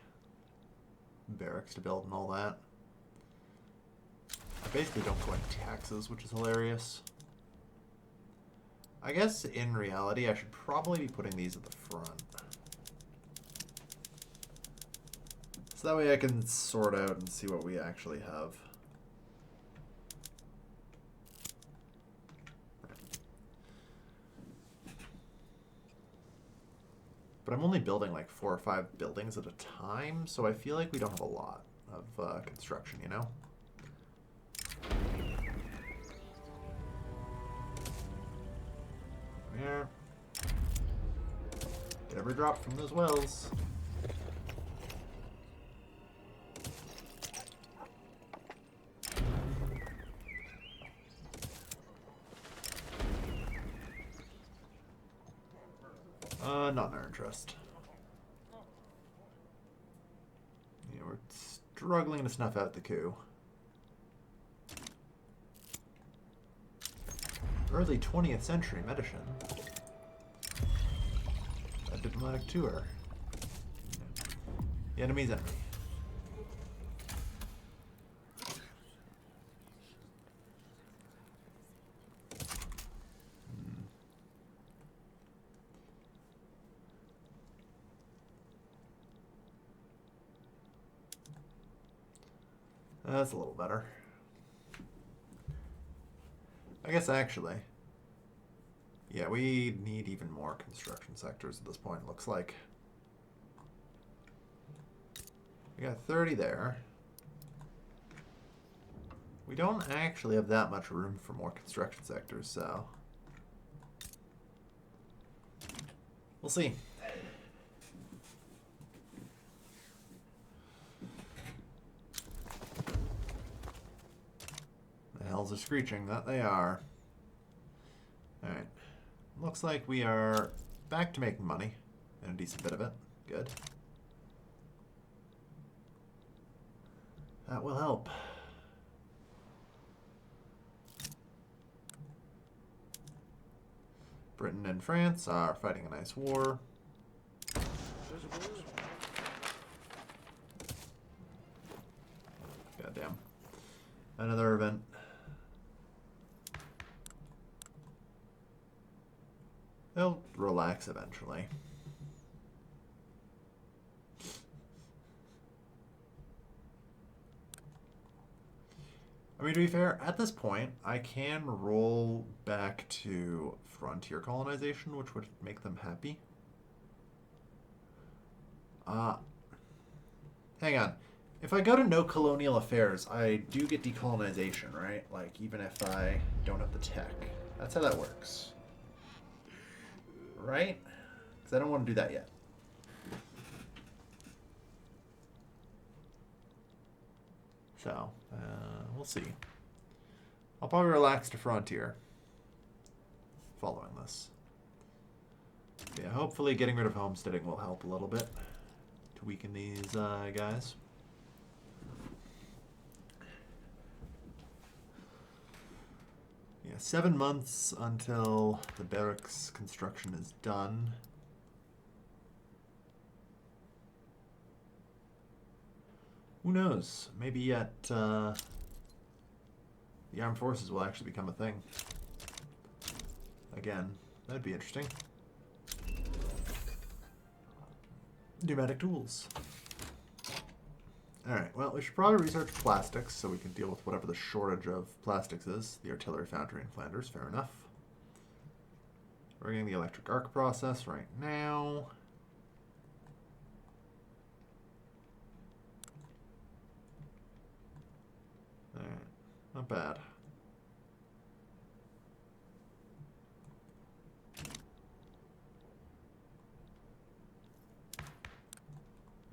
Speaker 1: barracks to build and all that. I basically don't collect taxes, which is hilarious. I guess in reality I should probably be putting these at the front. So that way I can sort out and see what we actually have. But I'm only building like 4 or 5 buildings at a time, so I feel like we don't have a lot of construction, you know? Yeah. Get every drop from those wells. Not in our interest. Yeah, we're struggling to snuff out the coup. Early 20th century medicine. A diplomatic tour. The enemy's enemy. That's a little better. I guess actually. Yeah, we need even more construction sectors at this point, it looks like. We got 30 there. We don't actually have that much room for more construction sectors, so... we'll see. The hells are screeching, that they are. Alright. Looks like we are back to making money, and a decent bit of it. Good. That will help. Britain and France are fighting a nice war. Goddamn. Another event. They'll relax eventually. I mean, to be fair, at this point, I can roll back to frontier colonization, which would make them happy. Hang on. If I go to no colonial affairs, I do get decolonization, right? Like, even if I don't have the tech. That's how that works. Right? Because I don't want to do that yet. So, we'll see. I'll probably relax to Frontier following this. Yeah, hopefully getting rid of homesteading will help a little bit to weaken these guys. Yeah, 7 months until the barracks construction is done. Who knows? Maybe yet the armed forces will actually become a thing. Again, that'd be interesting. Pneumatic tools. Alright, well, we should probably research plastics so we can deal with whatever the shortage of plastics is. The artillery foundry in Flanders, fair enough. We're getting the electric arc process right now. Alright, not bad.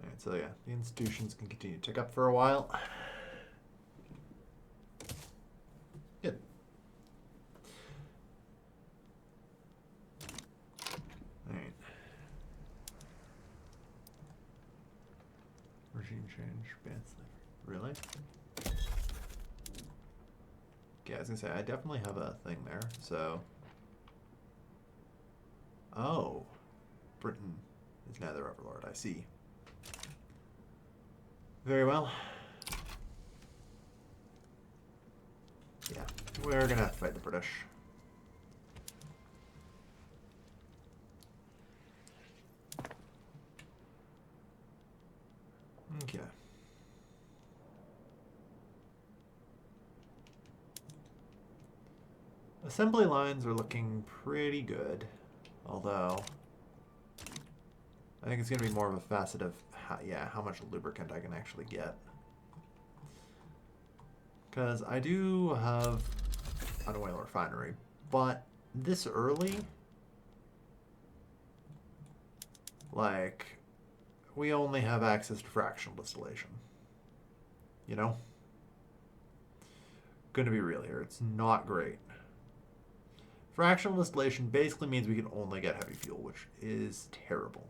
Speaker 1: Alright, so yeah, the institutions can continue to tick up for a while. Good. Alright. Regime change, ban slavery. Really? Yeah, I was gonna say, I definitely have a thing there, so... Oh. Britain is now their overlord, I see. Very well. Yeah, we're gonna have to fight the British. Okay. Assembly lines are looking pretty good, although I think it's going to be more of a facet of how much lubricant I can actually get. Because I do have an oil refinery, but this early, like, we only have access to fractional distillation. You know? Gonna be real here, it's not great. Fractional distillation basically means we can only get heavy fuel, which is terrible.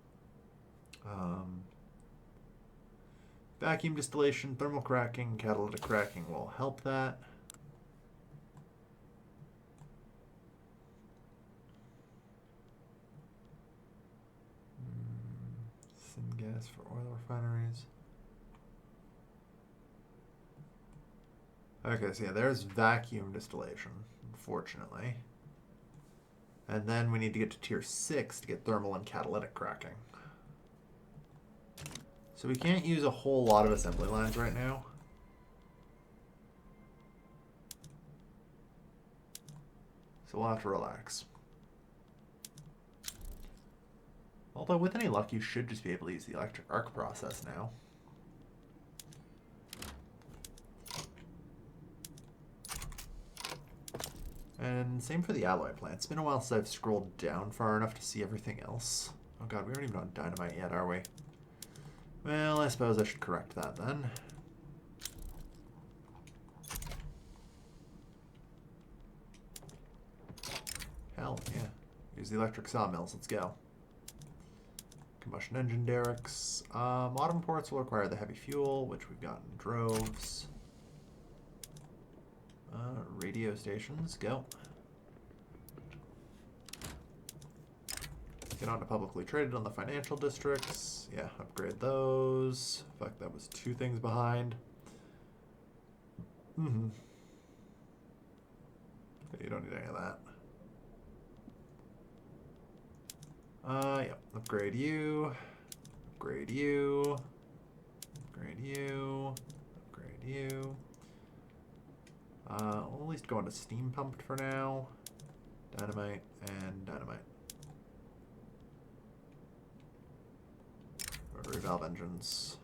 Speaker 1: Vacuum distillation, thermal cracking, catalytic cracking will help that. Syngas for oil refineries. Okay, so yeah, there's vacuum distillation, unfortunately. And then we need to get to tier 6 to get thermal and catalytic cracking. So we can't use a whole lot of assembly lines right now. So we'll have to relax. Although with any luck, you should just be able to use the electric arc process now. And same for the alloy plant. It's been a while since I've scrolled down far enough to see everything else. Oh god, we aren't even on dynamite yet, are we? Well, I suppose I should correct that then. Hell, yeah. Use the electric sawmills. Let's go. Combustion engine derricks. Modern ports will require the heavy fuel, which we've got in droves. Radio stations, go. Get on to publicly traded on the financial districts. Yeah, upgrade those. Fuck, that was 2 things behind. You don't need any of that. Yep. Upgrade you. Upgrade you. Upgrade you. Upgrade you. We'll at least go into steam pumped for now. Dynamite and dynamite. Rotary valve engines.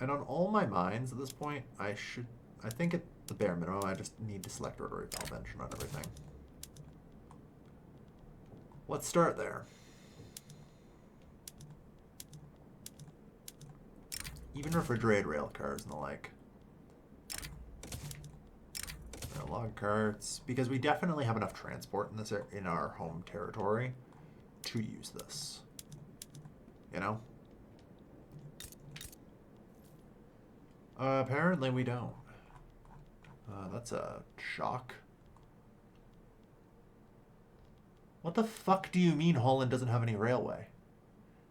Speaker 1: And on all my mines at this point, I think at the bare minimum, I just need to select rotary valve engine on everything. Let's start there. Even refrigerated rail cars and the like. log carts, because we definitely have enough transport in this in our home territory to use this. You know? Apparently we don't. That's a shock. What the fuck do you mean Holland doesn't have any railway?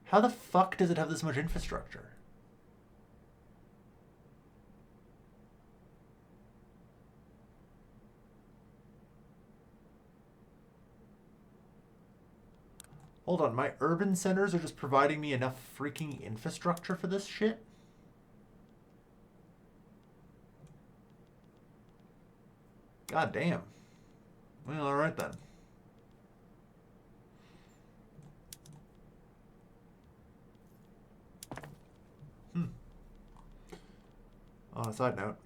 Speaker 1: How the fuck does it have this much infrastructure? Hold on, my urban centers are just providing me enough freaking infrastructure for this shit? God damn. Well, alright then. On a side note,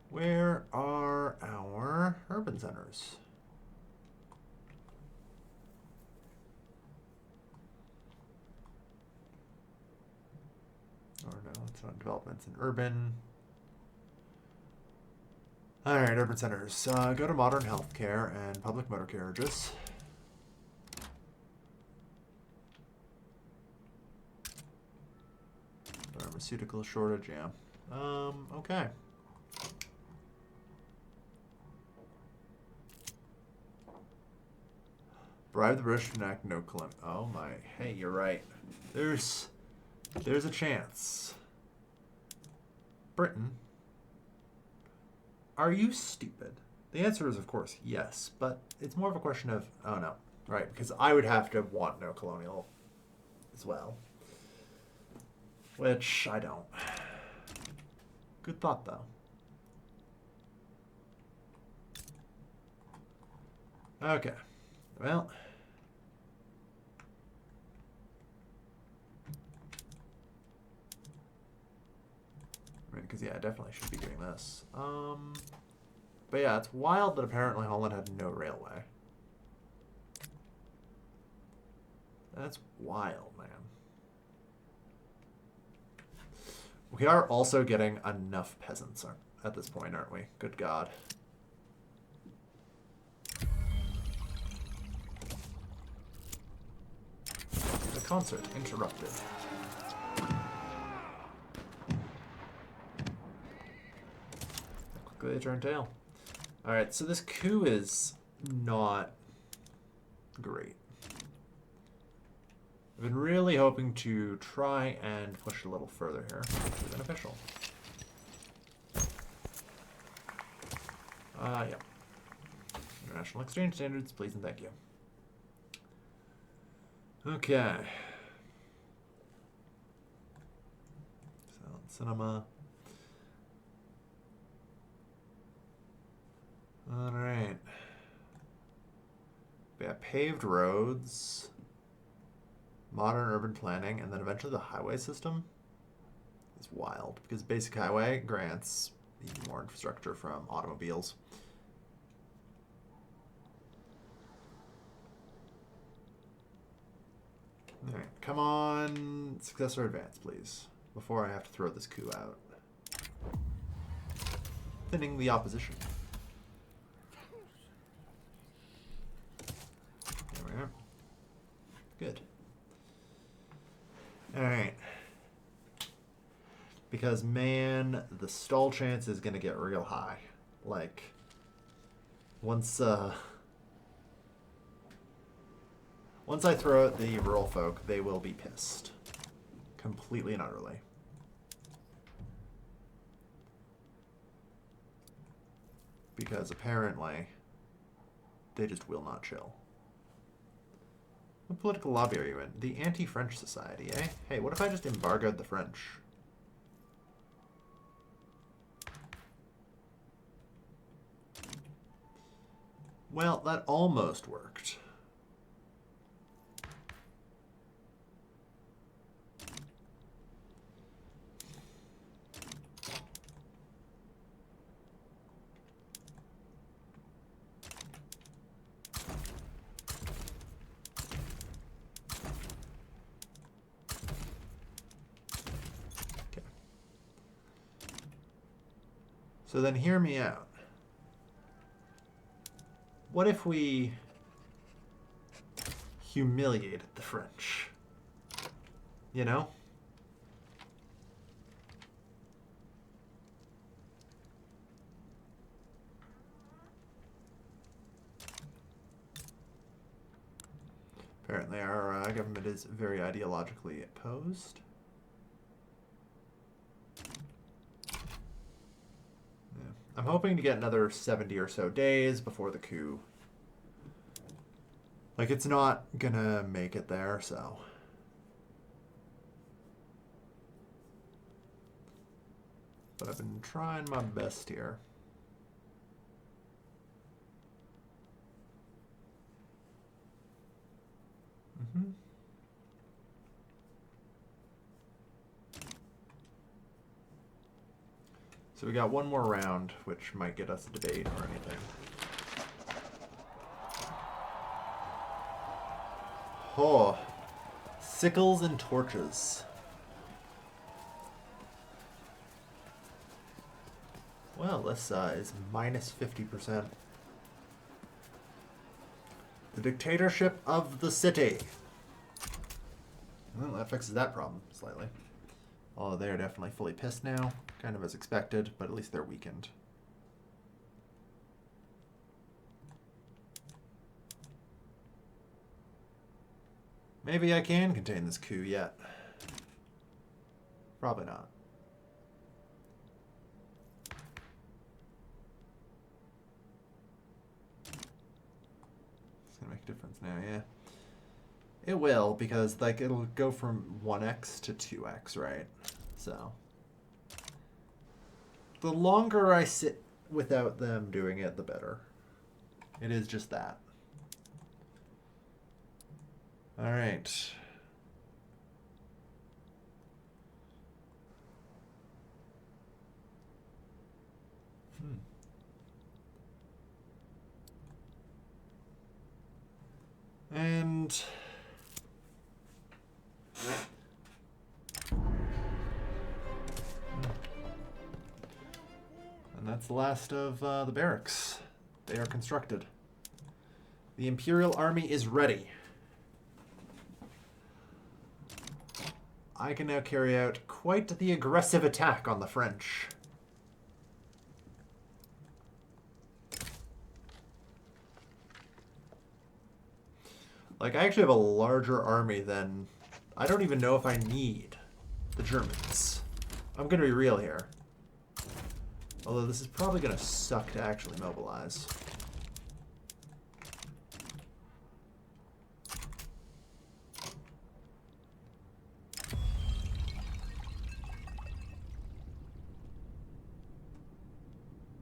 Speaker 1: where are our urban centers? Or no, it's not developments in urban. Alright, urban centers. Go to modern healthcare and public motor carriages. Pharmaceutical shortage, yeah. Okay. Bribe the British to enact no colonial. Oh my. Hey, you're right. There's a chance. Britain. Are you stupid? The answer is, of course, yes. But it's more of a question of, oh no. Right, because I would have to want no colonial as well. Which I don't. Good thought, though. Okay. Well. I mean, because, yeah, I definitely should be doing this. But yeah, it's wild that apparently Holland had no railway. That's wild, man. We are also getting enough peasants at this point, aren't we? Good God. The concert interrupted. Quickly they turn tail. Alright, so this coup is not great. I've been really hoping to try and push a little further here. It's beneficial. Yeah. International exchange standards, please and thank you. Okay. Silent cinema. Alright. Yeah, paved roads. Modern urban planning, and then eventually the highway system is wild because basic highway grants even more infrastructure from automobiles. All right, come on, success or advance, please, before I have to throw this coup out. Thinning the opposition. There we are. Good. Alright. Because, man, the stall chance is going to get real high. Like, once I throw out the rural folk, they will be pissed. Completely and utterly. Because, apparently, they just will not chill. What political lobby are you in? The Anti-French Society, eh? Hey, what if I just embargoed the French? Well, that almost worked. So then hear me out. What if we humiliated the French? You know? Apparently our government is very ideologically opposed. Yeah. I'm hoping to get another 70 or so days before the coup. Like, it's not gonna make it there, so. But I've been trying my best here. Mm-hmm. So we got one more round, which might get us a debate or anything. Oh, sickles and torches. Well, this is minus 50%. The dictatorship of the city. Well, that fixes that problem slightly. Oh, they're definitely fully pissed now. Kind of as expected, but at least they're weakened. Maybe I can contain this coup yet. Probably not. It's gonna make a difference now, yeah. It will, because like it'll go from 1x to 2x, right? So the longer I sit without them doing it, the better. It is just that. All right. And that's the last of the barracks. They are constructed. The Imperial Army is ready. I can now carry out quite the aggressive attack on the French. Like, I actually have a larger army than... I don't even know if I need the Germans. I'm going to be real here. Although this is probably going to suck to actually mobilize.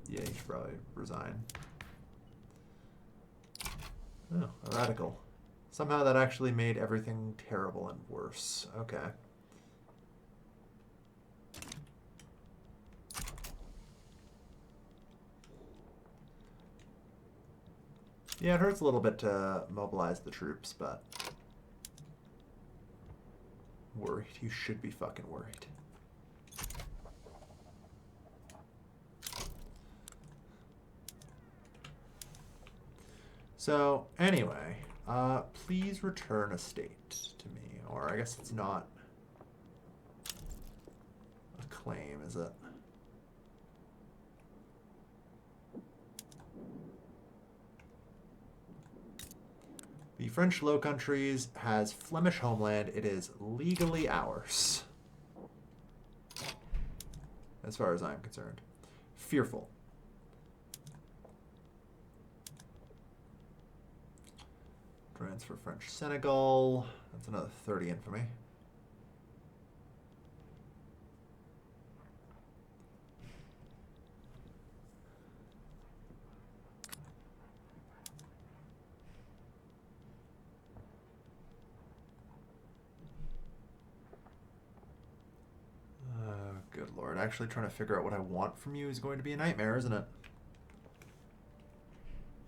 Speaker 1: Yeah, you should probably resign. Oh, a radical. Somehow that actually made everything terrible and worse. Okay. Yeah, it hurts a little bit to mobilize the troops, but... Worried. You should be fucking worried. So, anyway, please return a state to me. Or I guess it's not a claim, is it? The French Low Countries has Flemish homeland. It is legally ours. As far as I'm concerned. Fearful. Transfer French Senegal. That's another 30 infamy. Good lord. Actually trying to figure out what I want from you is going to be a nightmare, isn't it?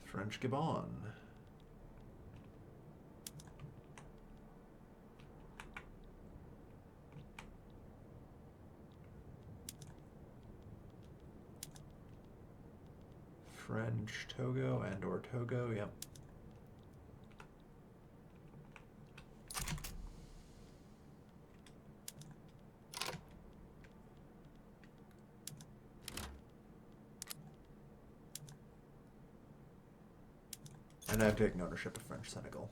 Speaker 1: French Gabon. French Togo and or Togo, yep. And I've taken ownership of French Senegal.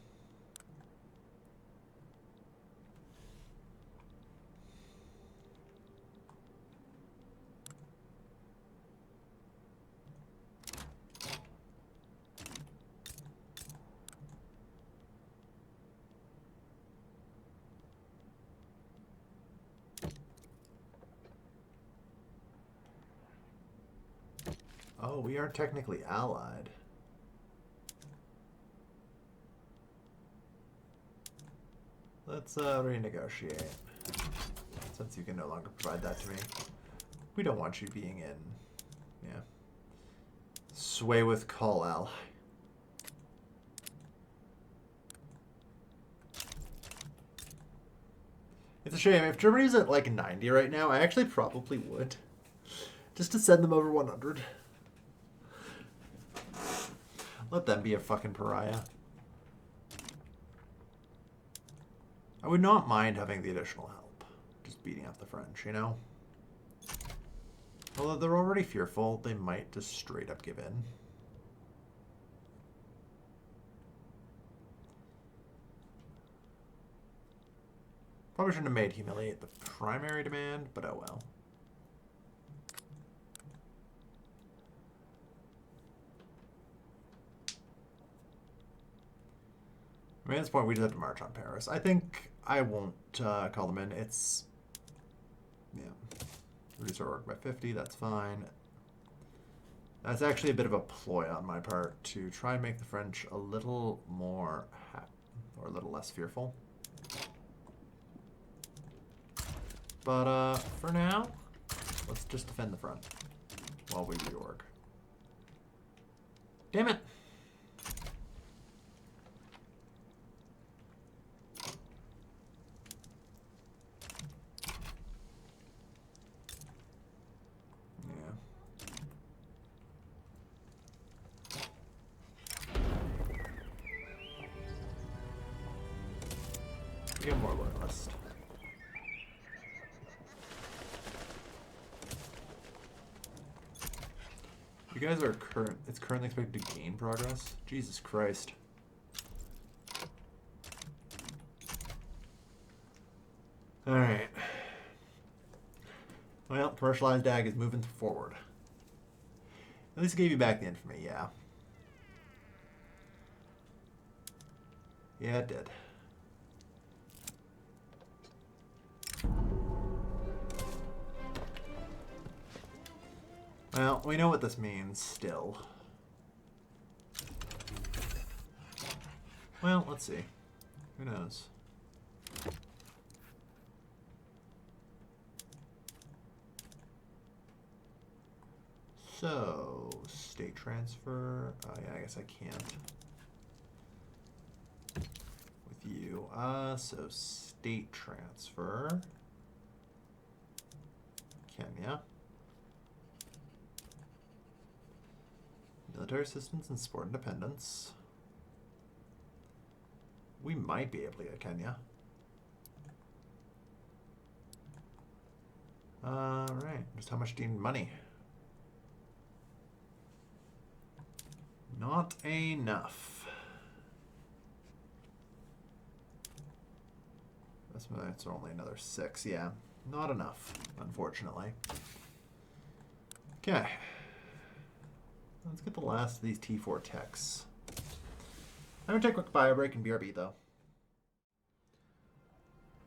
Speaker 1: Oh, we aren't technically allied. Let's renegotiate. Since you can no longer provide that to me. We don't want you being in, yeah. Sway with call ally. It's a shame. If Germany's at like 90 right now, I actually probably would. Just to send them over 100. Let them be a fucking pariah. I would not mind having the additional help. Just beating up the French, you know? Although they're already fearful, they might just straight up give in. Probably shouldn't have made humiliate the primary demand, but oh well. I mean, at this point, we just have to march on Paris. I think I won't call them in. It's, yeah, reduce our work by 50. That's fine. That's actually a bit of a ploy on my part to try and make the French a little more, or a little less fearful. But for now, let's just defend the front while we reorg. Damn it! We get more loyalist. You guys are it's currently expected to gain progress? Jesus Christ. Alright. Well, commercialized ag is moving forward. At least it gave you back the infamy, yeah. Yeah, it did. Well, we know what this means, still. Well, let's see. Who knows? So, state transfer. Oh, yeah, I guess I can't. With you. So state transfer. Kenya. Military assistance and sport independence. We might be able to get Kenya. Alright, just how much do you need money? Not enough. That's only another 6, yeah. Not enough, unfortunately. Okay. Let's get the last of these T4 techs. I'm going to take a quick bio break and BRB, though.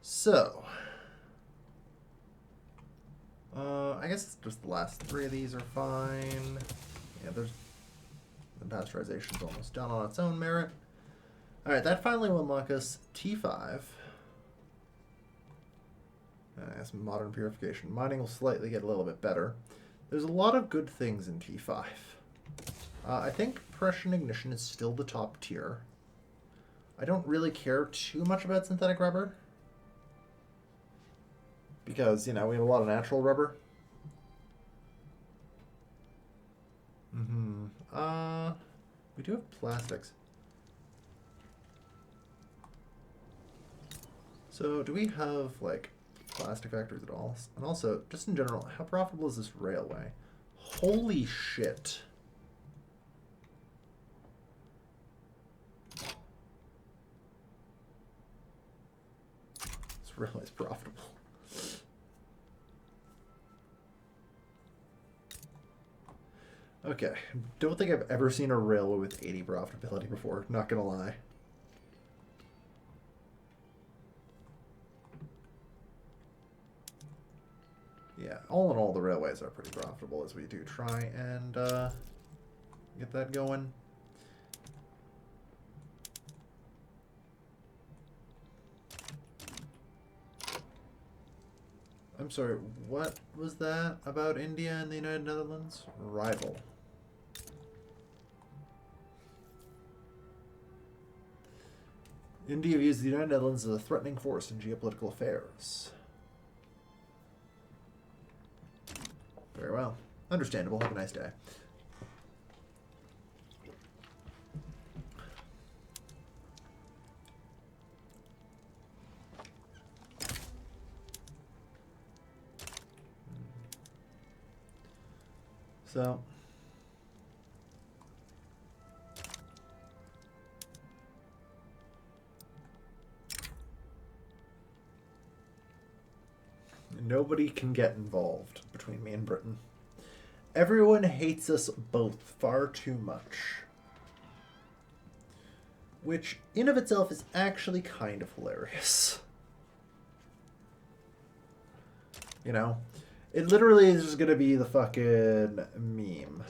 Speaker 1: So. I guess just the last 3 of these are fine. Yeah, there's... The pasteurization's almost done on its own merit. Alright, that finally will unlock us T5. Some modern purification. Mining will slightly get a little bit better. There's a lot of good things in T5. I think Prussian ignition is still the top tier. I don't really care too much about synthetic rubber. Because, you know, we have a lot of natural rubber. We do have plastics. So do we have, like, plastic factories at all? And also, just in general, how profitable is this railway? Holy shit. This railway's profitable. Okay, don't think I've ever seen a railway with 80 profitability before, not gonna lie. Yeah, all in all, the railways are pretty profitable as we do try and get that going. I'm sorry, what was that about India and the United Netherlands? Rival. India views the United Netherlands as a threatening force in geopolitical affairs. Very well. Understandable. Have a nice day. So, nobody can get involved between me and Britain. Everyone hates us both far too much. Which, in of itself, is actually kind of hilarious. You know? It literally is just gonna be the fucking meme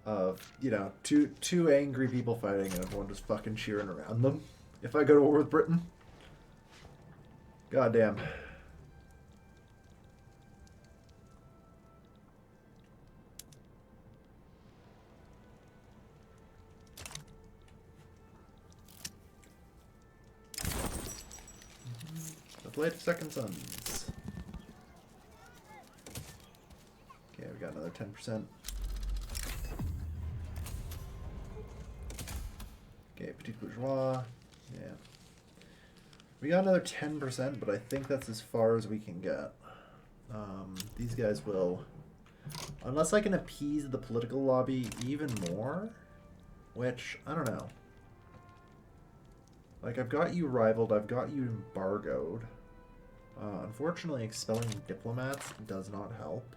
Speaker 1: of, you know, two angry people fighting and everyone just fucking cheering around them. If I go to war with Britain. Goddamn. The Blade of Second Sons. Okay, we got another 10%. Okay, Petit Bourgeois. Yeah. We got another 10%, but I think that's as far as we can get. These guys will... Unless I can appease the political lobby even more, which, I don't know. Like, I've got you rivaled, I've got you embargoed. Unfortunately, expelling diplomats does not help.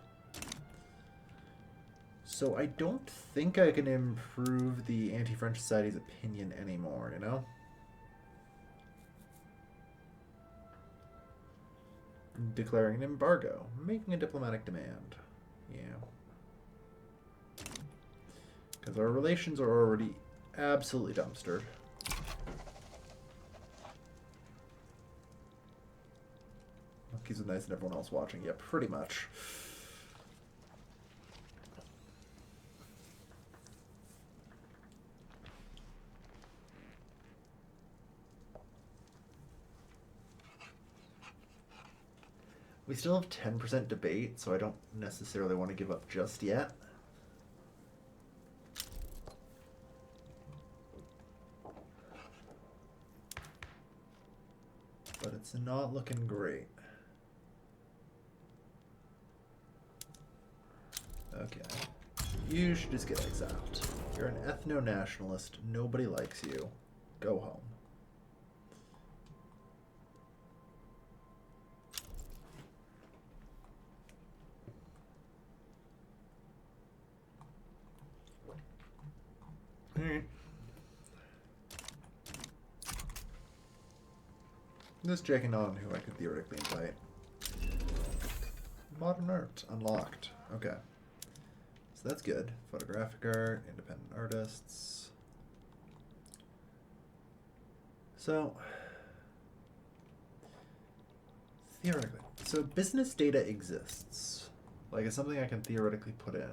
Speaker 1: So I don't think I can improve the Anti-French Society's opinion anymore, you know? Declaring an embargo. Making a diplomatic demand. Yeah. Because our relations are already absolutely dumpstered. Monkeys are nice and everyone else watching. Yeah, pretty much. We still have 10% debate, so I don't necessarily want to give up just yet. But it's not looking great. Okay. You should just get exiled. You're an ethno-nationalist. Nobody likes you. Go home. Alright. Just checking on who I could theoretically invite. Modern art. Unlocked. Okay. So that's good. Photographic art, independent artists. So, theoretically. So business data exists. Like, it's something I can theoretically put in.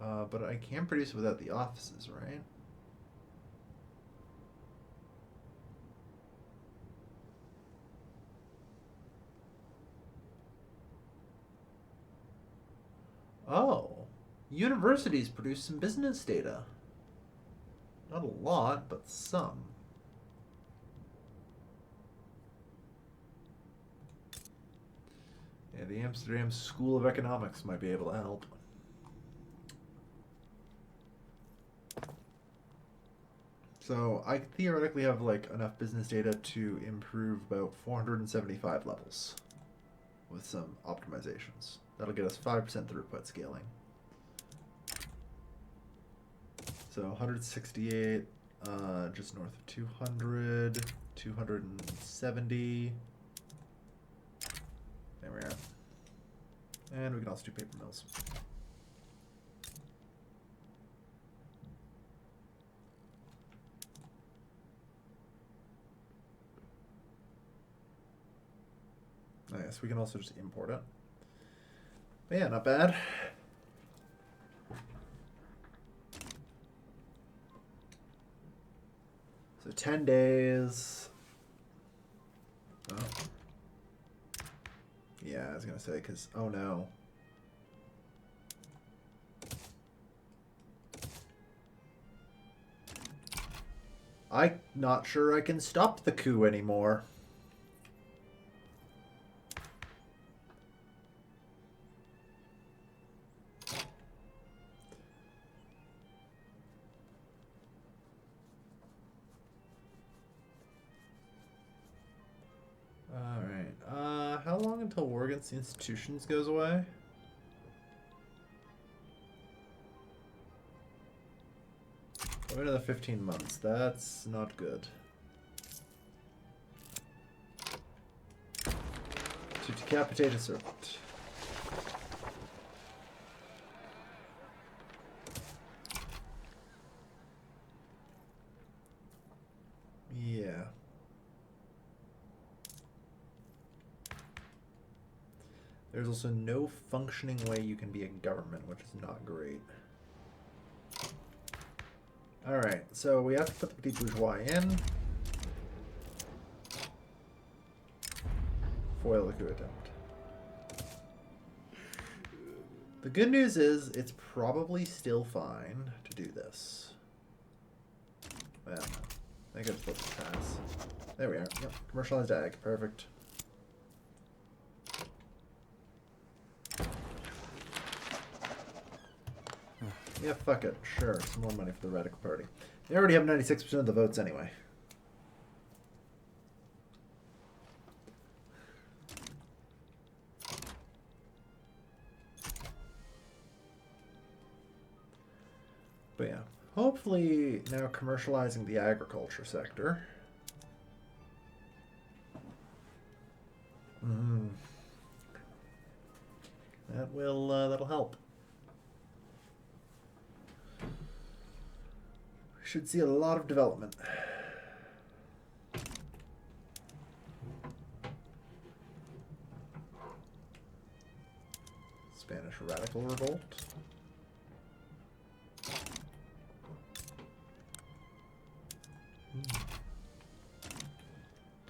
Speaker 1: But I can't produce it without the offices, right? Oh. Universities produce some business data. Not a lot, but some. Yeah, the Amsterdam School of Economics might be able to help. So I theoretically have like enough business data to improve about 475 levels with some optimizations. That'll get us 5% throughput scaling. So 168, just north of 200, 270. There we are. And we can also do paper mills. Nice, we can also just import it. But yeah, not bad. So 10 days. Oh. Yeah, I was gonna say, because, oh no. I'm not sure I can stop the coup anymore. Alright, how long until war against the institutions goes away? Another 15 months. That's not good. To decapitate a serpent. Yeah. There's also no functioning way you can be a government, which is not great. Alright, so we have to put the petit bourgeois in. Foil the coup attempt. The good news is it's probably still fine to do this. Well, I think it's supposed to pass. There we are. Yep, commercialized ag. Perfect. Yeah, fuck it. Sure, some more money for the Radical Party. They already have 96% of the votes anyway. But yeah, hopefully now commercializing the agriculture sector. That'll help. Should see a lot of development. Spanish radical revolt.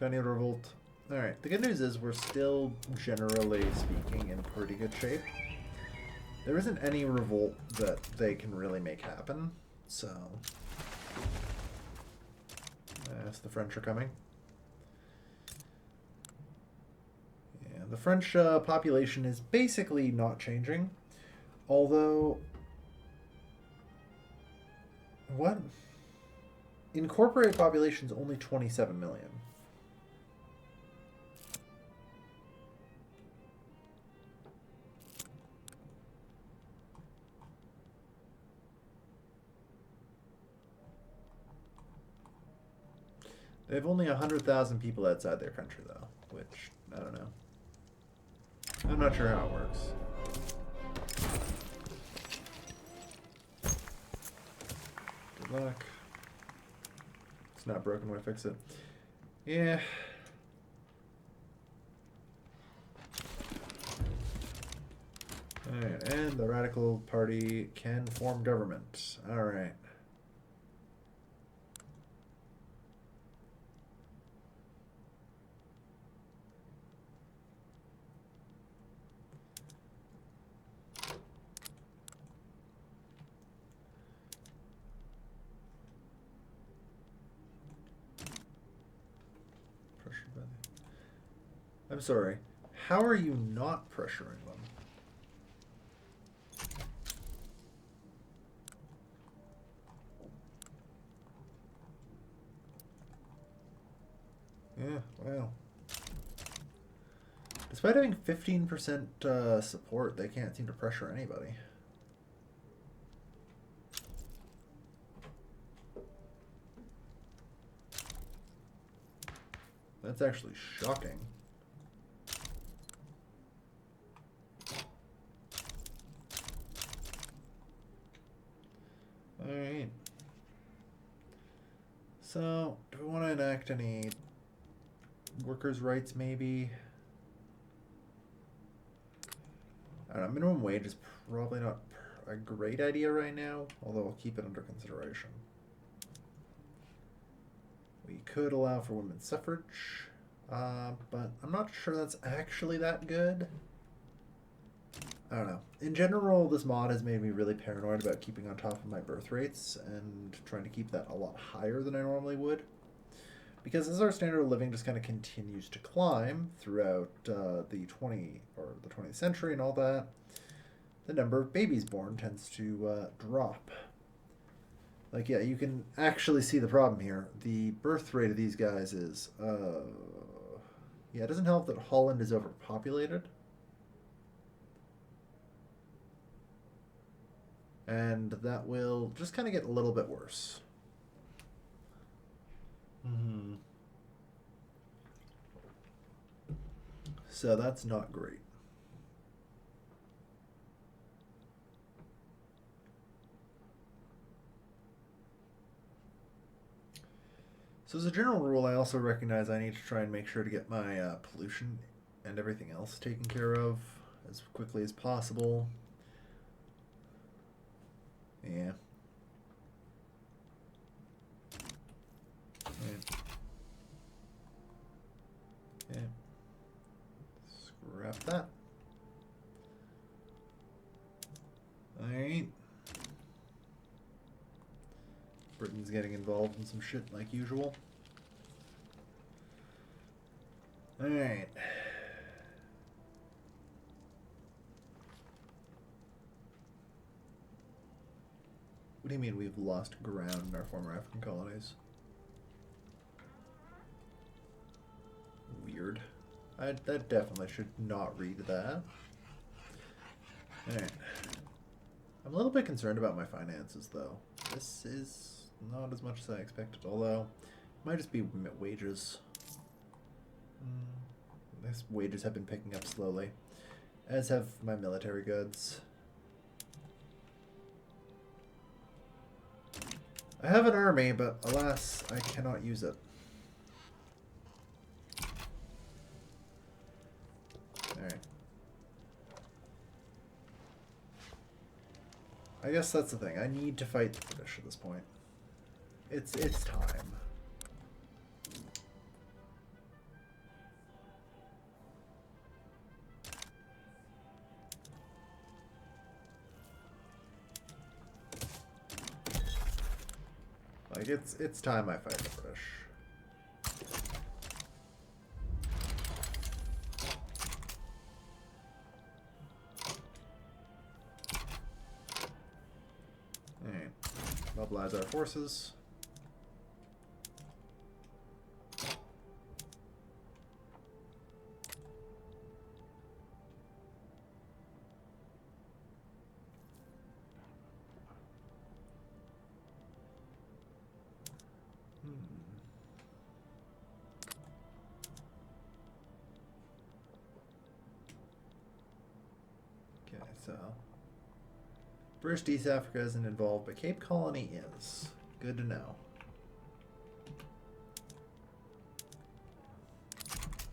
Speaker 1: Tiny revolt. Alright, the good news is we're still, generally speaking, in pretty good shape. There isn't any revolt that they can really make happen, so... Yes, the French are coming. Yeah, the French population is basically not changing. Although... What? Incorporated population is only 27 million. They have only 100,000 people outside their country, though, which, I don't know. I'm not sure how it works. Good luck. It's not broken when I fix it. Yeah. Alright, and the Radical Party can form government. Alright. I'm sorry. How are you not pressuring them? Yeah, well. Despite having 15% support, they can't seem to pressure anybody. That's actually shocking. Alright. So, do we want to enact any workers' rights, maybe? I don't know, minimum wage is probably not a great idea right now, although I'll keep it under consideration. We could allow for women's suffrage, but I'm not sure that's actually that good. I don't know. In general, this mod has made me really paranoid about keeping on top of my birth rates and trying to keep that a lot higher than I normally would. Because as our standard of living just kind of continues to climb throughout the 20th century and all that, the number of babies born tends to drop. Like, yeah, you can actually see the problem here. The birth rate of these guys is, yeah, it doesn't help that Holland is overpopulated. And that will just kind of get a little bit worse. Mm-hmm. So that's not great. So as a general rule, I also recognize I need to try and make sure to get my pollution and everything else taken care of as quickly as possible. Yeah. Yeah. Scrap that. Alright. Britain's getting involved in some shit like usual. Alright. What do you mean we've lost ground in our former African colonies? Weird. That definitely should not read that. Alright. I'm a little bit concerned about my finances, though. This is not as much as I expected, although it might just be wages. These wages have been picking up slowly, as have my military goods. I have an army, but alas, I cannot use it. Alright. I guess that's the thing. I need to fight the British at this point. It's time. Like, it's time I fight the British. Alright. Mobilize our forces. Okay, so British East Africa isn't involved, but Cape Colony is. Good to know.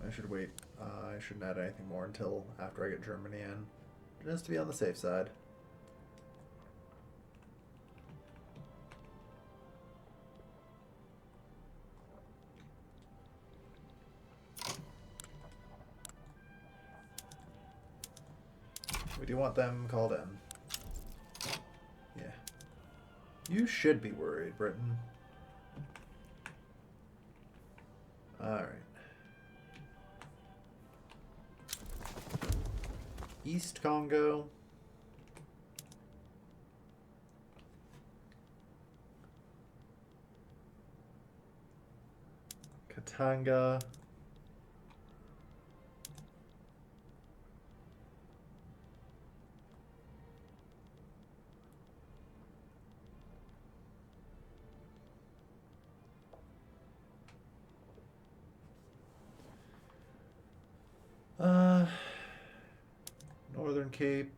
Speaker 1: I should wait. I shouldn't add anything more until after I get Germany in, just to be on the safe side. We do want them called in. Yeah. You should be worried, Britain. Alright. East Congo. Katanga. Northern Cape.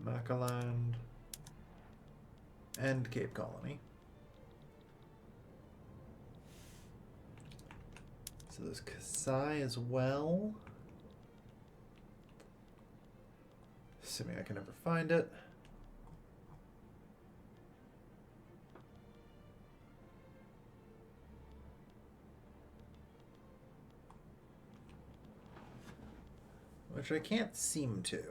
Speaker 1: Namaqualand. And Cape Colony. So there's Kasai as well. Assuming I can never find it. Which I can't seem to.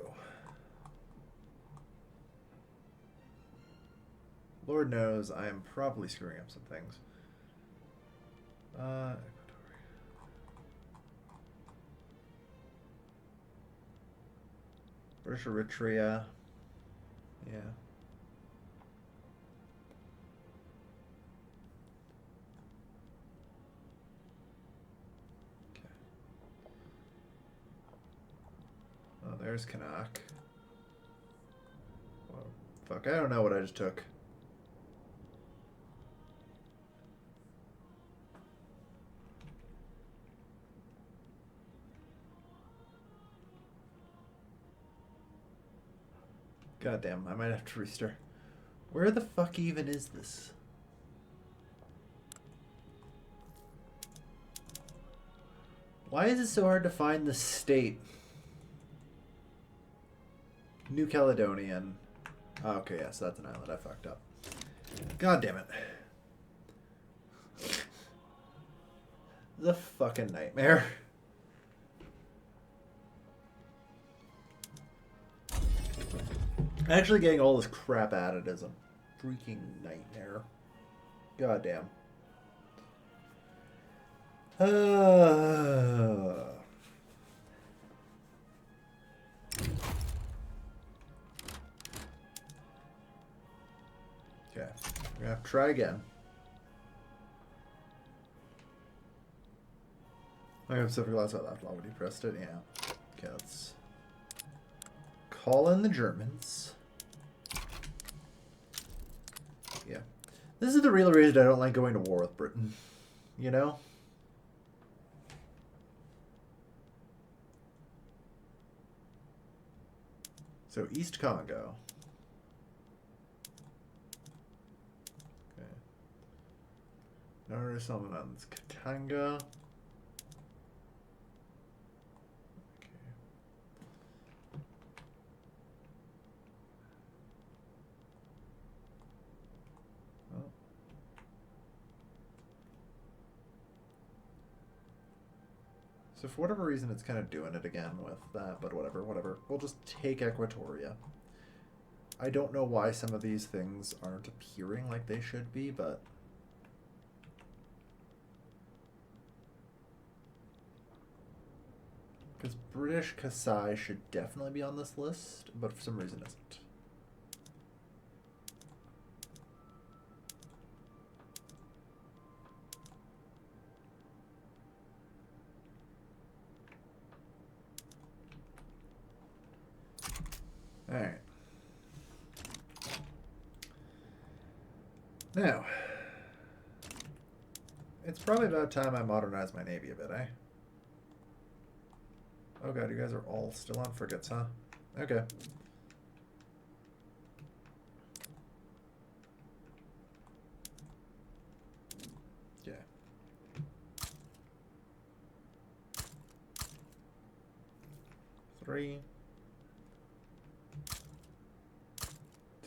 Speaker 1: Lord knows I am probably screwing up some things. British Eritrea. Yeah. Okay. Oh, there's Kanak. Oh, fuck, I don't know what I just took. Goddamn, I might have to restart. Where the fuck even is this? Why is it so hard to find the state? New Caledonian. Oh, okay, yeah, so that's an island. I fucked up. God damn it. The fucking nightmare. Actually getting all this crap added is a freaking nightmare. God damn. Okay, we have to try again. I have Pacific last out left when you pressed it. Yeah. Okay, let's call in the Germans. Yeah. This is the real reason I don't like going to war with Britain. You know? So, East Congo. Okay. Northern Solomons. Katanga. So for whatever reason, it's kind of doing it again with that, but whatever. We'll just take Equatoria. I don't know why some of these things aren't appearing like they should be, but... Because British Kasai should definitely be on this list, but for some reason isn't. Alright. Now, it's probably about time I modernize my navy a bit, eh? Oh god, you guys are all still on frigates, huh? Okay. Yeah. Three.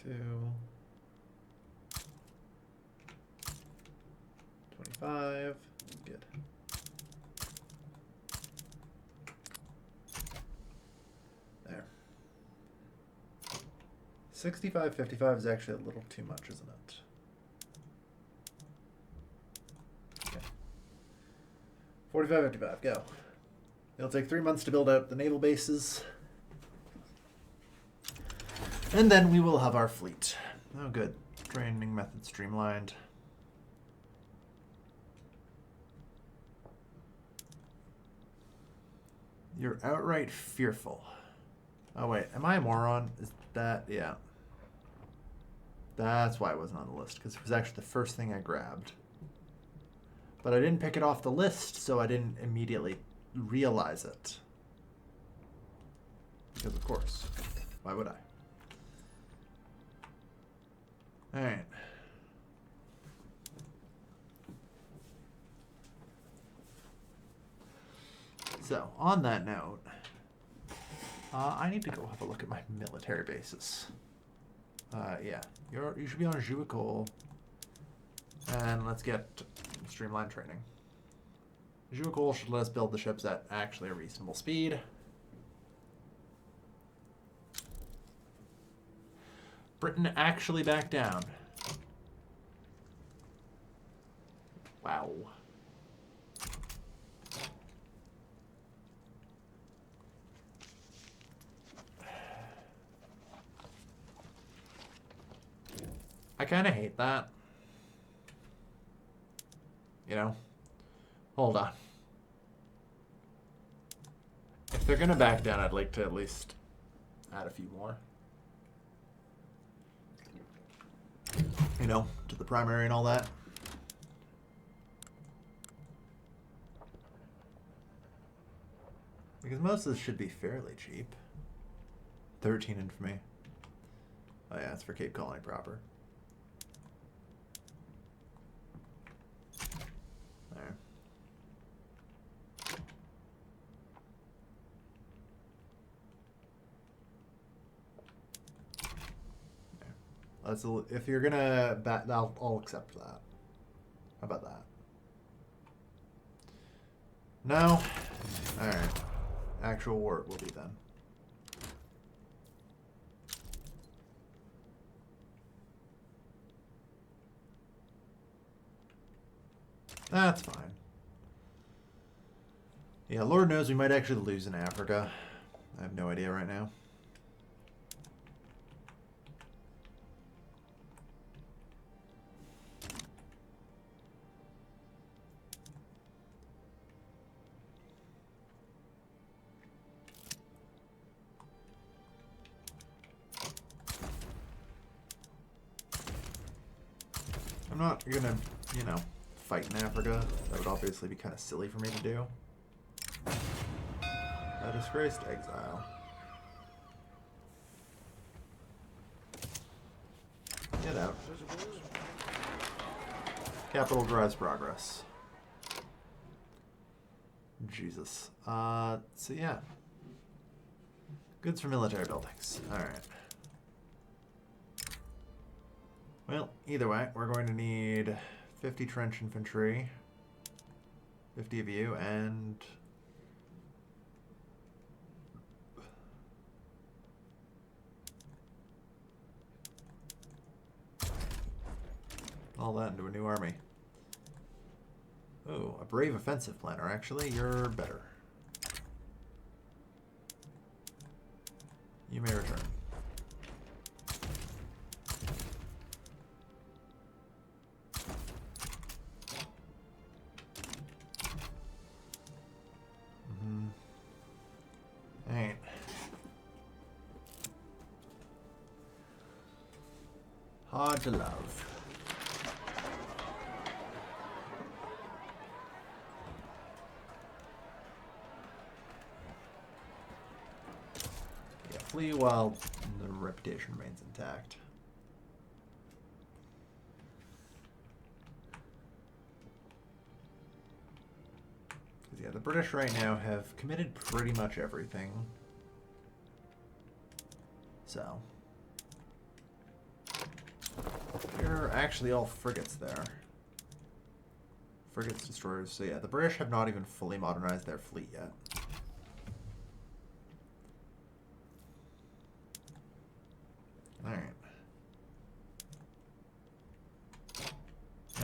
Speaker 1: 2. 25. Good. There. 65, 55 is actually a little too much, isn't it? Okay. 45, 55, go. It'll take 3 months to build out the naval bases. And then we will have our fleet. Oh, good. Training method streamlined. You're outright fearful. Oh, wait. Am I a moron? Is that... Yeah. That's why it wasn't on the list, because it was actually the first thing I grabbed. But I didn't pick it off the list, so I didn't immediately realize it. Because, of course, why would I? Alright. So, on that note, I need to go have a look at my military bases. Yeah, you should be on Juicole. And let's get streamlined training. Juicole should let us build the ships at actually a reasonable speed. Britain actually backed down. Wow. I kind of hate that. You know? Hold on. If they're gonna back down, I'd like to at least add a few more. You know, to the primary and all that. Because most of this should be fairly cheap. 13 infamy. Oh yeah, it's for Cape Colony proper. There. Let's, if you're gonna bat, I'll accept that. How about that? No? Alright. Actual war it will be then. That's fine. Yeah, Lord knows we might actually lose in Africa. I have no idea right now. I'm not gonna, you know, fight in Africa. That would obviously be kind of silly for me to do. A disgraced exile. Get out. Capital drives progress. Jesus. So yeah. Goods for military buildings. Alright. Well, either way, we're going to need 50 trench infantry, 50 of you, and all that into a new army. Oh, a brave offensive planner, actually. You're better. You may return. Alright. Hard to love. Yeah, flee while the reputation remains intact. Yeah, the British right now have committed pretty much everything. So. You're actually all frigates there. Frigates, destroyers. So yeah, the British have not even fully modernized their fleet yet. Alright.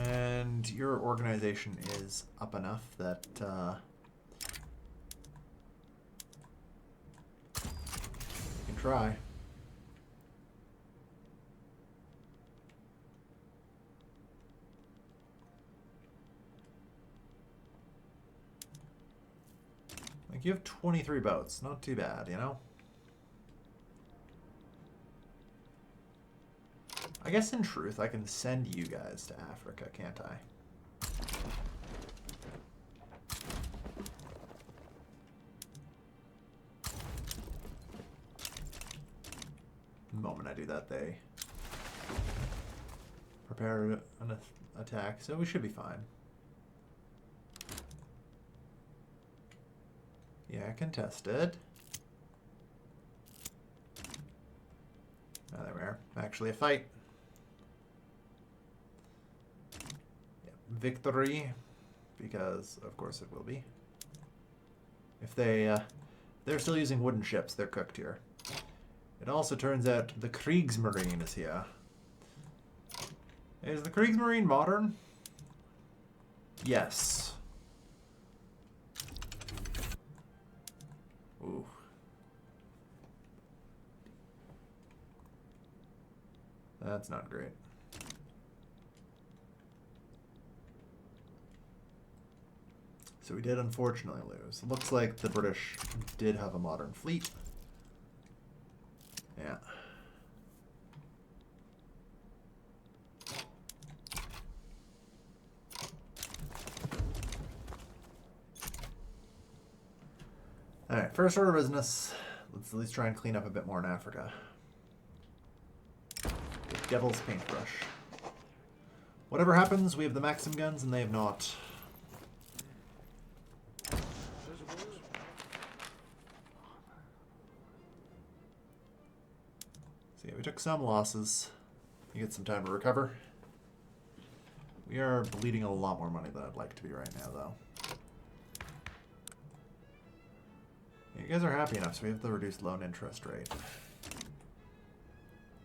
Speaker 1: And your organization is up enough that try. Like, you have 23 boats. Not too bad, you know? I guess in truth, I can send you guys to Africa, can't I? The moment I do that, they prepare an attack, so we should be fine. Yeah, contested. Oh, there we are. Actually a fight. Yeah, victory, because of course it will be. If they're still using wooden ships, they're cooked here. It also turns out the Kriegsmarine is here. Is the Kriegsmarine modern? Yes. Ooh. That's not great. So we did unfortunately lose. Looks like the British did have a modern fleet. Yeah. Alright, first order of business. Let's at least try and clean up a bit more in Africa. The Devil's Paintbrush. Whatever happens, we have the Maxim guns and they have not. So yeah, we took some losses. You get some time to recover. We are bleeding a lot more money than I'd like to be right now, though. You guys are happy enough, so we have the reduced loan interest rate.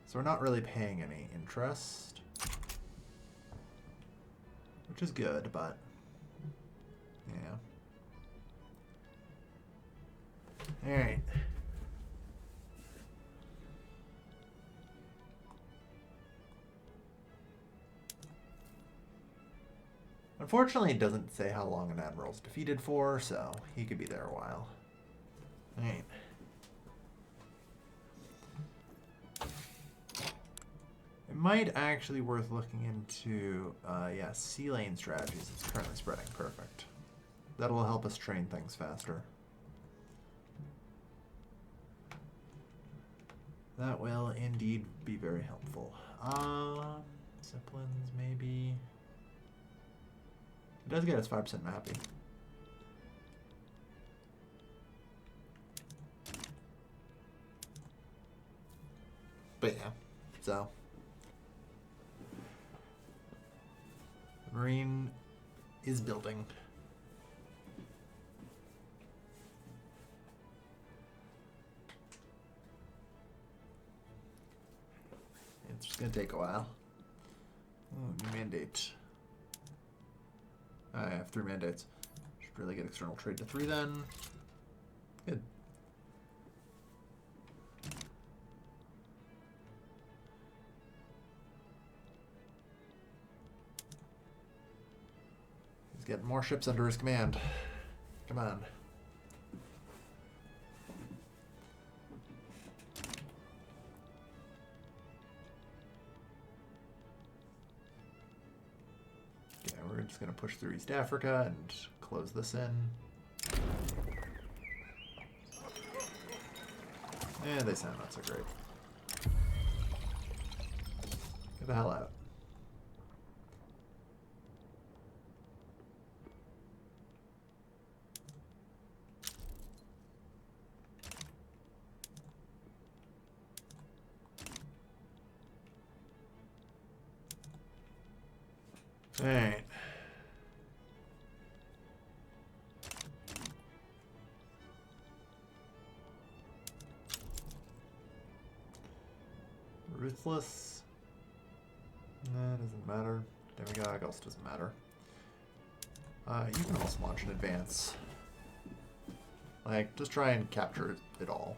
Speaker 1: So we're not really paying any interest. Which is good, but... yeah. Alright. Unfortunately, it doesn't say how long an admiral's defeated for, so he could be there a while. Alright. It might actually worth looking into, yeah, sea lane strategies. It's currently spreading. Perfect. That'll help us train things faster. That will indeed be very helpful. Zeppelins, maybe. It does get us 5% mapping. But yeah, so. The Marine is building. It's just going to take a while. Ooh, new mandate. I have 3 mandates. Should really get external trade to 3 then. Good. He's getting more ships under his command. Come on. We're just going to push through East Africa and close this in. And they sound not so great. Get the hell out. All right. Ruthless. That doesn't matter. Demigod also doesn't matter. You can also launch in advance. Like, just try and capture it all.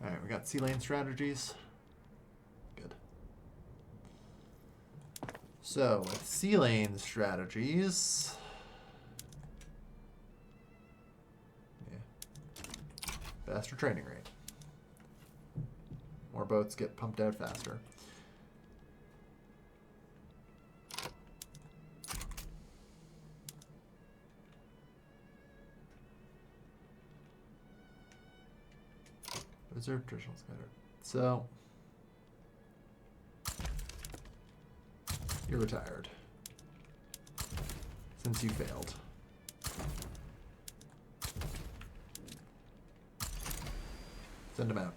Speaker 1: Alright, we got sea lane strategies. Good. So, with sea lane strategies... Yeah. Faster training rate. More boats get pumped out faster. Reserve traditional scatter. So you're retired. Since you failed. Send him out.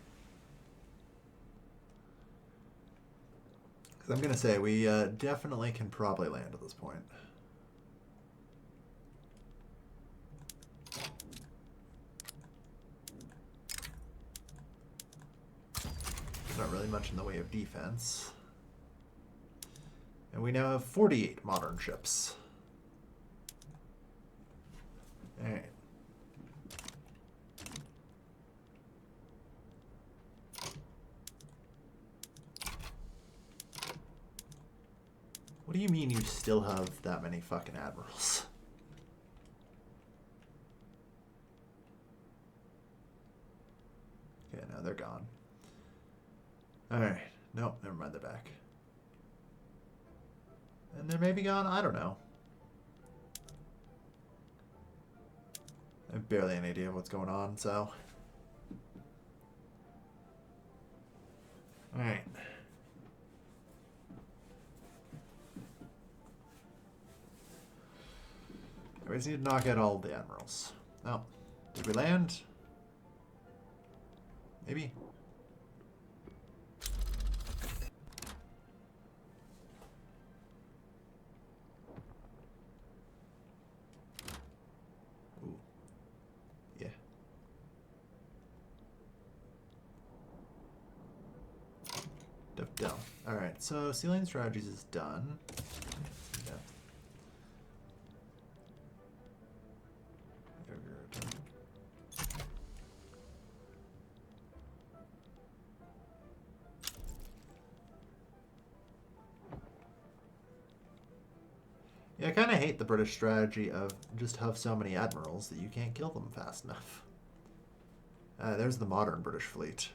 Speaker 1: Because I'm going to say we definitely can probably land at this point. Not really much in the way of defense. And we now have 48 modern ships. Alright. What do you mean you still have that many fucking admirals? Okay, no, they're gone. Alright. Nope, never mind, they're back. And they may be gone, I don't know. I have barely any idea of what's going on, so... Alright. We just need to knock out all the admirals. Oh. Did we land? Maybe. Ooh. Yeah. Down. Alright, so sea lane strategies is done. Yeah. Yeah, I kind of hate the British strategy of just have so many admirals that you can't kill them fast enough. There's the modern British fleet.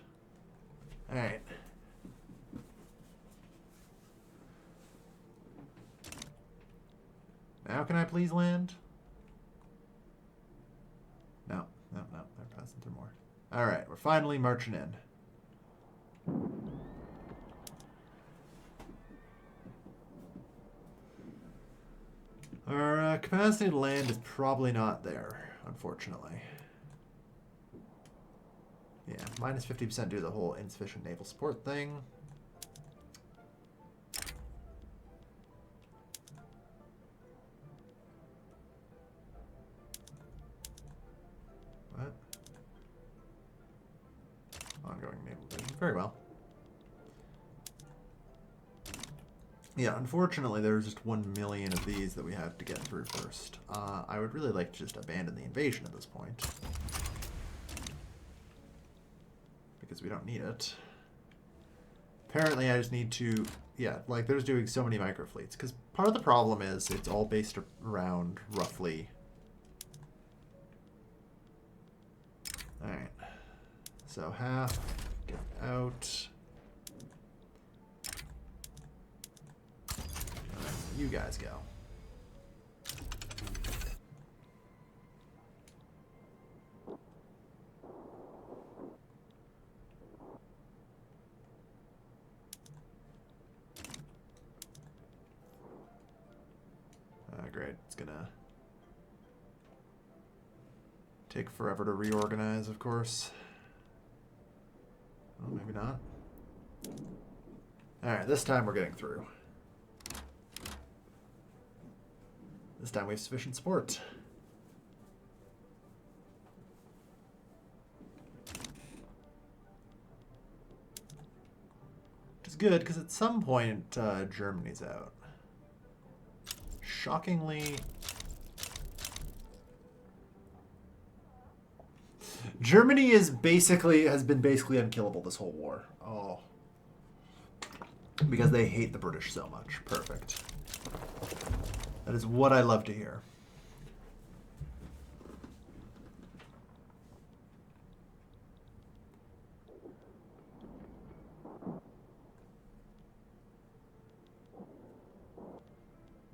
Speaker 1: Alright. Now can I please land? No, no, no, they're passing through more. Alright, we're finally marching in. Our capacity to land is probably not there, unfortunately. Yeah, minus 50% due to the whole insufficient naval support thing. What? Ongoing naval division. Very well. Yeah, unfortunately, there's just 1 million of these that we have to get through first. I would really like to just abandon the invasion at this point. Because we don't need it. Apparently, I just need to... Yeah, like, there's doing so many microfleets. Because part of the problem is it's all based around, roughly... Alright. So, half, get out... You guys go. Great. It's gonna take forever to reorganize, of course. Well, maybe not. Alright, this time we're getting through. This time we have sufficient support. Which is good, because at some point, Germany's out. Shockingly... Germany has been basically unkillable this whole war. Oh. Because they hate the British so much. Perfect. That is what I love to hear.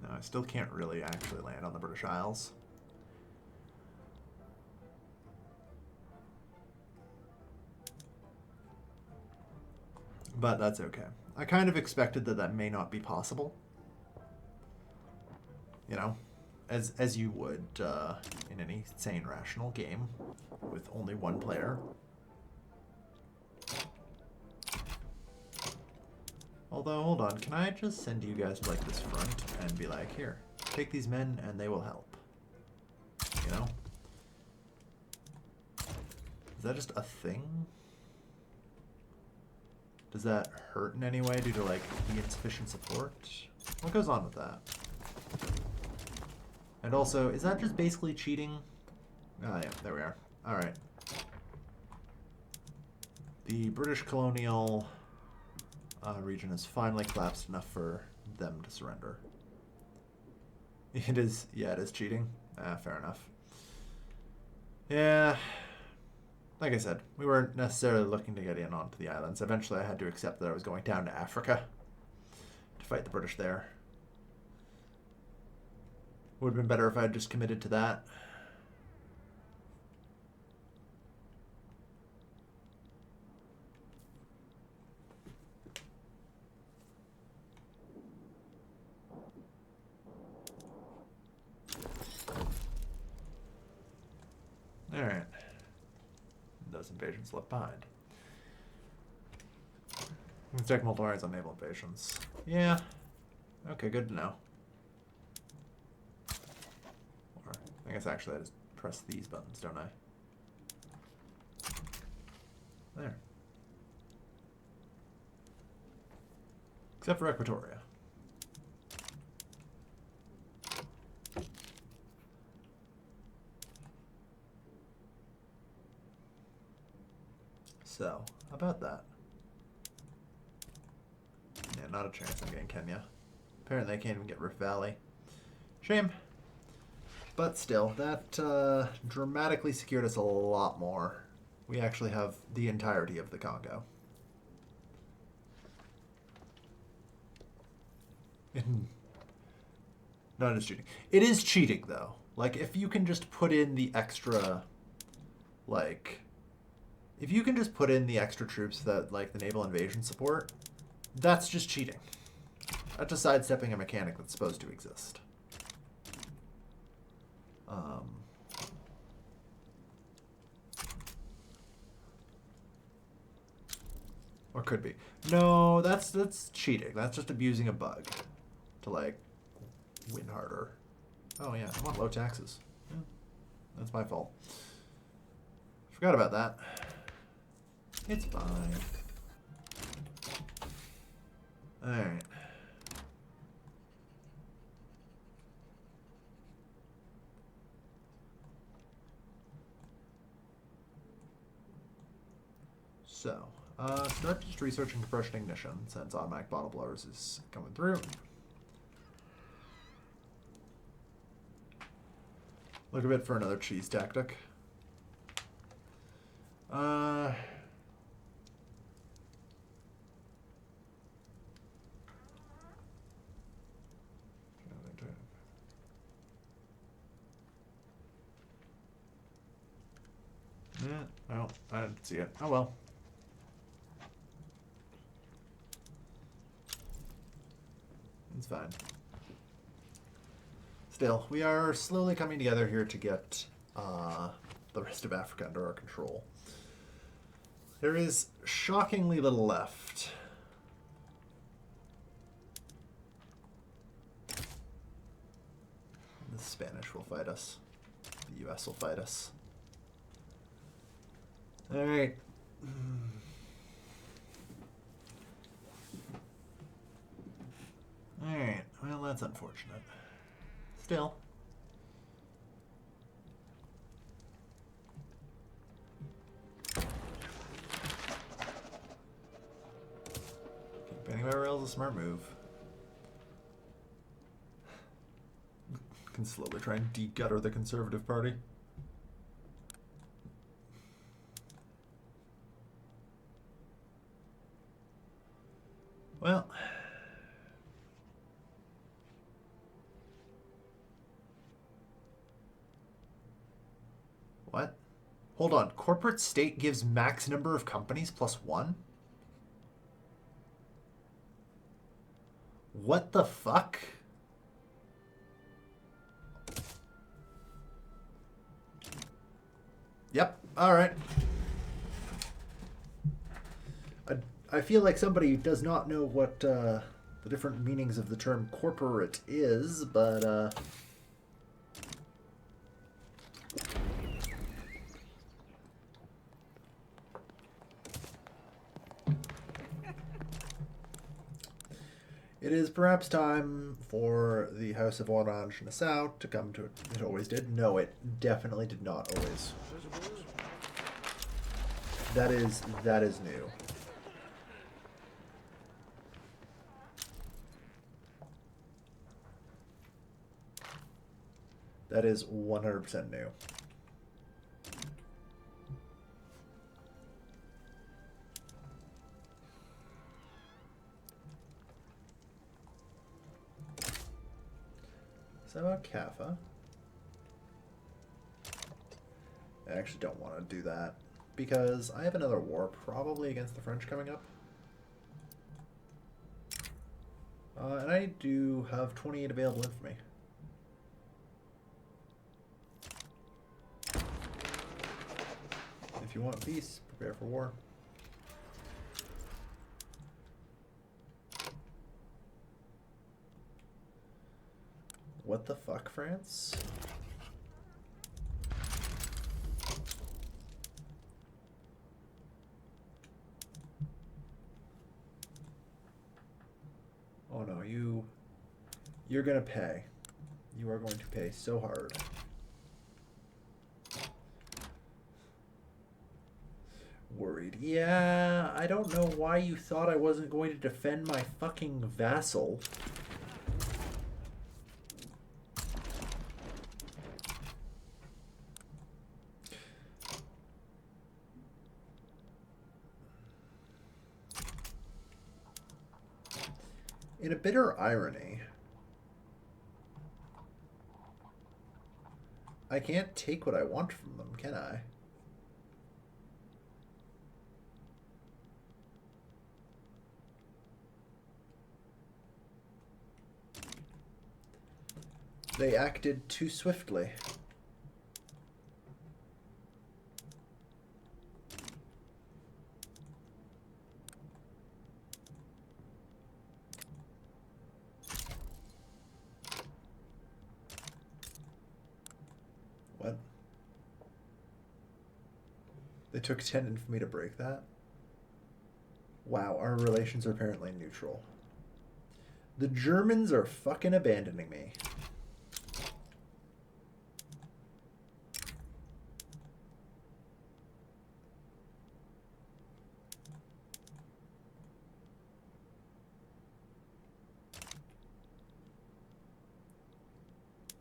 Speaker 1: No, I still can't really actually land on the British Isles. But that's okay. I kind of expected that that may not be possible. You know, as you would in any sane, rational game with only one player. Although, hold on, can I just send you guys to like this front and be like, here, take these men and they will help? You know? Is that just a thing? Does that hurt in any way due to like the insufficient support? What goes on with that? And also, is that just basically cheating? Oh yeah, there we are. Alright. The British colonial region has finally collapsed enough for them to surrender. It is, yeah, it is cheating. Fair enough. Yeah. Like I said, we weren't necessarily looking to get in onto the islands. Eventually I had to accept that I was going down to Africa to fight the British there. Would have been better if I had just committed to that. Alright. Those invasions left behind. Let's check multiple on naval invasions. Yeah. Okay, good to know. Or, I guess actually I just press these buttons, don't I? There. Except for Equatoria. So, how about that? Yeah, not a chance I'm getting Kenya. Apparently I can't even get Rift Valley. Shame. But still, that dramatically secured us a lot more. We actually have the entirety of the Congo. Not as cheating. It is cheating, though. Like, if you can just put in the extra, like... If you can just put in the extra troops that, like, the naval invasion support, that's just cheating. That's just sidestepping a mechanic that's supposed to exist. Or could be. No, that's cheating. That's just abusing a bug to, like, win harder. Oh, yeah, I want low taxes. Yeah, that's my fault. Forgot about that. It's fine. Alright. So, start just researching compression ignition since automatic bottle blowers is coming through. Look a bit for another cheese tactic. Yeah, well, I didn't see it. Oh well. It's fine. Still, we are slowly coming together here to get the rest of Africa under our control. There is shockingly little left. The Spanish will fight us. The US will fight us. Alright. Alright, well that's unfortunate. Still. a smart move. Can slowly try and de-gutter the Conservative Party. Well, what? Hold on. Corporate state gives max number of companies plus 1? What the fuck? Yep. All right. I feel like somebody who does not know what the different meanings of the term corporate is, but it is perhaps time for the House of Orange Nassau to come to it. It always did. No, it definitely did not always. That is new. That is 100% new. So about Kaffa. I actually don't want to do that because I have another war probably against the French coming up. And I do have 28 available infamy. If you want peace, prepare for war. What the fuck, France? Oh no, you're gonna pay. You are going to pay so hard. Worried. Yeah, I don't know why you thought I wasn't going to defend my fucking vassal. In a bitter irony, I can't take what I want from them, can I? They acted too swiftly. What? They took 10 for me to break that? Wow, our relations are apparently neutral. The Germans are fucking abandoning me.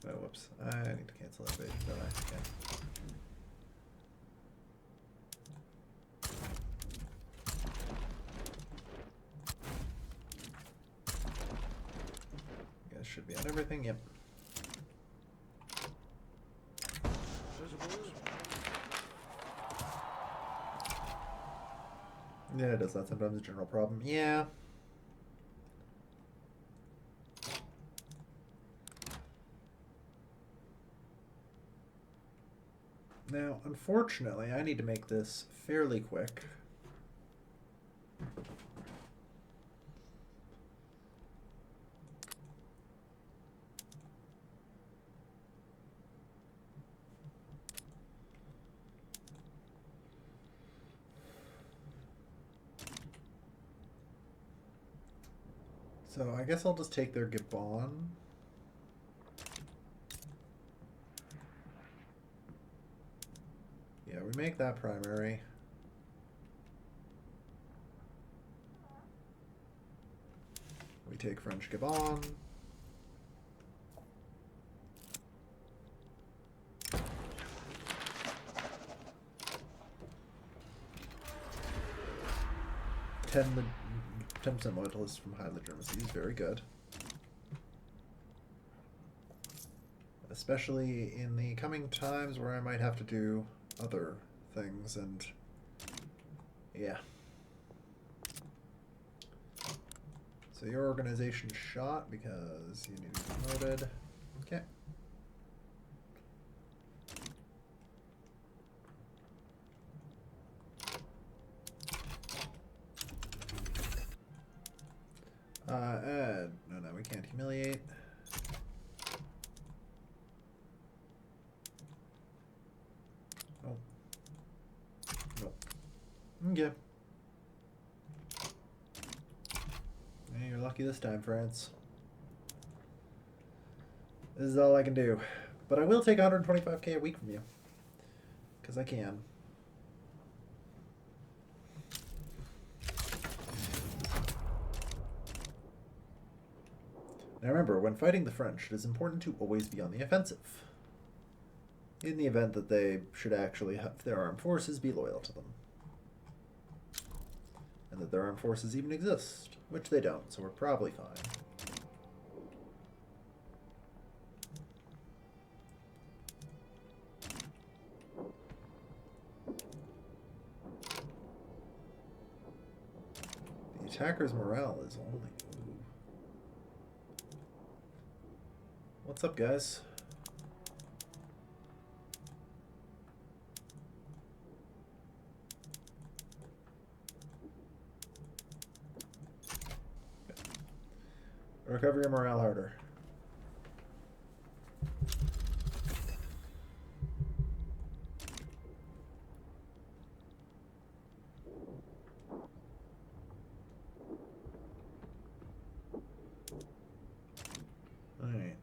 Speaker 1: Oh, whoops. I need to cancel that invasion, don't I? Okay. Guess should be on everything, yep. Yeah, it does that sometimes, a general problem. Yeah. Now, unfortunately, I need to make this fairly quick. So I guess I'll just take their Gabon. Yeah, we make that primary.
Speaker 3: We take French Gabon. Ten 10% loyalist from high legitimacy is very good. Especially in the coming times where I might have to do other things, and yeah. So your organization shot because you need to be promoted. Okay. No, we can't humiliate. Oh. Nope. Okay. Hey, you're lucky this time, France. This is all I can do. But I will take 125k a week from you. Because I can. Now remember, when fighting the French, it is important to always be on the offensive. In the event that they should actually have their armed forces be loyal to them. And that their armed forces even exist, which they don't, so we're probably fine. The attacker's morale is only... Ooh. What's up, guys? Recover your morale harder. Alright.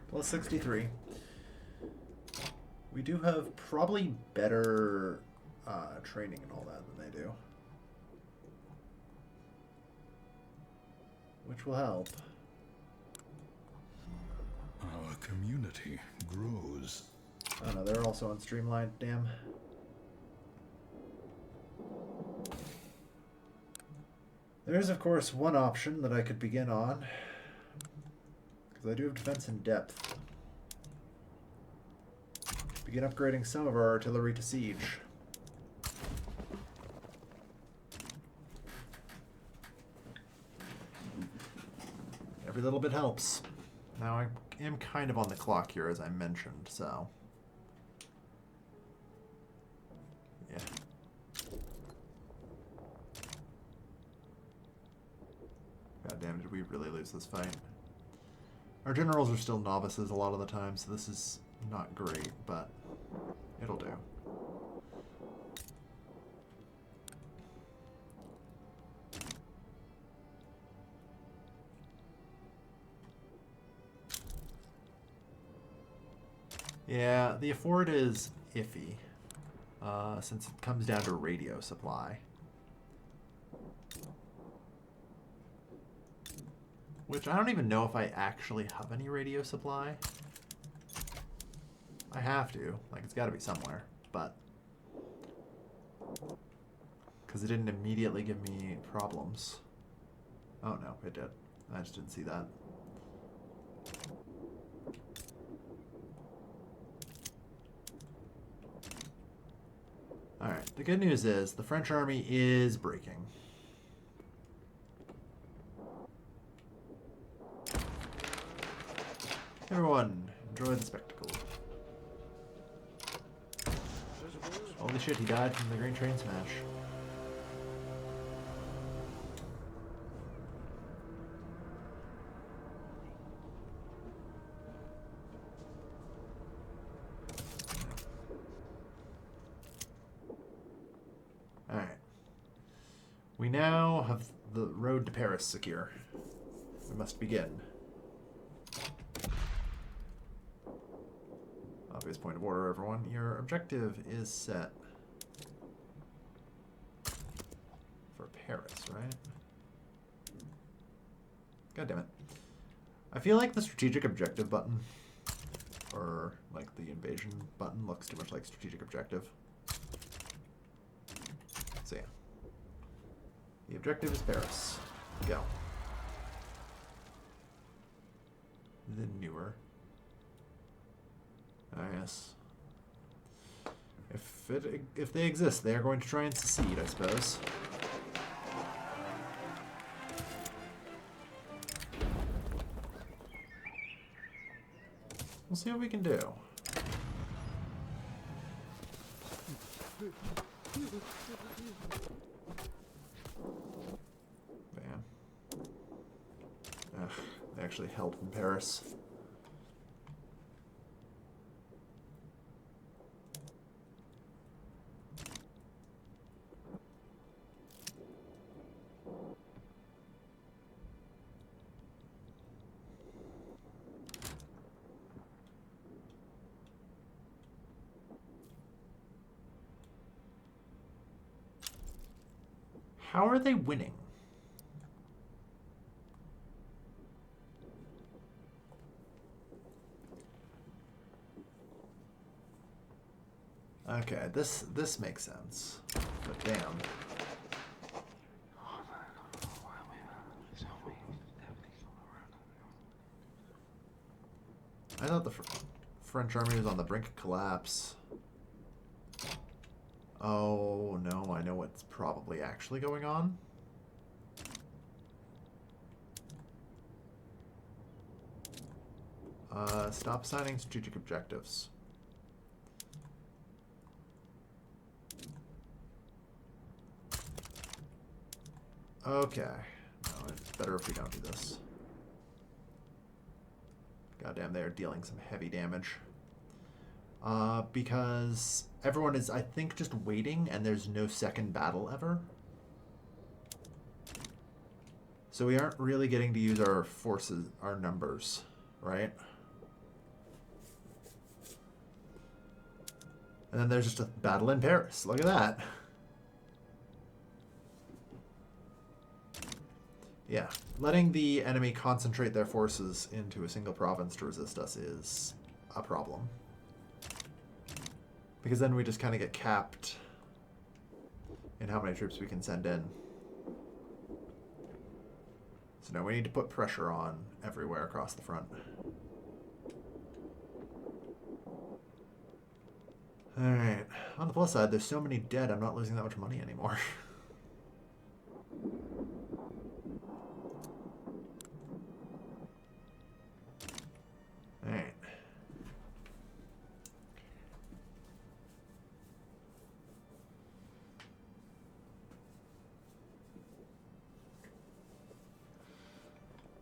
Speaker 3: Plus 63. We do have probably better training and all that than they do. Which will help.
Speaker 2: Our community grows.
Speaker 3: Oh no, they're also on Streamline, damn. There is, of course, one option that I could begin on. Because I do have defense in depth. Begin upgrading some of our artillery to siege. Every little bit helps. Now I am kind of on the clock here, as I mentioned, so... yeah. God damn, did we really lose this fight? Our generals are still novices a lot of the time, so this is not great, but it'll do. Yeah, the afford is iffy, since it comes down to radio supply. Which I don't even know if I actually have any radio supply. I have to. Like, it's got to be somewhere, but... because it didn't immediately give me problems. Oh, no, it did. I just didn't see that. Alright, the good news is the French army is breaking. Everyone, enjoy the spectacle. Holy shit, he died from the green train smash. Alright. We now have the road to Paris secure. We must begin. Obvious point of order, everyone. Your objective is set for Paris, right? God damn it. I feel like the strategic objective button, or like the invasion button, looks too much like strategic objective. So yeah. The objective is Paris. Go. The newer. Ah, yes. If they exist, they are going to try and secede, I suppose. We'll see what we can do. Man. Ugh, they actually held in Paris. How are they winning? Okay, this makes sense. But damn. I thought the French army was on the brink of collapse. Oh, no, I know what's probably actually going on. Stop assigning strategic objectives. Okay. No, it's better if we don't do this. Goddamn, they are dealing some heavy damage. Because everyone is, I think, just waiting, and there's no second battle ever. So we aren't really getting to use our forces, our numbers, right? And then there's just a battle in Paris. Look at that. Yeah, letting the enemy concentrate their forces into a single province to resist us is a problem. Because then we just kind of get capped in how many troops we can send in. So now we need to put pressure on everywhere across the front. Alright. On the plus side, there's so many dead, I'm not losing that much money anymore. Alright.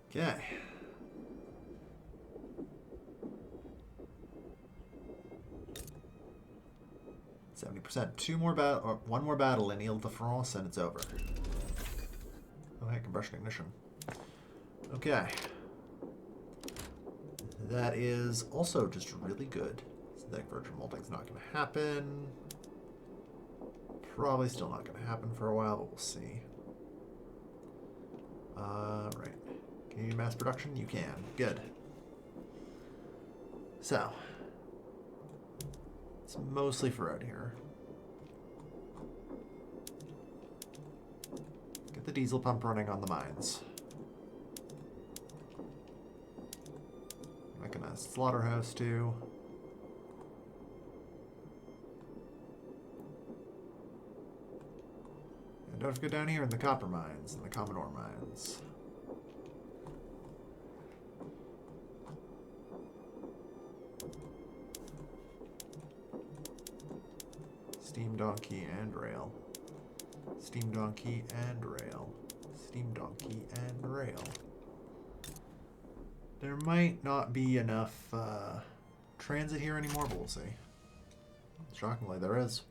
Speaker 3: Okay. Two more or one more battle in Ile-de-France and it's over. Oh hey, combustion ignition. Okay. That is also just really good. Synthetic virtual molting's not going to happen. Probably still not going to happen for a while, but we'll see. Right. Can you do mass production? You can. Good. So. It's mostly for out here. Get the diesel pump running on the mines. Mechanized slaughterhouse too. And don't forget down here in the copper mines and the common ore mines. Steam donkey and rail. Steam donkey and rail. Steam donkey and rail. There might not be enough transit here anymore, but we'll see. Shockingly, there is.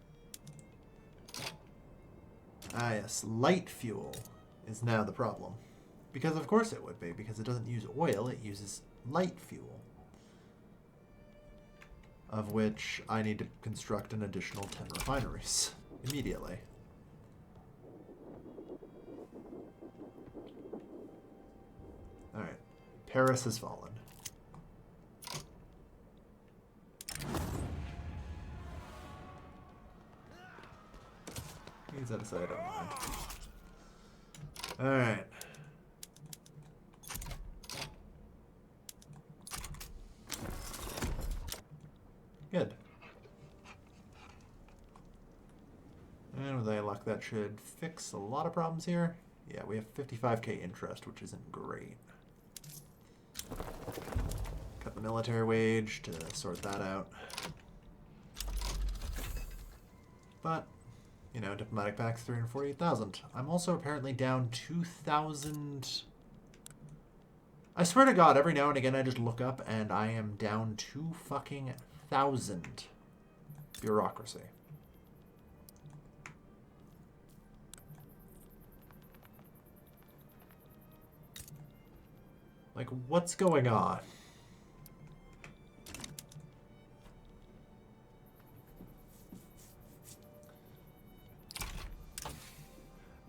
Speaker 3: Ah yes, light fuel is now the problem. Because of course it would be, because it doesn't use oil, it uses light fuel. Of which I need to construct an additional 10 refineries immediately. Paris has fallen. He's out of sight, I don't mind. Alright. Good. And with any luck, that should fix a lot of problems here. Yeah, we have 55k interest, which isn't great. Cut the military wage to sort that out. But, you know, diplomatic packs 348,000. I'm also apparently down 2,000. I swear to God, every now and again I just look up and I am down 2,000 bureaucracy. Like, what's going on?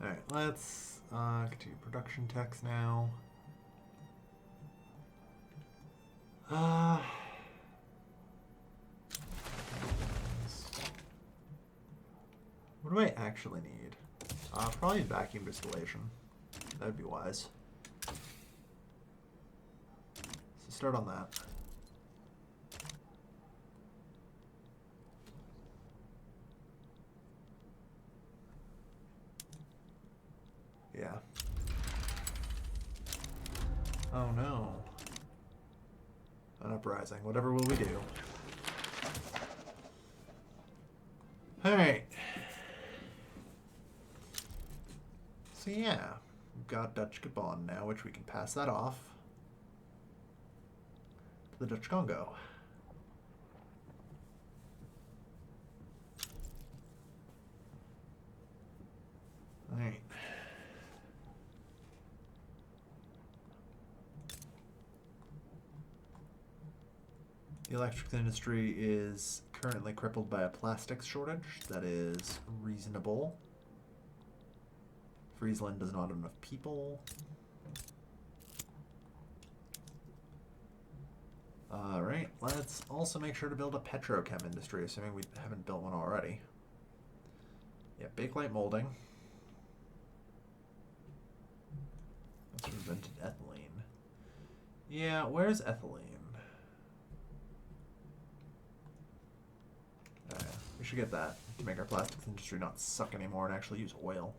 Speaker 3: Alright, let's continue production text now. What do I actually need? Probably vacuum distillation. That would be wise. So start on that. Yeah. Oh no. An uprising. Whatever will we do? Alright. So yeah, we've got Dutch Gabon now, which we can pass that off to the Dutch Congo. Alright. The electric industry is currently crippled by a plastics shortage. That is reasonable. Friesland does not have enough people. Alright, let's also make sure to build a petrochem industry, assuming we haven't built one already. Yeah, bakelite molding. Let's invented ethylene. Yeah, where's ethylene? We should get that to make our plastics industry not suck anymore and actually use oil.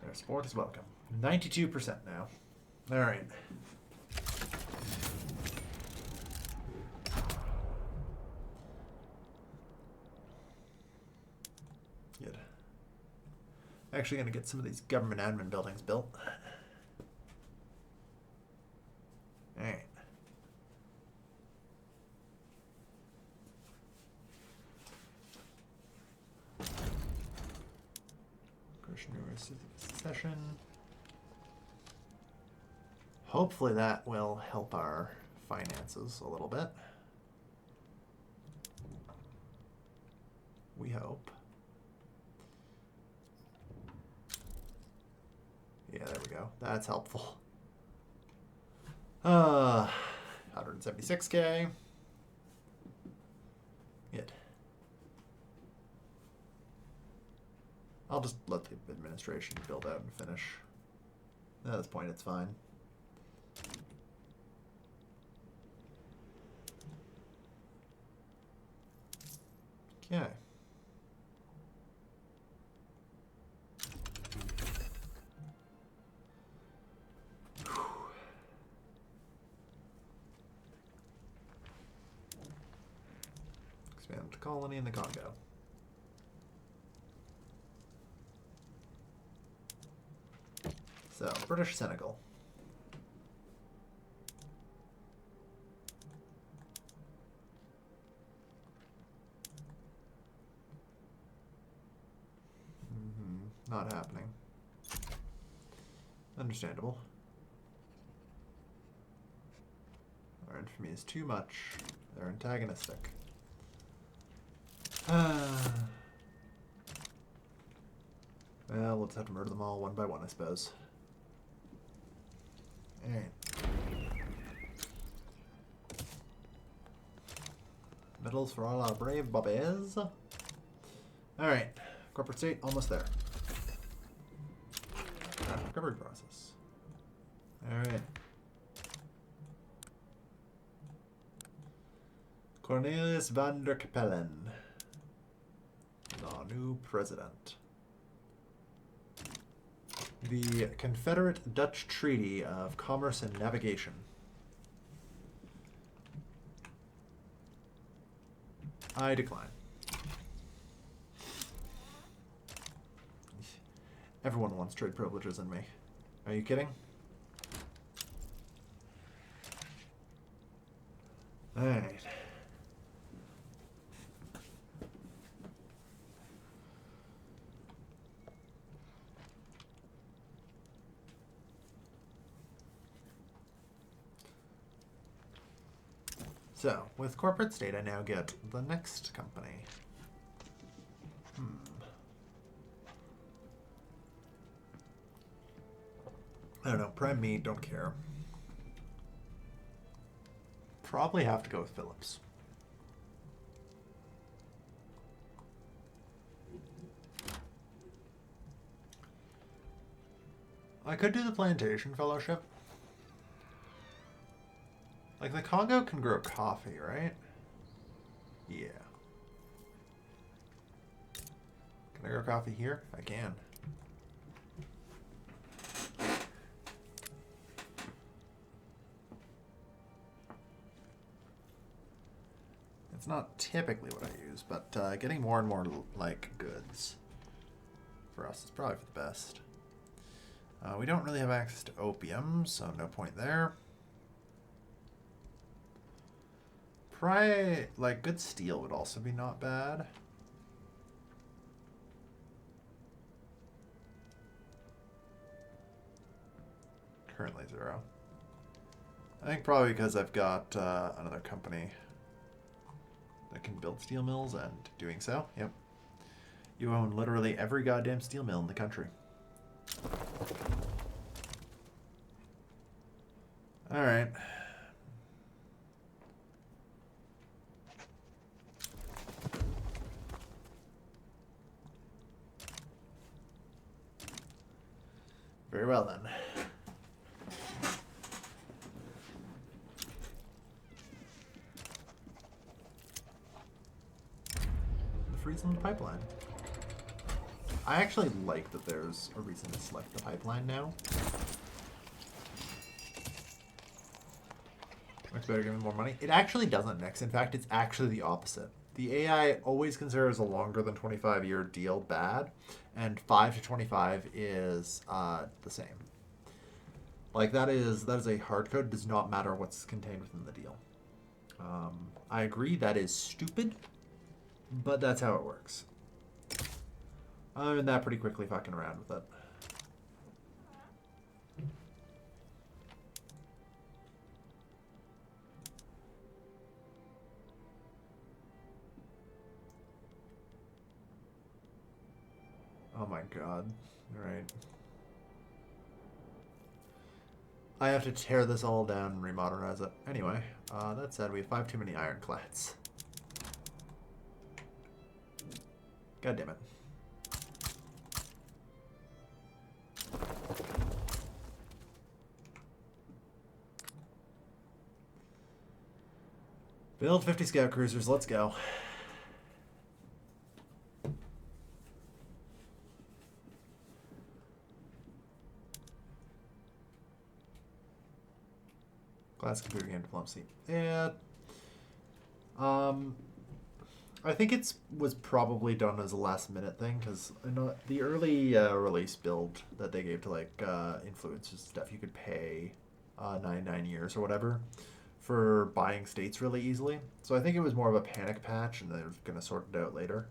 Speaker 3: Their support is welcome. 92% now. Alright. Good. Actually gonna get some of these government admin buildings built. Alright. Session. Hopefully that will help our finances a little bit. We hope. Yeah, there we go. That's helpful. 176k. Good. I'll just let the administration build out and finish. At this point, it's fine. Okay. Expand the colony in the Congo. So, British Senegal. Not happening. Understandable. Our infamy is too much. They're antagonistic. Well, we'll just have to murder them all one by one, I suppose. Alright. Medals for all our brave bobbies. Alright. Corporate state, almost there. Recovery process. Alright. Cornelius van der Capellen. Our new president. The Confederate Dutch Treaty of Commerce and Navigation. I decline. Everyone wants trade privileges in me. Are you kidding? Alright. So, with corporate state, I now get the next company. I don't know. Prime me, don't care. Probably have to go with Phillips. I could do the Plantation Fellowship. Like, the Congo can grow coffee, right? Yeah. Can I grow coffee here? I can. It's not typically what I use, but getting more and more, like, goods for us is probably for the best. We don't really have access to opium, so no point there. Probably, like, good steel would also be not bad. Currently 0. I think probably because I've got another company that can build steel mills, and doing so, yep. You own literally every goddamn steel mill in the country. Alright. Very well then. The Friesland pipeline. I actually like that there's a reason to select the pipeline now. Much better giving more money. It actually doesn't mix. In fact, it's actually the opposite. The AI always considers a longer than 25-year deal bad, and 5 to 25 is the same. Like, that is a hard code. It does not matter what's contained within the deal. I agree that is stupid, but that's how it works. Other than that, pretty quickly fucking around with it. Oh my god. Alright. I have to tear this all down and remodernize it. Anyway, that said, we have 5 too many ironclads. God damn it. Build 50 scout cruisers, let's go. Class computer game diplomacy. Yeah. I think it was probably done as a last minute thing, because the early release build that they gave to like influencers and stuff, you could pay 99 years or whatever for buying states really easily. So I think it was more of a panic patch, and they're going to sort it out later.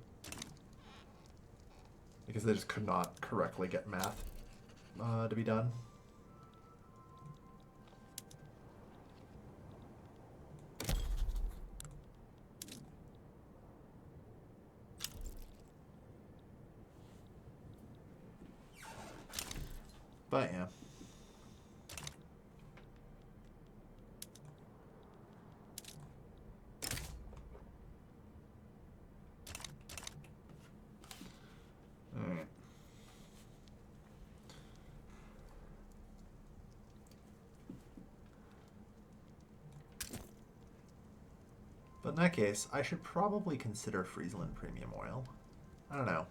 Speaker 3: Because they just could not correctly get math to be done. But yeah. Alright. But in that case, I should probably consider Friesland Premium Oil. I don't know.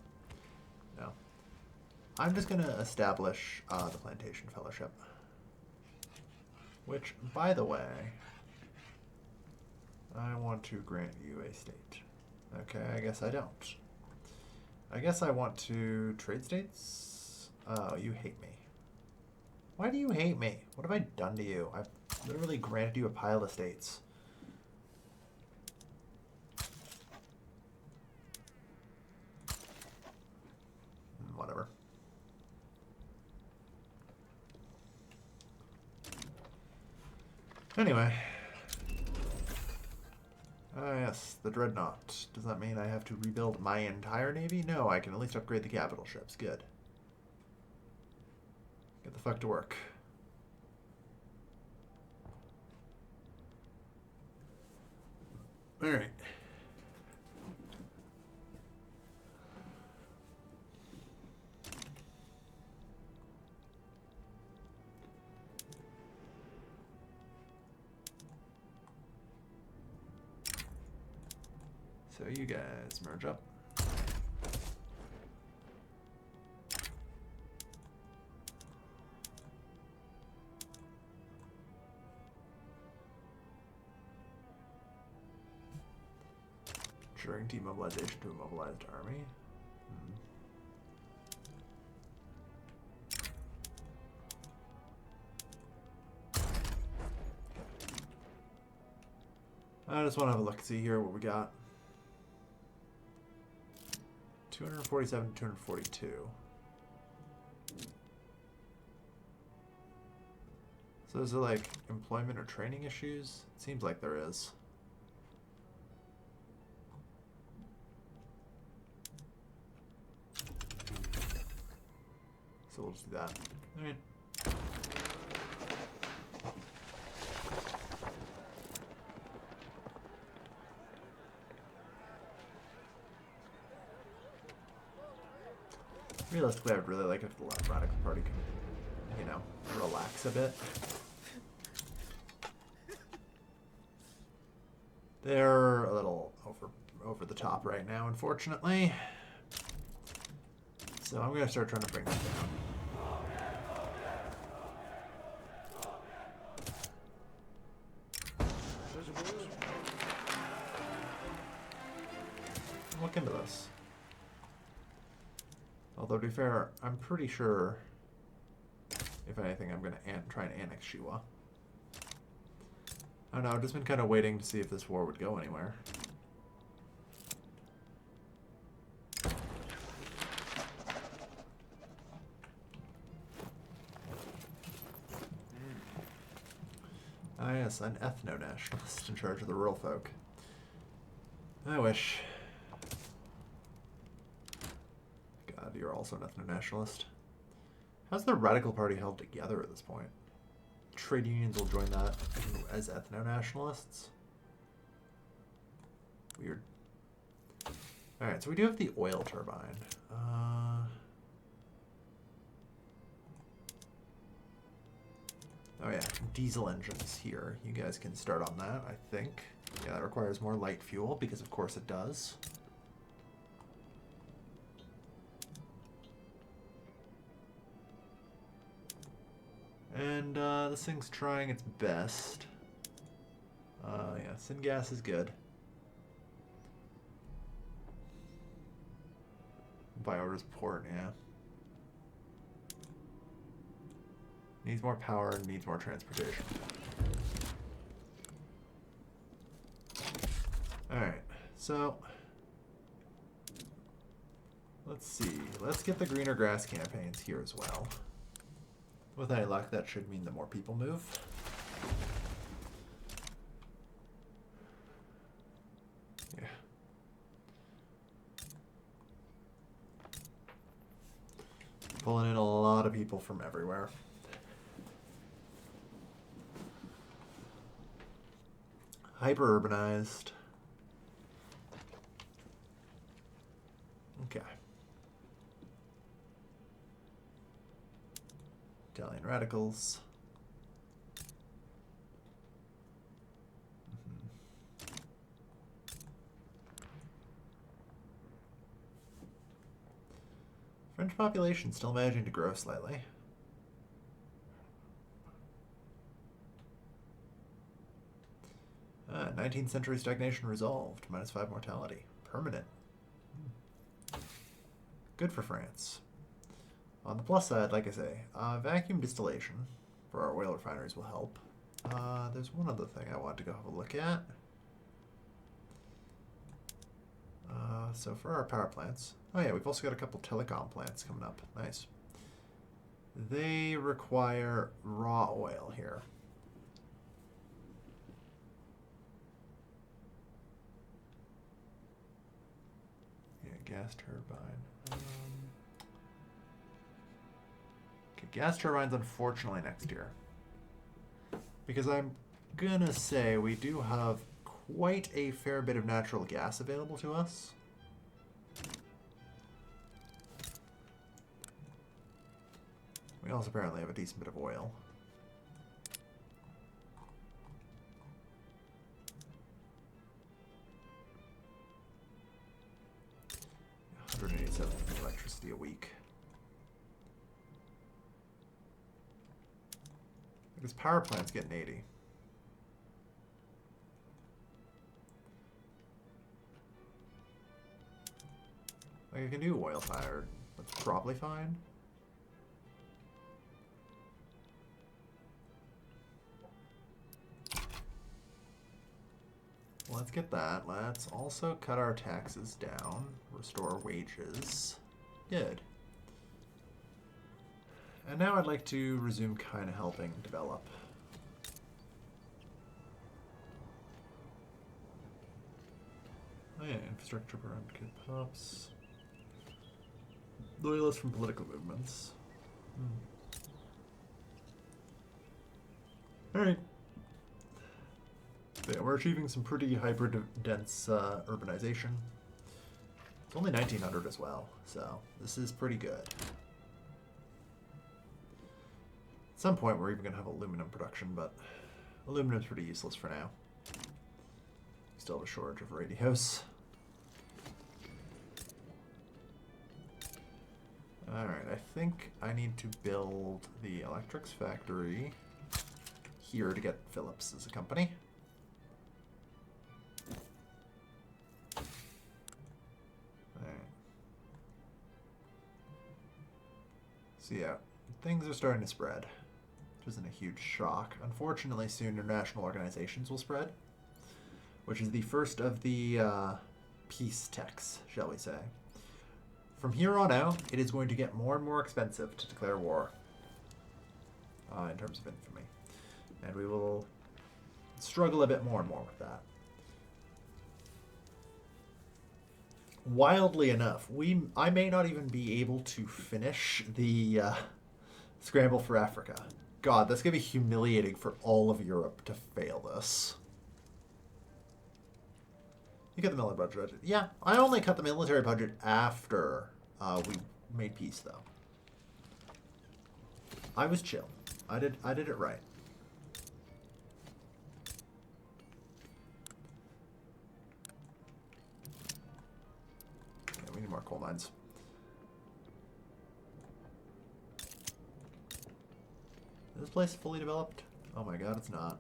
Speaker 3: No. I'm just going to establish the Plantation Fellowship. Which, by the way, I want to grant you a state. Okay, I guess I don't. I guess I want to trade states? Oh, you hate me. Why do you hate me? What have I done to you? I've literally granted you a pile of states. Whatever. Anyway. Ah, yes, the Dreadnought. Does that mean I have to rebuild my entire navy? No, I can at least upgrade the capital ships. Good. Get the fuck to work. Alright. So you guys merge up. Ensuring demobilization to a mobilized army. I just want to have a look, see here what we got. 247, 242. So is there like employment or training issues? It seems like there is. So we'll just do that. All right. Realistically, I would really like if the Radical Party can, you know, relax a bit. They're a little over the top right now, unfortunately. So I'm going to start trying to bring them down. Look into this. Although, to be fair, I'm pretty sure, if anything, I'm going to try and annex Shiwa. I don't know, I've just been kind of waiting to see if this war would go anywhere. Ah yes, an ethno-nationalist in charge of the rural folk. I wish. God, you're also an ethno-nationalist. How's the Radical Party held together at this point? Trade unions will join that as ethno-nationalists? Weird. Alright, so we do have the oil turbine. Oh yeah, diesel engines here. You guys can start on that, I think. Yeah, that requires more light fuel, because of course it does. And this thing's trying its best. Yeah, syngas is good. Biora's port, yeah. Needs more power and needs more transportation. Alright, so let's see. Let's get the greener grass campaigns here as well. With any luck, that should mean that more people move. Yeah. Pulling in a lot lot of people from everywhere. Hyper urbanized. Okay. Italian radicals. French population still managing to grow slightly. Ah, 19th century stagnation resolved. -5 mortality. Permanent. Good for France. On the plus side, like I say, vacuum distillation for our oil refineries will help. There's one other thing I want to go have a look at. So for our power plants, oh yeah, we've also got a couple telecom plants coming up. Nice. They require raw oil here. Yeah, gas turbine. Okay, gas turbines, unfortunately, next year. Because I'm gonna say we do have quite a fair bit of natural gas available to us. We also apparently have a decent bit of oil. $187 electricity a week. This power plant's getting 80. Like, I can do oil fired. That's probably fine. Let's get that. Let's also cut our taxes down. Restore wages. Good. And now I'd like to resume kind of helping develop. Oh yeah, infrastructure around kid pops. Loyalists from political movements. Alright. Yeah, we're achieving some pretty hyper-dense urbanization. It's only 1900 as well, so this is pretty good. At some point we're even going to have aluminum production, but aluminum's pretty useless for now. Still have a shortage of radios. Alright, I think I need to build the electrics factory here to get Philips as a company. So yeah, things are starting to spread, which isn't a huge shock. Unfortunately, soon international organizations will spread, which is the first of the peace techs, shall we say. From here on out, it is going to get more and more expensive to declare war in terms of infamy. And we will struggle a bit more and more with that. Wildly enough, I may not even be able to finish the Scramble for Africa. God, that's going to be humiliating for all of Europe to fail this. You cut the military budget. Yeah, I only cut the military budget after we made peace, though. I was chill. I did it right. Okay, we need more coal mines. Is this place fully developed? Oh my god, it's not.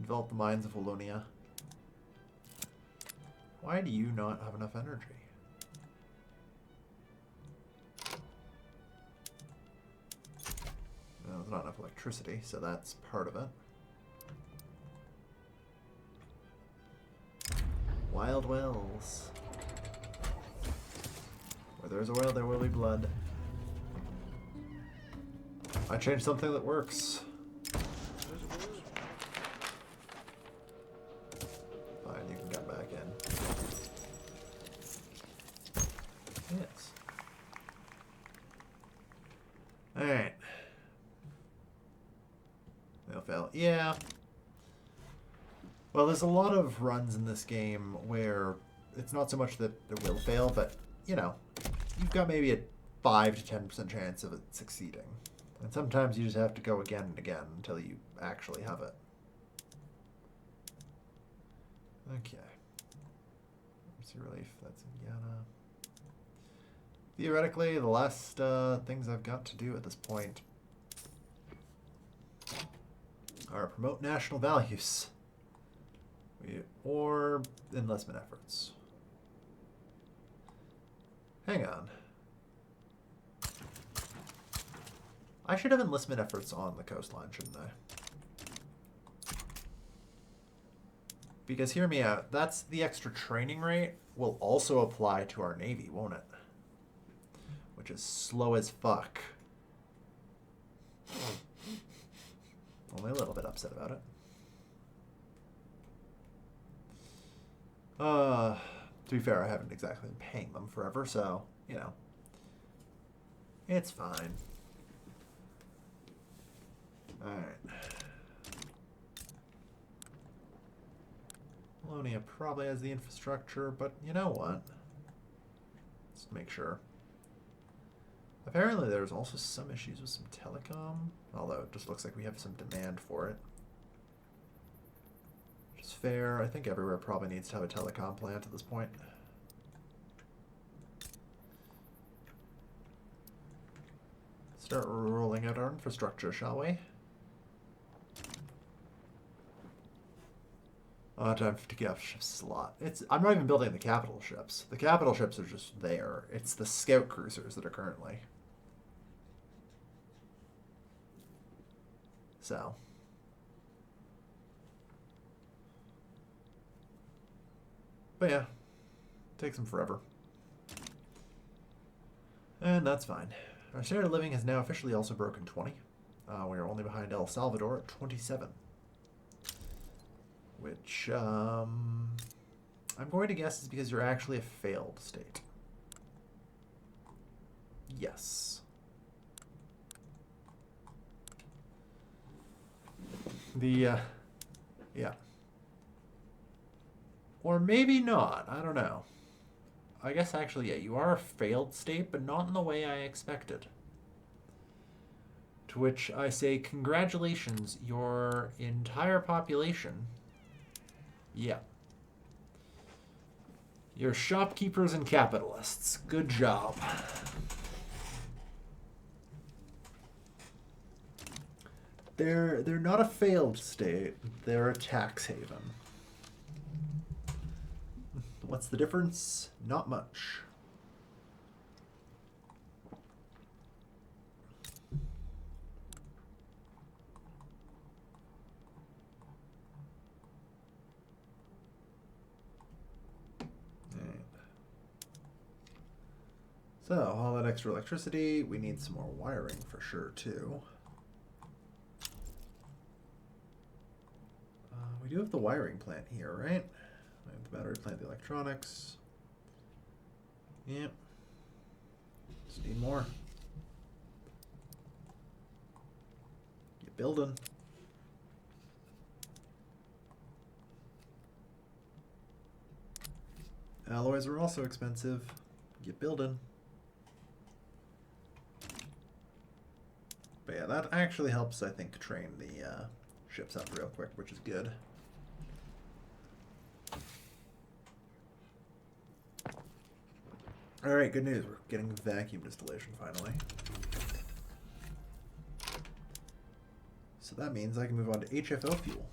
Speaker 3: Develop the mines of Wallonia. Why do you not have enough energy? Well, there's not enough electricity, so that's part of it. Wild wells. Where there's oil, there will be blood. I changed something that works. fail. Yeah. Well, there's a lot of runs in this game where it's not so much that it will fail, but, you know, you've got maybe a 5 to 10% chance of it succeeding. And sometimes you just have to go again and again until you actually have it. Okay. Mercy Relief, that's Indiana. Theoretically, the last things I've got to do at this point are promote national values or enlistment efforts. Hang on. I should have enlistment efforts on the coastline, shouldn't I? Because hear me out, that's the extra training rate will also apply to our Navy, won't it? Which is slow as fuck. Only a little bit upset about it. To be fair, I haven't exactly been paying them forever, so, you know. It's fine. Alright. Polonia probably has the infrastructure, but you know what? Let's make sure. Apparently there's also some issues with some telecom, although it just looks like we have some demand for it. Which is fair. I think everywhere probably needs to have a telecom plant at this point. Start rolling out our infrastructure, shall we? Time to get off ships slot. I'm not even building the capital ships. The capital ships are just there. It's the scout cruisers that are currently. So. But yeah. Takes them forever. And that's fine. Our standard of living has now officially also broken 20. We are only behind El Salvador at 27. Which, I'm going to guess is because you're actually a failed state. Yes. Yeah. Or maybe not, I don't know. I guess actually, yeah, you are a failed state, but not in the way I expected. To which I say, congratulations, your entire population. Yeah. You're shopkeepers and capitalists. Good job. They're not a failed state. They're a tax haven. What's the difference? Not much. So, all that extra electricity, we need some more wiring for sure, too. We do have the wiring plant here, right? We have the battery plant, the electronics. Yep. Just need more. Get building. Alloys are also expensive. Get building. But yeah, that actually helps, I think, train the ships up real quick, which is good. Alright, good news. We're getting vacuum distillation finally. So that means I can move on to HFO fuel.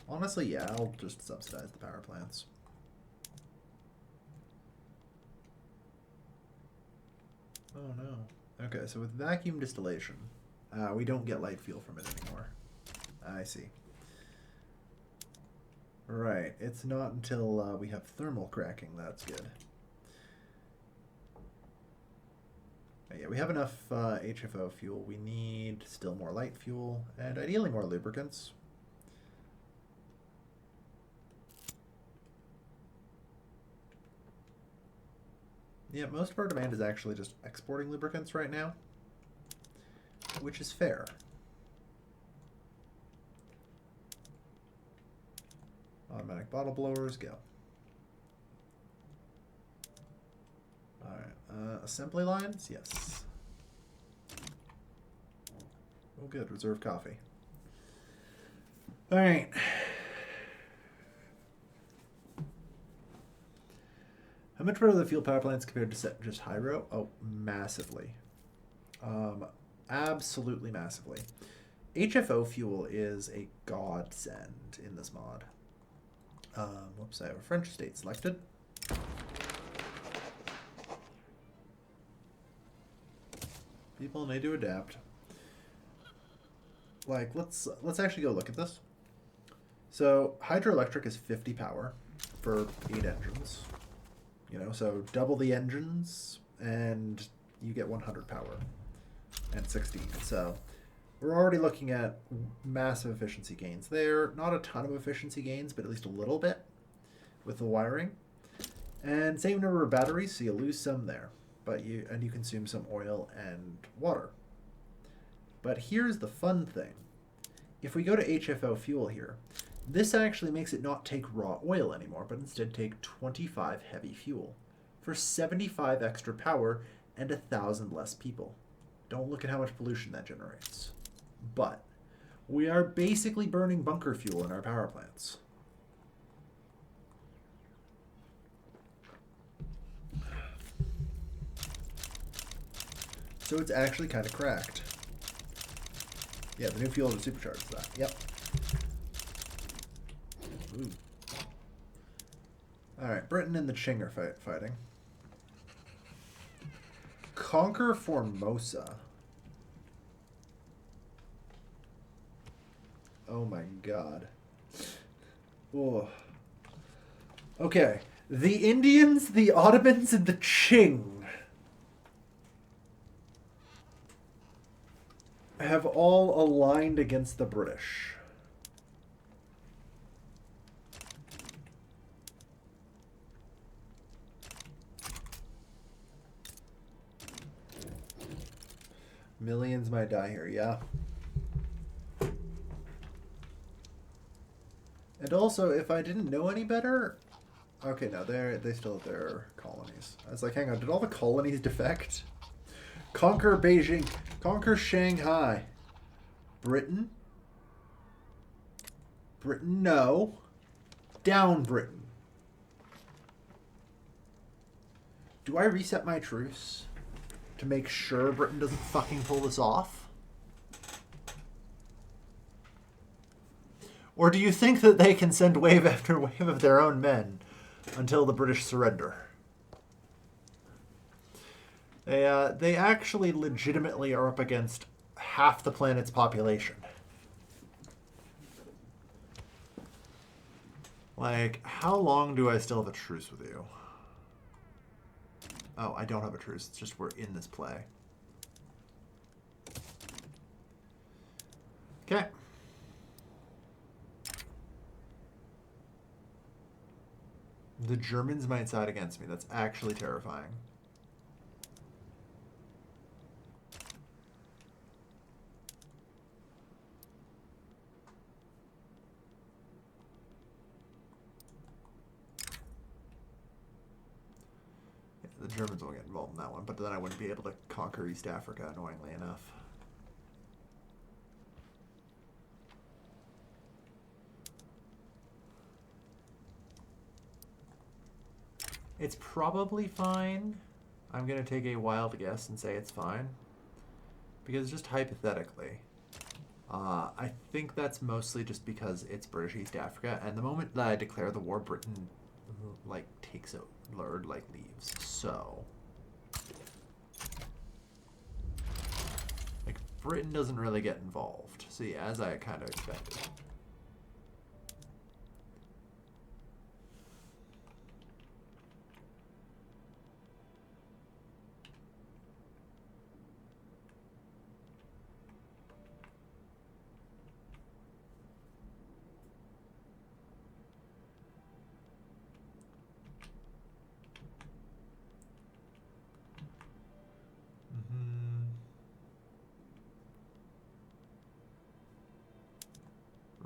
Speaker 3: Honestly, yeah, I'll just subsidize the power plants. Oh no. Okay, so with vacuum distillation, we don't get light fuel from it anymore. I see. Right, it's not until we have thermal cracking that's good. But yeah, we have enough HFO fuel. We need still more light fuel, and ideally more lubricants. Yeah, most of our demand is actually just exporting lubricants right now. which is fair. Automatic bottle blowers, go. Alright, assembly lines, yes. Oh good, reserve coffee. Alright. How much better are the fuel power plants compared to just hydro? Oh, massively. Absolutely massively. HFO fuel is a godsend in this mod. Whoops, I have a French state selected. People need to adapt. Like, let's actually go look at this. So hydroelectric is 50 power for 8 engines. You know, so double the engines and you get 100 power and 16. So we're already looking at massive efficiency gains there. Not a ton of efficiency gains, but at least a little bit with the wiring. And same number of batteries, so you lose some there. But you consume some oil and water. But here's the fun thing. If we go to HFO fuel here, this actually makes it not take raw oil anymore, but instead take 25 heavy fuel for 75 extra power and 1,000 less people. Don't look at how much pollution that generates. But we are basically burning bunker fuel in our power plants. So it's actually kind of cracked. Yeah, the new fuel to supercharge that. Yep. Ooh. Alright, Britain and the Qing are fighting. Conquer Formosa. Oh my god. Oh. Okay. The Indians, the Ottomans, and the Qing have all aligned against the British. Millions might die here, yeah. And also, if I didn't know any better... Okay, no, they still have their colonies. I was like, hang on, did all the colonies defect? Conquer Beijing. Conquer Shanghai. Britain? Britain, no. Down Britain. Do I reset my truce to make sure Britain doesn't fucking pull this off? Or do you think that they can send wave after wave of their own men until the British surrender? They actually legitimately are up against half the planet's population. Like, how long do I still have a truce with you? Oh, I don't have a truce. It's just we're in this play. Okay. The Germans might side against me. That's actually terrifying. The Germans won't get involved in that one, but then I wouldn't be able to conquer East Africa, annoyingly enough. It's probably fine. I'm going to take a wild guess and say it's fine. Because just hypothetically, I think that's mostly just because it's British East Africa, and the moment that I declare the war, Britain, like, takes it, or, like, leaves. So, like, Britain doesn't really get involved. So yeah, as I kind of expected.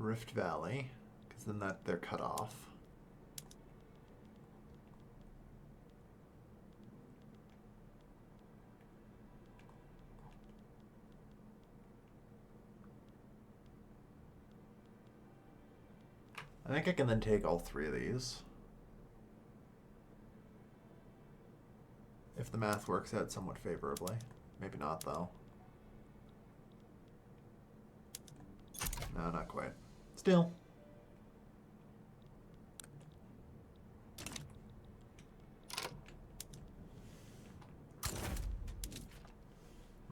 Speaker 3: Rift Valley, because then they're cut off. I think I can then take all three of these. If the math works out somewhat favorably. Maybe not, though. No, not quite. Still.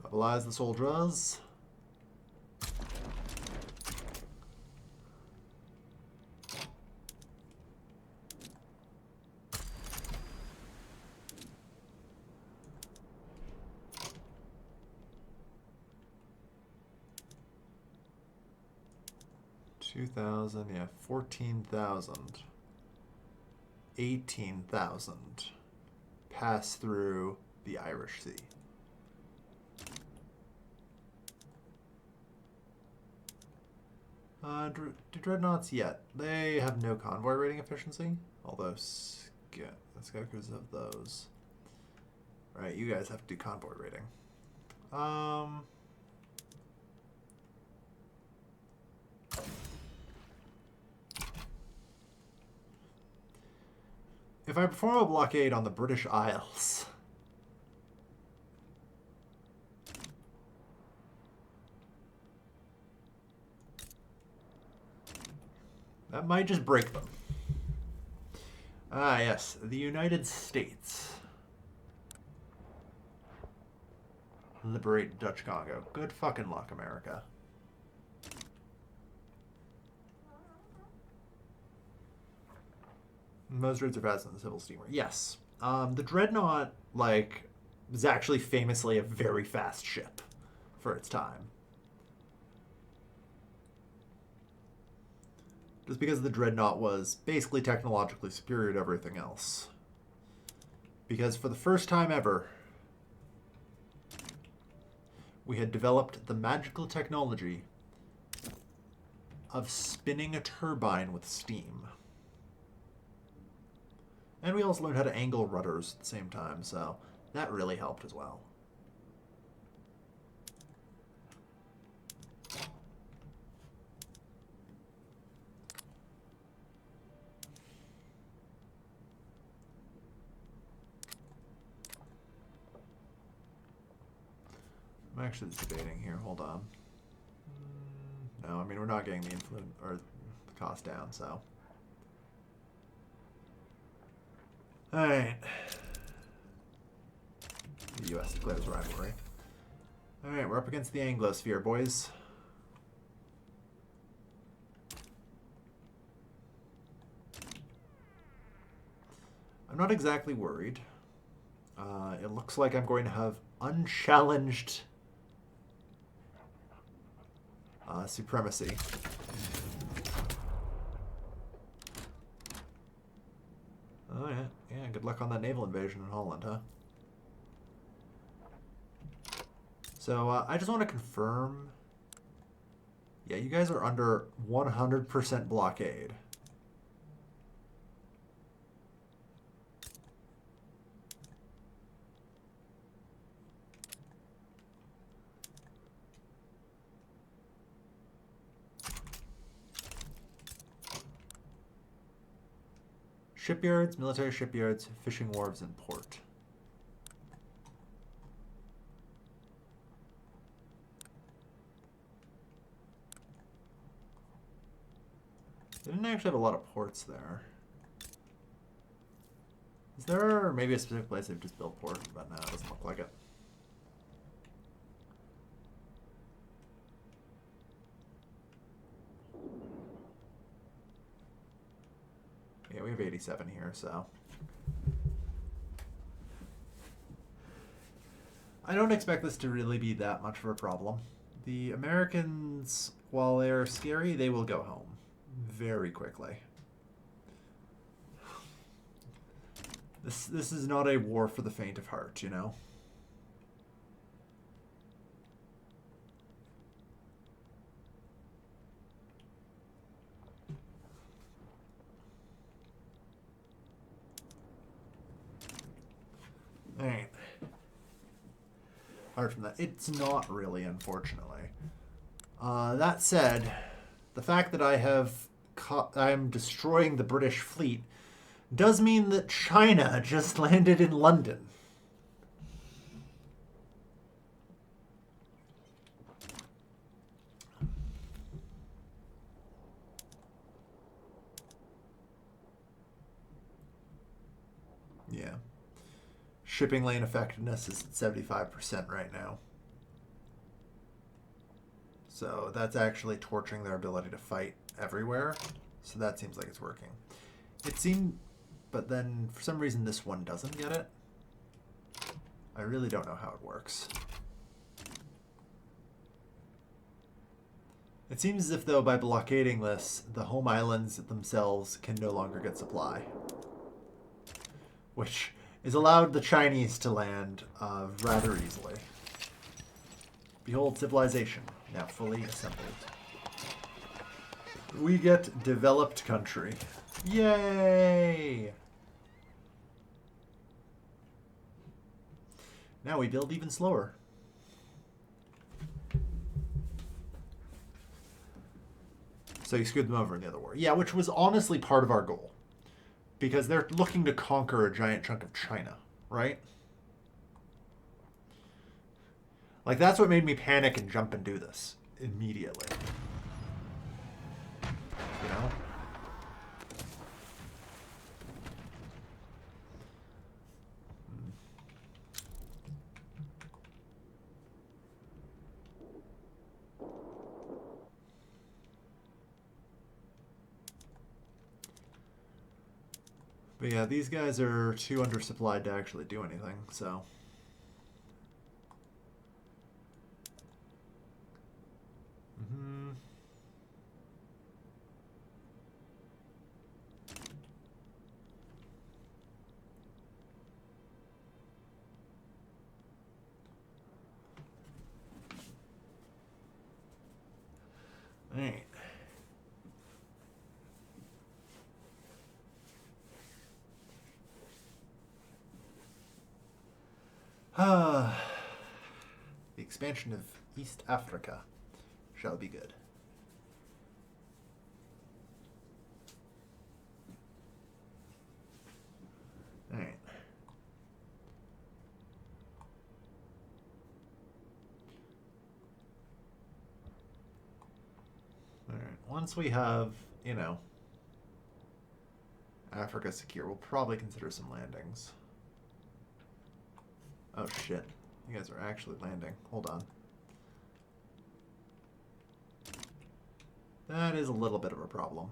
Speaker 3: Mobilize the soldiers. Yeah, 14,000. 18,000 pass through the Irish Sea. Do dreadnoughts yet? They have no convoy rating efficiency, although Skokers have those. Right, you guys have to do convoy rating. If I perform a blockade on the British Isles, that might just break them. Ah, yes, the United States. Liberate Dutch Congo. Good fucking luck, America. Most routes are faster than the civil steamer. Yes. The Dreadnought, like, was actually famously a very fast ship for its time. Just because the Dreadnought was basically technologically superior to everything else. Because for the first time ever, we had developed the magical technology of spinning a turbine with steam. And we also learned how to angle rudders at the same time, so that really helped as well. I'm actually debating here. Hold on. No, I mean, we're not getting the influence or the cost down, so. Alright. The U.S. declares rivalry. Alright, we're up against the Anglosphere, boys. I'm not exactly worried. It looks like I'm going to have unchallenged supremacy. Oh, yeah. Yeah, good luck on that naval invasion in Holland, huh? So, I just want to confirm. Yeah, you guys are under 100% blockade. Shipyards, military shipyards, fishing wharves, and port. They didn't actually have a lot of ports there. Is there maybe a specific place they've just built port? But no, it doesn't look like it. Yeah, we have 87 here, so. I don't expect this to really be that much of a problem. The Americans, while they're scary, they will go home very quickly. This is not a war for the faint of heart, you know? Alright. Apart from that, it's not really, unfortunately. That said, the fact that I'm destroying the British fleet does mean that China just landed in London. Yeah. Shipping lane effectiveness is at 75% right now. So that's actually torching their ability to fight everywhere. So that seems like it's working. It seemed, but then for some reason this one doesn't get it. I really don't know how it works. It seems as if though by blockading this, the home islands themselves can no longer get supply. Which is allowed the Chinese to land rather easily. Behold civilization, now fully assembled. We get developed country. Yay! Now we build even slower. So you screwed them over in the other war. Yeah, which was honestly part of our goal. Because they're looking to conquer a giant chunk of China, right? Like, that's what made me panic and jump and do this immediately. You know? But yeah, these guys are too undersupplied to actually do anything, so... Alright. The expansion of East Africa shall be good. Alright. Alright. Once we have, you know, Africa secure, we'll probably consider some landings. Oh shit. You guys are actually landing. Hold on. That is a little bit of a problem.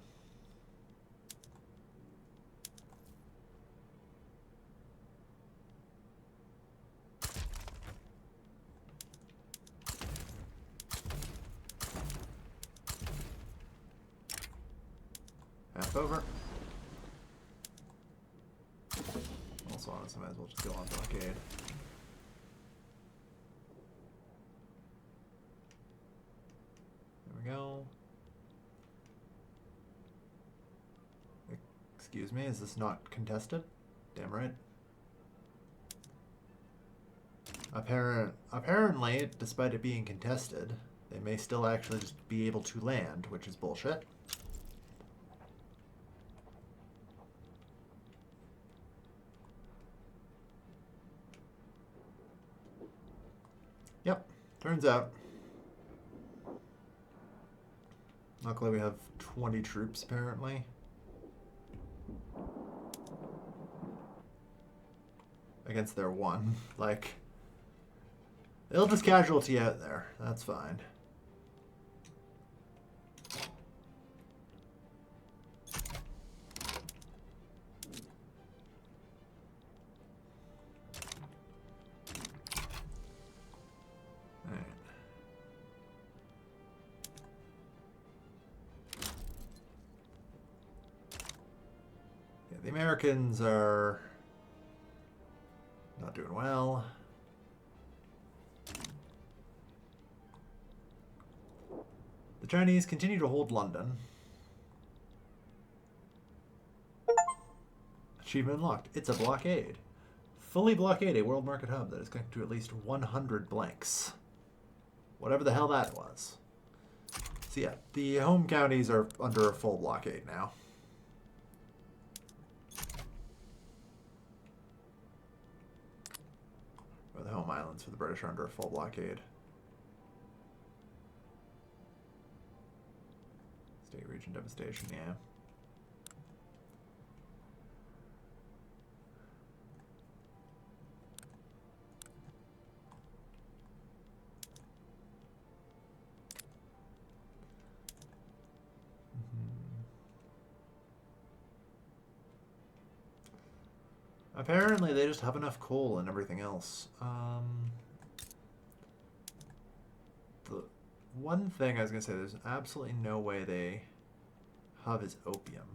Speaker 3: Half over. Also, honestly, might as well just go on blockade. There we go. Excuse me, is this not contested? Damn right. Apparently, despite it being contested, they may still actually just be able to land, which is bullshit. Yep, turns out. Luckily we have 20 troops, apparently. Against their one. Like, they'll just casualty out there. That's fine. Alright. Yeah, the Americans are not doing well. The Chinese continue to hold London. Achievement unlocked. It's a blockade. Fully blockade a world market hub that is connected to at least 100 blanks. Whatever the hell that was. So yeah, the home counties are under a full blockade now. Or the home islands for the British are under a full blockade. State region devastation, yeah. Apparently, they just have enough coal and everything else. The one thing I was gonna say, there's absolutely no way they have is opium,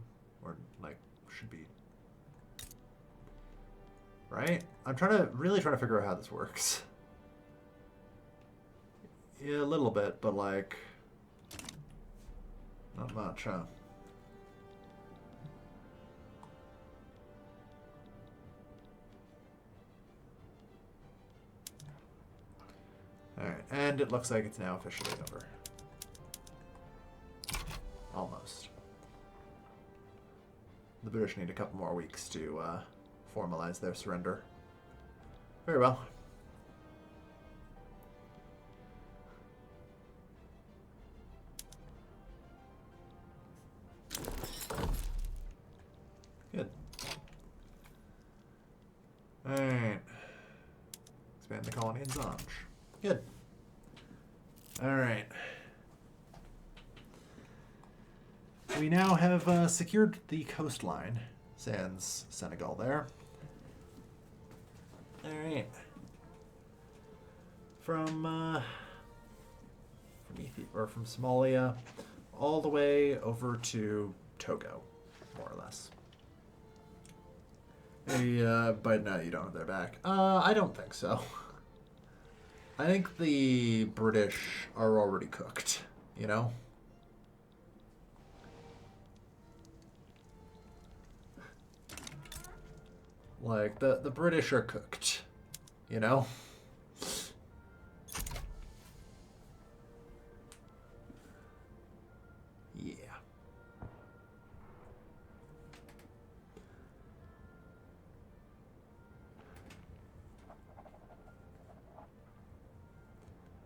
Speaker 3: or like should be, right? I'm really trying to figure out how this works. Yeah, a little bit, but like not much, huh? Alright, and it looks like it's now officially over. Almost. The British need a couple more weeks to formalize their surrender. Very well. Good. Alright. Expand the colony in Zanj. Good. Alright. We now have secured the coastline, sans Senegal there. Alright. From Somalia all the way over to Togo, more or less. Hey, but no, you don't have their back. I don't think so. I think the British are already cooked, you know? Like, the British are cooked, you know? Yeah.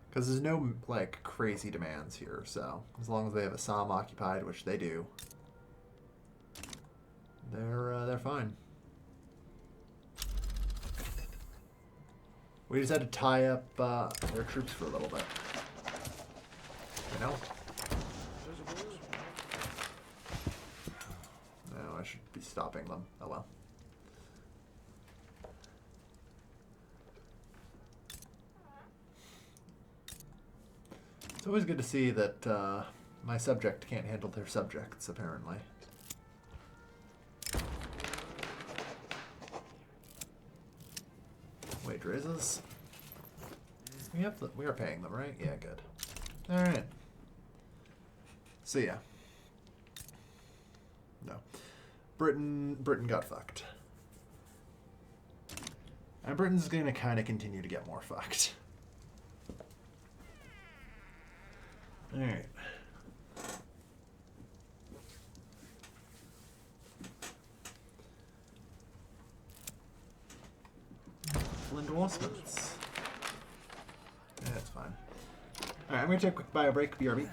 Speaker 3: Because there's no, like, crazy demands here, so as long as they have Assam occupied, which they do, they're fine. We just had to tie up their troops for a little bit. You know? No, I should be stopping them. Oh well. It's always good to see that my subject can't handle their subjects, apparently. Wage raises. We are paying them, right? Yeah, good. All right. So yeah. No. Britain got fucked. And Britain's going to kind of continue to get more fucked. All right. Endorsements. Yeah, that's fine. All right, I'm going to take a quick bio break. BRB.